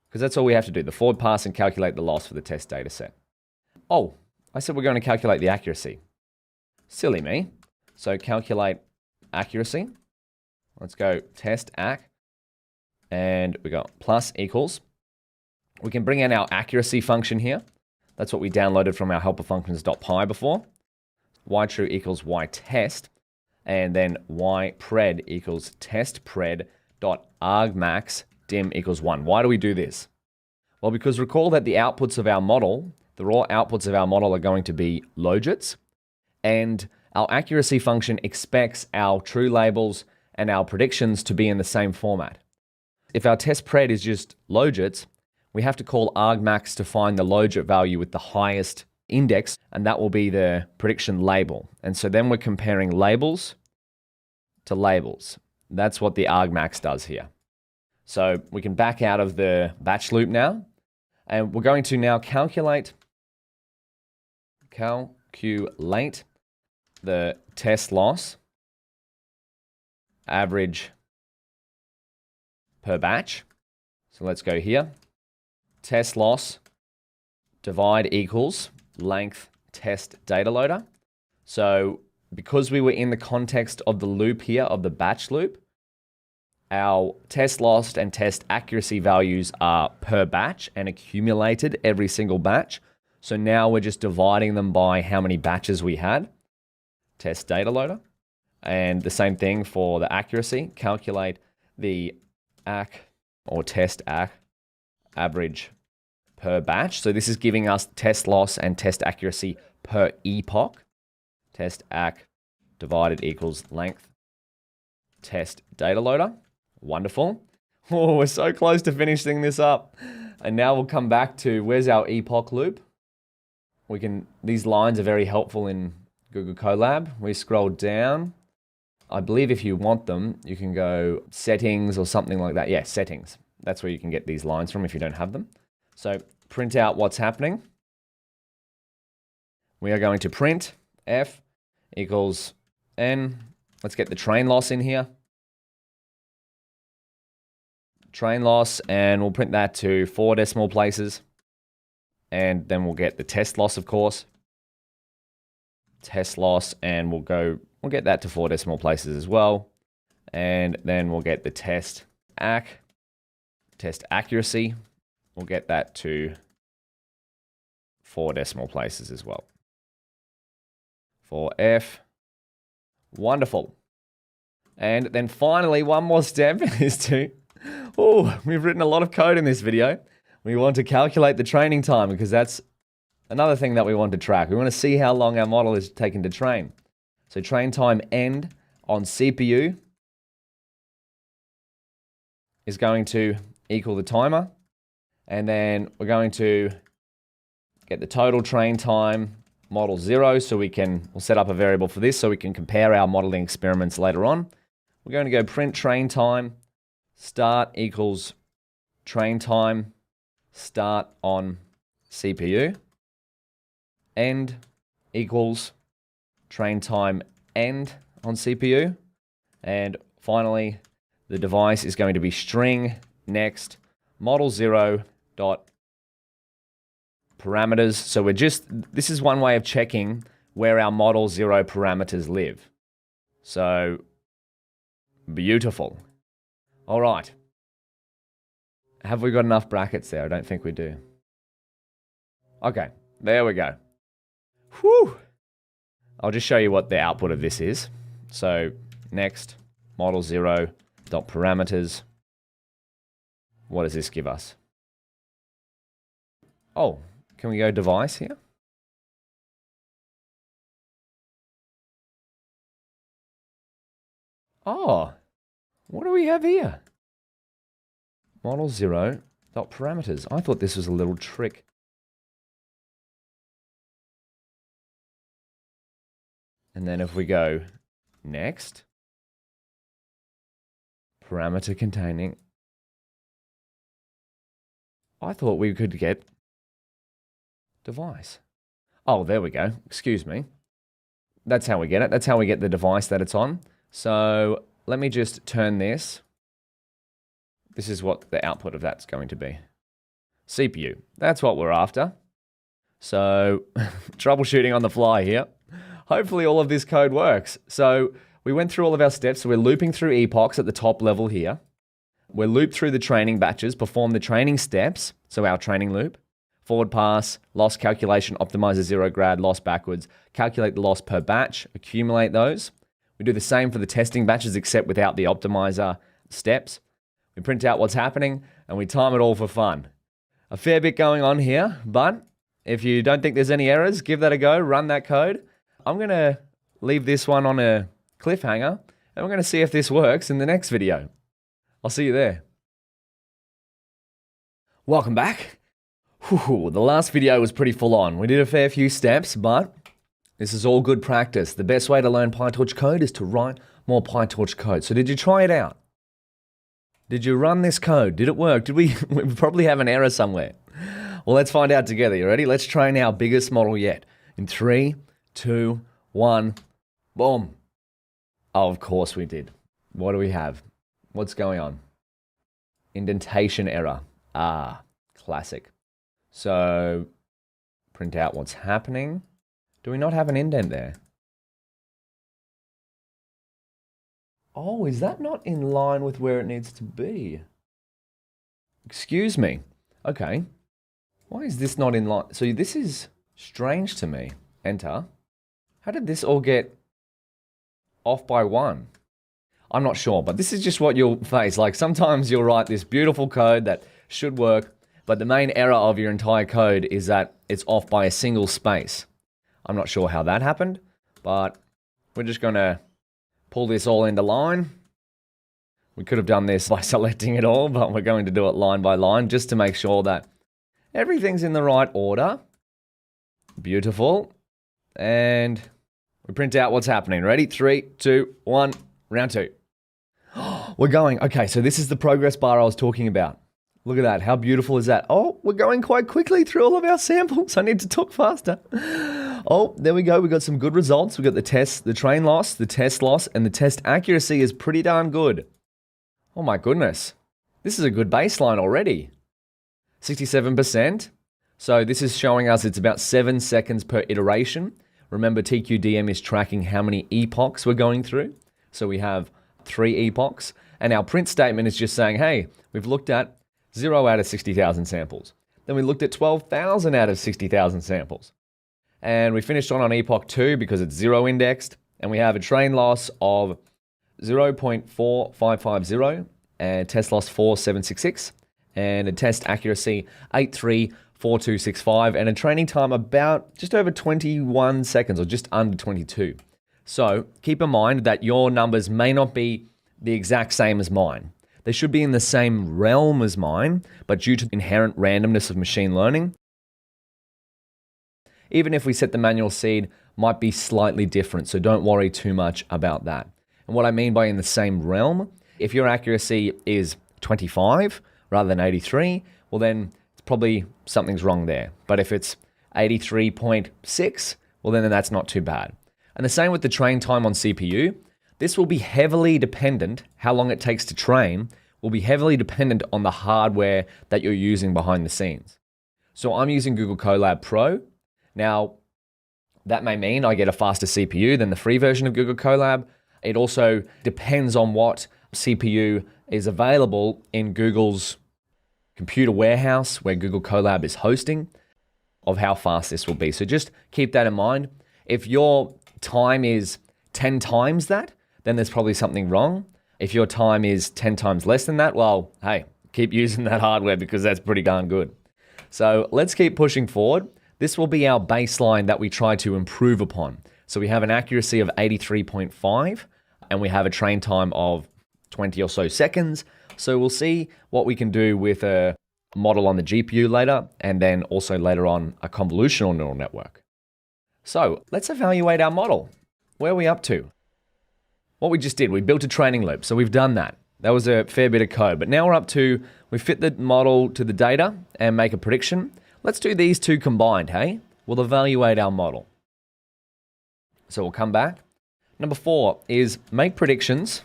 because that's all we have to do, the forward pass and calculate the loss for the test data set. Oh, I said we're going to calculate the accuracy. Silly me. So calculate accuracy. Let's go test acc. And we got plus equals. We can bring in our accuracy function here. That's what we downloaded from our helper functions.py before. Y_true equals y test. And then y pred equals test pred dot argmax dim equals 1. Why do we do this? Well, because recall that the outputs of our model, the raw outputs of our model are going to be logits, and our accuracy function expects our true labels and our predictions to be in the same format. If our test pred is just logits, we have to call argmax to find the logit value with the highest index, and that will be the prediction label. And so then we're comparing labels to labels. That's what the argmax does here. So we can back out of the batch loop now, and we're going to now calculate the test loss average per batch. So let's go here. Test loss divide equals length test data loader. So because we were in the context of the loop here, of the batch loop, our test loss and test accuracy values are per batch and accumulated every single batch. So now we're just dividing them by how many batches we had. Test data loader. And the same thing for the accuracy. Calculate the acc or test acc average per batch. So this is giving us test loss and test accuracy per epoch. Test acc divided equals length test data loader. Wonderful. Oh, we're so close to finishing this up. And now we'll come back to where's our epoch loop. These lines are very helpful in Google Colab. We scroll down. I believe if you want them, you can go settings or something like that. Yeah, settings. That's where you can get these lines from if you don't have them. So print out what's happening. We are going to print f equals n. Let's get the train loss in here. Train loss, and we'll print that to 4 decimal places. And then we'll get the test loss, of course. Test loss, and we'll go we'll get that to 4 decimal places as well. And then we'll get the test accuracy. We'll get that to 4 decimal places as well. For F. Wonderful. And then finally, one more step is to, we've written a lot of code in this video. We want to calculate the training time because that's another thing that we want to track. We want to see how long our model is taking to train. So train time end on CPU is going to equal the timer. And then we're going to get the total train time model 0 so we'll set up a variable for this so we can compare our modeling experiments later on. We're going to go print train time start equals train time start on CPU. End equals train time end on CPU. And finally, the device is going to be string next model 0 dot parameters. So this is one way of checking where our model 0 parameters live. So beautiful. All right. Have we got enough brackets there? I don't think we do. Okay, there we go. Whew. I'll just show you what the output of this is. So next model 0 dot parameters. What does this give us? Oh, can we go device here? Oh, what do we have here? Model 0 dot parameters. I thought this was a little trick. And then if we go next, parameter containing, I thought we could get device. Oh, there we go. Excuse me. That's how we get it. That's how we get the device that it's on. So let me just turn this. This is what the output of that's going to be. CPU. That's what we're after. So troubleshooting on the fly here. Hopefully all of this code works. So we went through all of our steps. So we're looping through epochs at the top level here. We're looped through the training batches, perform the training steps. So our training loop. Forward pass, loss calculation, optimizer 0 grad, loss backwards, calculate the loss per batch, accumulate those. We do the same for the testing batches except without the optimizer steps. We print out what's happening and we time it all for fun. A fair bit going on here, but if you don't think there's any errors, give that a go, run that code. I'm going to leave this one on a cliffhanger and we're going to see if this works in the next video. I'll see you there. Welcome back. Whew, the last video was pretty full on. We did a fair few steps, but this is all good practice. The best way to learn PyTorch code is to write more PyTorch code. So did you try it out? Did you run this code? Did it work? Did we probably have an error somewhere? Well, let's find out together. You ready? Let's train our biggest model yet. In 3, 2, 1, boom. Oh, of course we did. What do we have? What's going on? Indentation error. Ah, classic. So print out what's happening. Do we not have an indent there? Oh, is that not in line with where it needs to be? Excuse me. Okay. Why is this not in line? So this is strange to me. Enter. How did this all get off by 1? I'm not sure, but this is just what you'll face. Like sometimes you'll write this beautiful code that should work, but the main error of your entire code is that it's off by a single space. I'm not sure how that happened, but we're just going to pull this all into line. We could have done this by selecting it all, but we're going to do it line by line just to make sure that everything's in the right order. Beautiful. And we print out what's happening. Ready? 3, 2, 1, round 2. We're going. Okay, so this is the progress bar I was talking about. Look at that. How beautiful is that? Oh, we're going quite quickly through all of our samples. I need to talk faster. Oh, there we go. We got some good results. We got the test, the train loss, the test loss, and the test accuracy is pretty darn good. Oh my goodness. This is a good baseline already. 67%. So this is showing us it's about 7 seconds per iteration. Remember, TQDM is tracking how many epochs we're going through. So we have 3 epochs. And our print statement is just saying, hey, we've looked at 0 out of 60,000 samples. Then we looked at 12,000 out of 60,000 samples. And we finished on epoch 2 because it's 0 indexed. And we have a train loss of 0.4550 and test loss 4766 and a test accuracy 834265 and a training time about just over 21 seconds or just under 22. So keep in mind that your numbers may not be the exact same as mine. They should be in the same realm as mine, but due to the inherent randomness of machine learning, even if we set the manual seed, might be slightly different. So don't worry too much about that. And what I mean by in the same realm, if your accuracy is 25 rather than 83, well then it's probably something's wrong there. But if it's 83.6, well then that's not too bad. And the same with the train time on CPU. This will be heavily dependent, how long it takes to train, will be heavily dependent on the hardware that you're using behind the scenes. So I'm using Google Colab Pro. Now, that may mean I get a faster CPU than the free version of Google Colab. It also depends on what CPU is available in Google's computer warehouse where Google Colab is hosting of how fast this will be. So just keep that in mind. If your time is 10 times that, then there's probably something wrong. If your time is 10 times less than that, well, hey, keep using that hardware because that's pretty darn good. So let's keep pushing forward. This will be our baseline that we try to improve upon. So we have an accuracy of 83.5 and we have a train time of 20 or so seconds. So we'll see what we can do with a model on the GPU later and then also later on a convolutional neural network. So let's evaluate our model. Where are we up to? What we just did, we built a training loop. So we've done that. That was a fair bit of code. But now we're up to, we fit the model to the data and make a prediction. Let's do these two combined, hey? We'll evaluate our model. So we'll come back. Number 4 is make predictions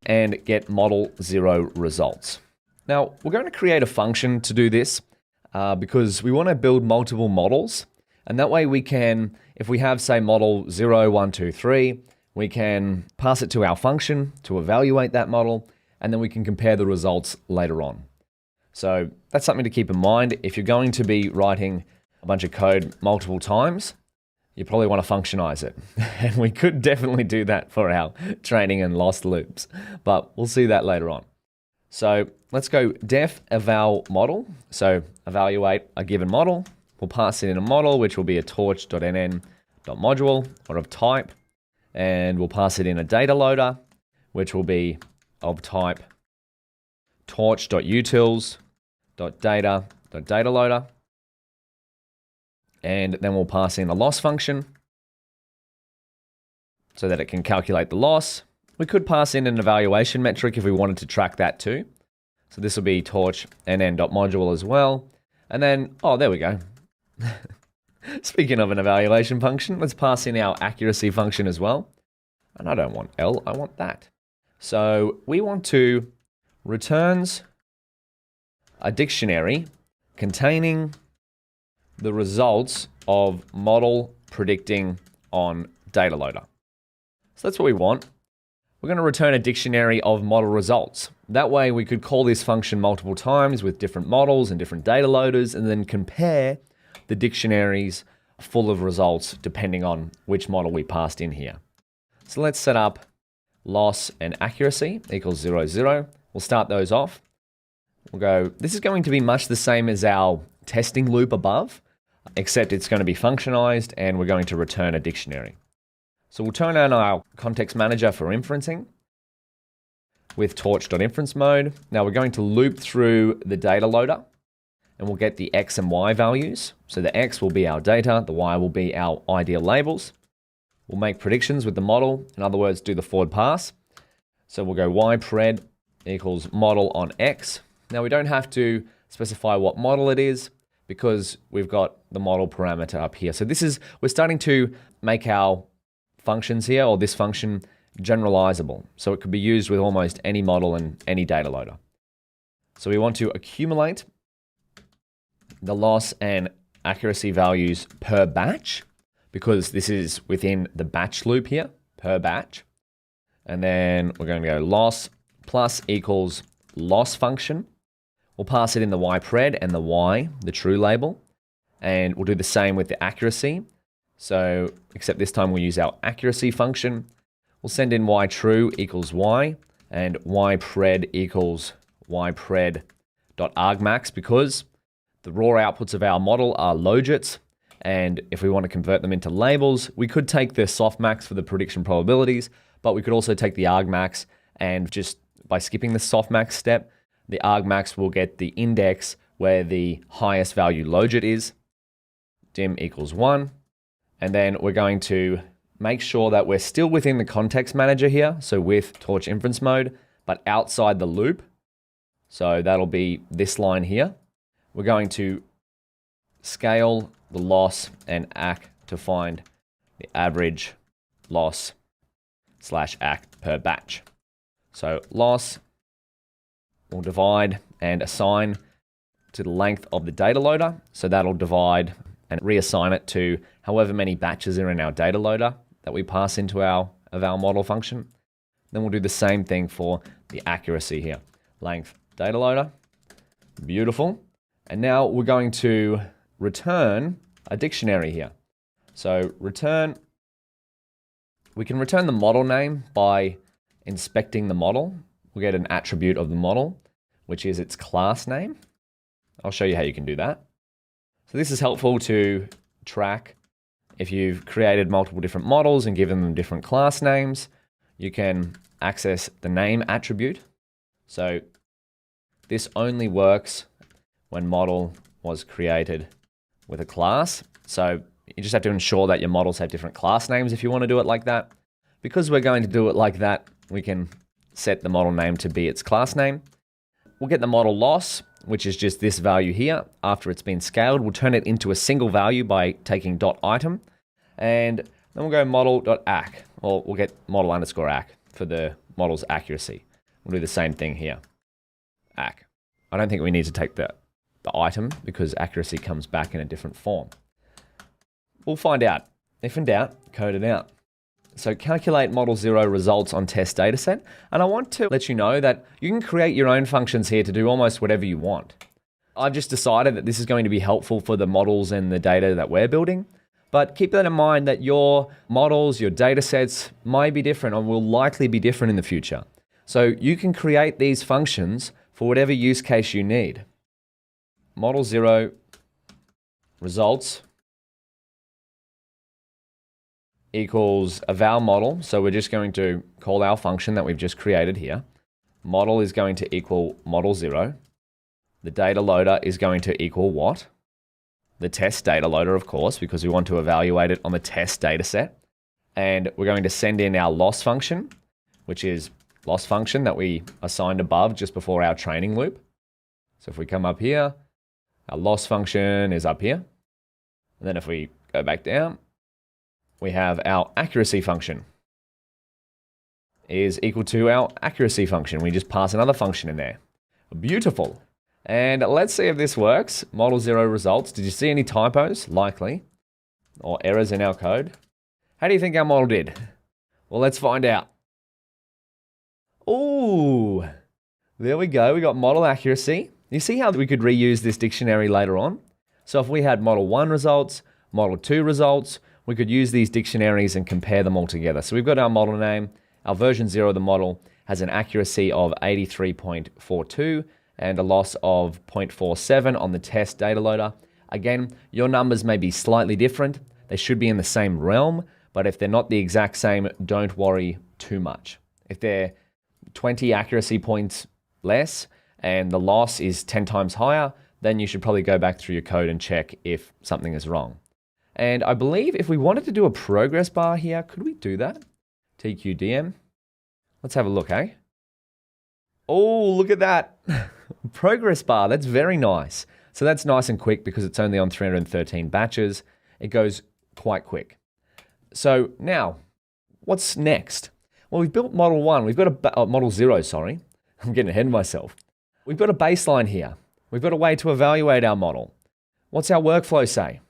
and get model 0 results. Now, we're going to create a function to do this because we want to build multiple models. And that way we can, if we have, say, model 0, 1, 2, 3, we can pass it to our function to evaluate that model, and then we can compare the results later on. So that's something to keep in mind. If you're going to be writing a bunch of code multiple times, you probably want to functionize it. And we could definitely do that for our training and loss loops, but we'll see that later on. So let's go def eval model. So evaluate a given model. We'll pass it in a model, which will be a torch.nn.module or of type. And we'll pass it in a data loader, which will be of type torch.utils.data.dataLoader. And then we'll pass in a loss function so that it can calculate the loss. We could pass in an evaluation metric if we wanted to track that too. So this will be torch.nn.module as well. And then, oh, there we go. Speaking of an evaluation function, let's pass in our accuracy function as well. And I don't want L, I want that. So we want to returns a dictionary containing the results of model predicting on DataLoader. So that's what we want. We're going to return a dictionary of model results. That way we could call this function multiple times with different models and different data loaders and then compare the dictionaries full of results depending on which model we passed in here. So let's set up loss and accuracy equals 0, 0. We'll start those off. We'll go, this is going to be much the same as our testing loop above, except it's going to be functionized and we're going to return a dictionary. So we'll turn on our context manager for inferencing with torch.inference mode. Now we're going to loop through the data loader and we'll get the X and Y values. So the X will be our data, the Y will be our ideal labels. We'll make predictions with the model, in other words, do the forward pass. So we'll go Y pred equals model on X. Now we don't have to specify what model it is because we've got the model parameter up here. So this is, we're starting to make our functions here, or this function, generalizable. So it could be used with almost any model and any data loader. So we want to accumulate the loss and accuracy values per batch because this is within the batch loop here, per batch. And then we're going to go loss plus equals loss function. We'll pass it in the ypred and the y, the true label. And we'll do the same with the accuracy. So, except this time we'll use our accuracy function. We'll send in yTrue equals y, and ypred equals ypred.argmax, because the raw outputs of our model are logits, and if we want to convert them into labels, we could take the softmax for the prediction probabilities, but we could also take the argmax, and just by skipping the softmax step, the argmax will get the index where the highest value logit is, dim equals 1, and then we're going to make sure that we're still within the context manager here, so with Torch inference mode, but outside the loop. So that'll be this line here. We're going to scale the loss and ACK to find the average loss / ACK per batch. So loss will divide and assign to the length of the data loader. So that'll divide and reassign it to however many batches are in our data loader that we pass into our model function. Then we'll do the same thing for the accuracy here. Length data loader. Beautiful. And now we're going to return a dictionary here. So return, we can return the model name by inspecting the model. We'll get an attribute of the model, which is its class name. I'll show you how you can do that. So this is helpful to track if you've created multiple different models and given them different class names. You can access the name attribute. So this only works when model was created with a class. So you just have to ensure that your models have different class names if you want to do it like that. Because we're going to do it like that, we can set the model name to be its class name. We'll get the model loss, which is just this value here. After it's been scaled, we'll turn it into a single value by taking .item. And then we'll go model.acc, or we'll get model_acc for the model's accuracy. We'll do the same thing here. Acc. I don't think we need to take the item because accuracy comes back in a different form. We'll find out. If in doubt, code it out. So calculate model 0 results on test dataset. And I want to let you know that you can create your own functions here to do almost whatever you want. I've just decided that this is going to be helpful for the models and the data that we're building. But keep that in mind that your models, your datasets might be different or will likely be different in the future. So you can create these functions for whatever use case you need. Model 0 results equals a val model. So we're just going to call our function that we've just created here. Model is going to equal model 0. The data loader is going to equal what? The test data loader, of course, because we want to evaluate it on the test data set. And we're going to send in our loss function, which is loss function that we assigned above just before our training loop. So if we come up here, our loss function is up here. And then if we go back down, we have our accuracy function is equal to our accuracy function. We just pass another function in there. Beautiful. And let's see if this works. Model 0 results. Did you see any typos? Likely. Or errors in our code? How do you think our model did? Well, let's find out. Ooh, there we go. We got model accuracy. You see how we could reuse this dictionary later on? So if we had model 1 results, model 2 results, we could use these dictionaries and compare them all together. So we've got our model name. Our version 0 of the model has an accuracy of 83.42 and a loss of 0.47 on the test data loader. Again, your numbers may be slightly different. They should be in the same realm, but if they're not the exact same, don't worry too much. If they're 20 accuracy points less and the loss is 10 times higher, then you should probably go back through your code and check if something is wrong. And I believe if we wanted to do a progress bar here, could we do that? TQDM. Let's have a look, eh? Oh, look at that. Progress bar, that's very nice. So that's nice and quick because it's only on 313 batches. It goes quite quick. So now, what's next? Well, we've built model 1. We've got model 0, sorry. I'm getting ahead of myself. We've got a baseline here. We've got a way to evaluate our model. What's our workflow say?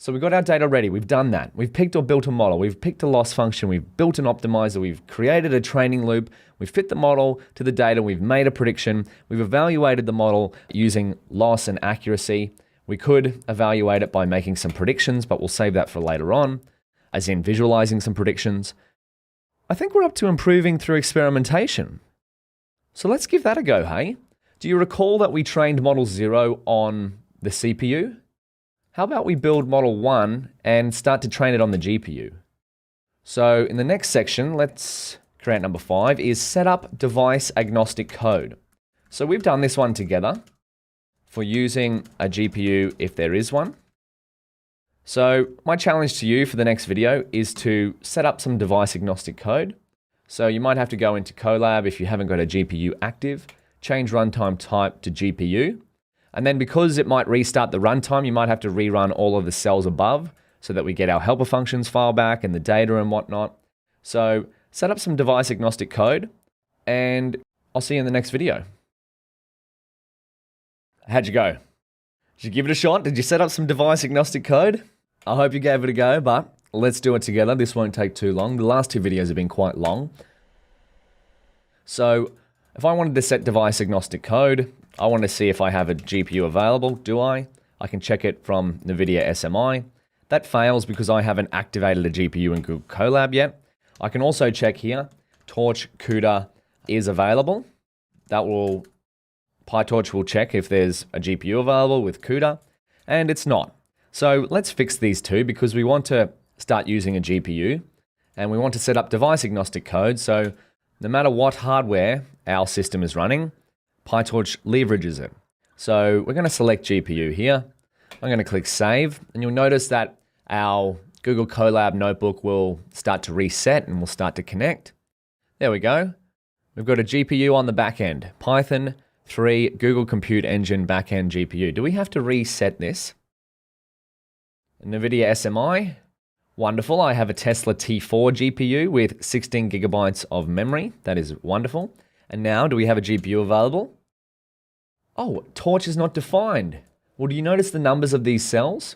So we've got our data ready. We've done that. We've picked or built a model. We've picked a loss function. We've built an optimizer. We've created a training loop. We've fit the model to the data. We've made a prediction. We've evaluated the model using loss and accuracy. We could evaluate it by making some predictions, but we'll save that for later on, as in visualizing some predictions. I think we're up to improving through experimentation. So let's give that a go, hey? Do you recall that we trained model 0 on the CPU? How about we build model 1 and start to train it on the GPU? So in the next section, let's create number 5, is set up device agnostic code. So we've done this one together for using a GPU if there is one. So my challenge to you for the next video is to set up some device agnostic code. So you might have to go into Colab if you haven't got a GPU active, change runtime type to GPU. And then because it might restart the runtime, you might have to rerun all of the cells above so that we get our helper functions file back and the data and whatnot. So set up some device agnostic code and I'll see you in the next video. How'd you go? Did you give it a shot? Did you set up some device agnostic code? I hope you gave it a go, but let's do it together. This won't take too long. The last 2 videos have been quite long. So if I wanted to set device agnostic code, I want to see if I have a GPU available. Do I? I can check it from NVIDIA SMI. That fails because I haven't activated a GPU in Google Colab yet. I can also check here, Torch CUDA is available. PyTorch will check if there's a GPU available with CUDA, and it's not. So let's fix these two because we want to start using a GPU and we want to set up device agnostic code. So no matter what hardware our system is running, PyTorch leverages it. So we're going to select GPU here. I'm going to click Save, and you'll notice that our Google Colab notebook will start to reset and will start to connect. There we go. We've got a GPU on the back end, Python 3 Google Compute Engine backend GPU. Do we have to reset this? NVIDIA SMI. Wonderful. I have a Tesla T4 GPU with 16 gigabytes of memory. That is wonderful. And now, do we have a GPU available? Oh, Torch is not defined. Well, do you notice the numbers of these cells?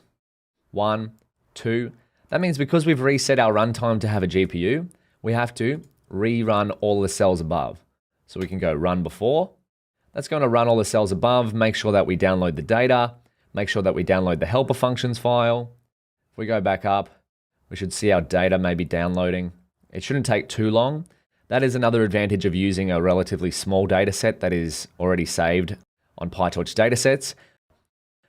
1, 2. That means because we've reset our runtime to have a GPU, we have to rerun all the cells above. So we can go run before. That's going to run all the cells above, make sure that we download the data, make sure that we download the helper functions file. If we go back up, we should see our data maybe downloading. It shouldn't take too long. That is another advantage of using a relatively small data set that is already saved on PyTorch datasets.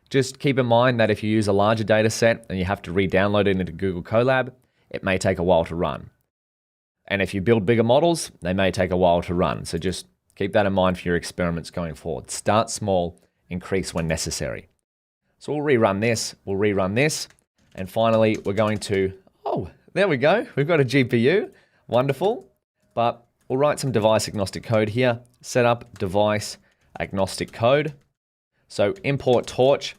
Just keep in mind that if you use a larger data set and you have to re-download it into Google Colab, it may take a while to run. And if you build bigger models, they may take a while to run. So just keep that in mind for your experiments going forward. Start small, increase when necessary. So we'll rerun this, and finally we're going to, oh, there we go. We've got a GPU, wonderful. But we'll write some device agnostic code here. Set up device agnostic code. So import Torch.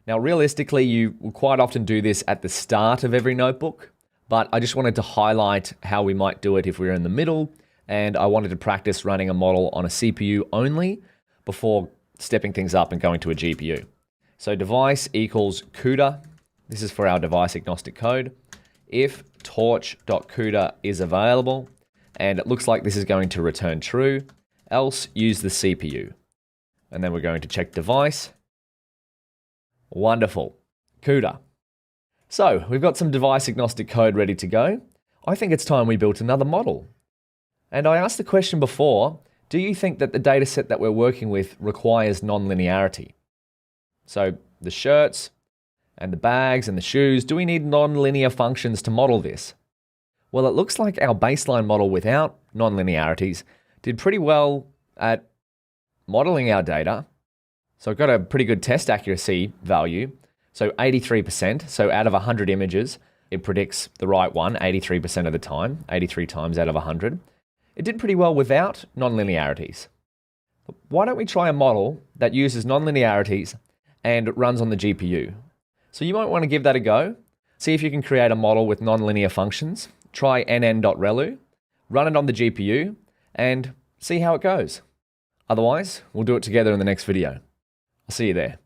Now realistically, you will quite often do this at the start of every notebook, but I just wanted to highlight how we might do it if we were in the middle, and I wanted to practice running a model on a CPU only before stepping things up and going to a GPU. So device equals CUDA. This is for our device agnostic code. If torch.CUDA is available, and it looks like this is going to return true, else use the CPU. And then we're going to check device. Wonderful. CUDA. So we've got some device agnostic code ready to go. I think it's time we built another model. And I asked the question before, do you think that the data set that we're working with requires nonlinearity? So the shirts and the bags and the shoes, do we need nonlinear functions to model this? Well, it looks like our baseline model without nonlinearities did pretty well at modeling our data. So it got a pretty good test accuracy value. So 83%, so out of 100 images, it predicts the right one 83% of the time, 83 times out of 100. It did pretty well without nonlinearities. Why don't we try a model that uses nonlinearities and runs on the GPU? So you might want to give that a go. See if you can create a model with nonlinear functions. Try nn.relu, run it on the GPU, and see how it goes. Otherwise, we'll do it together in the next video. I'll see you there.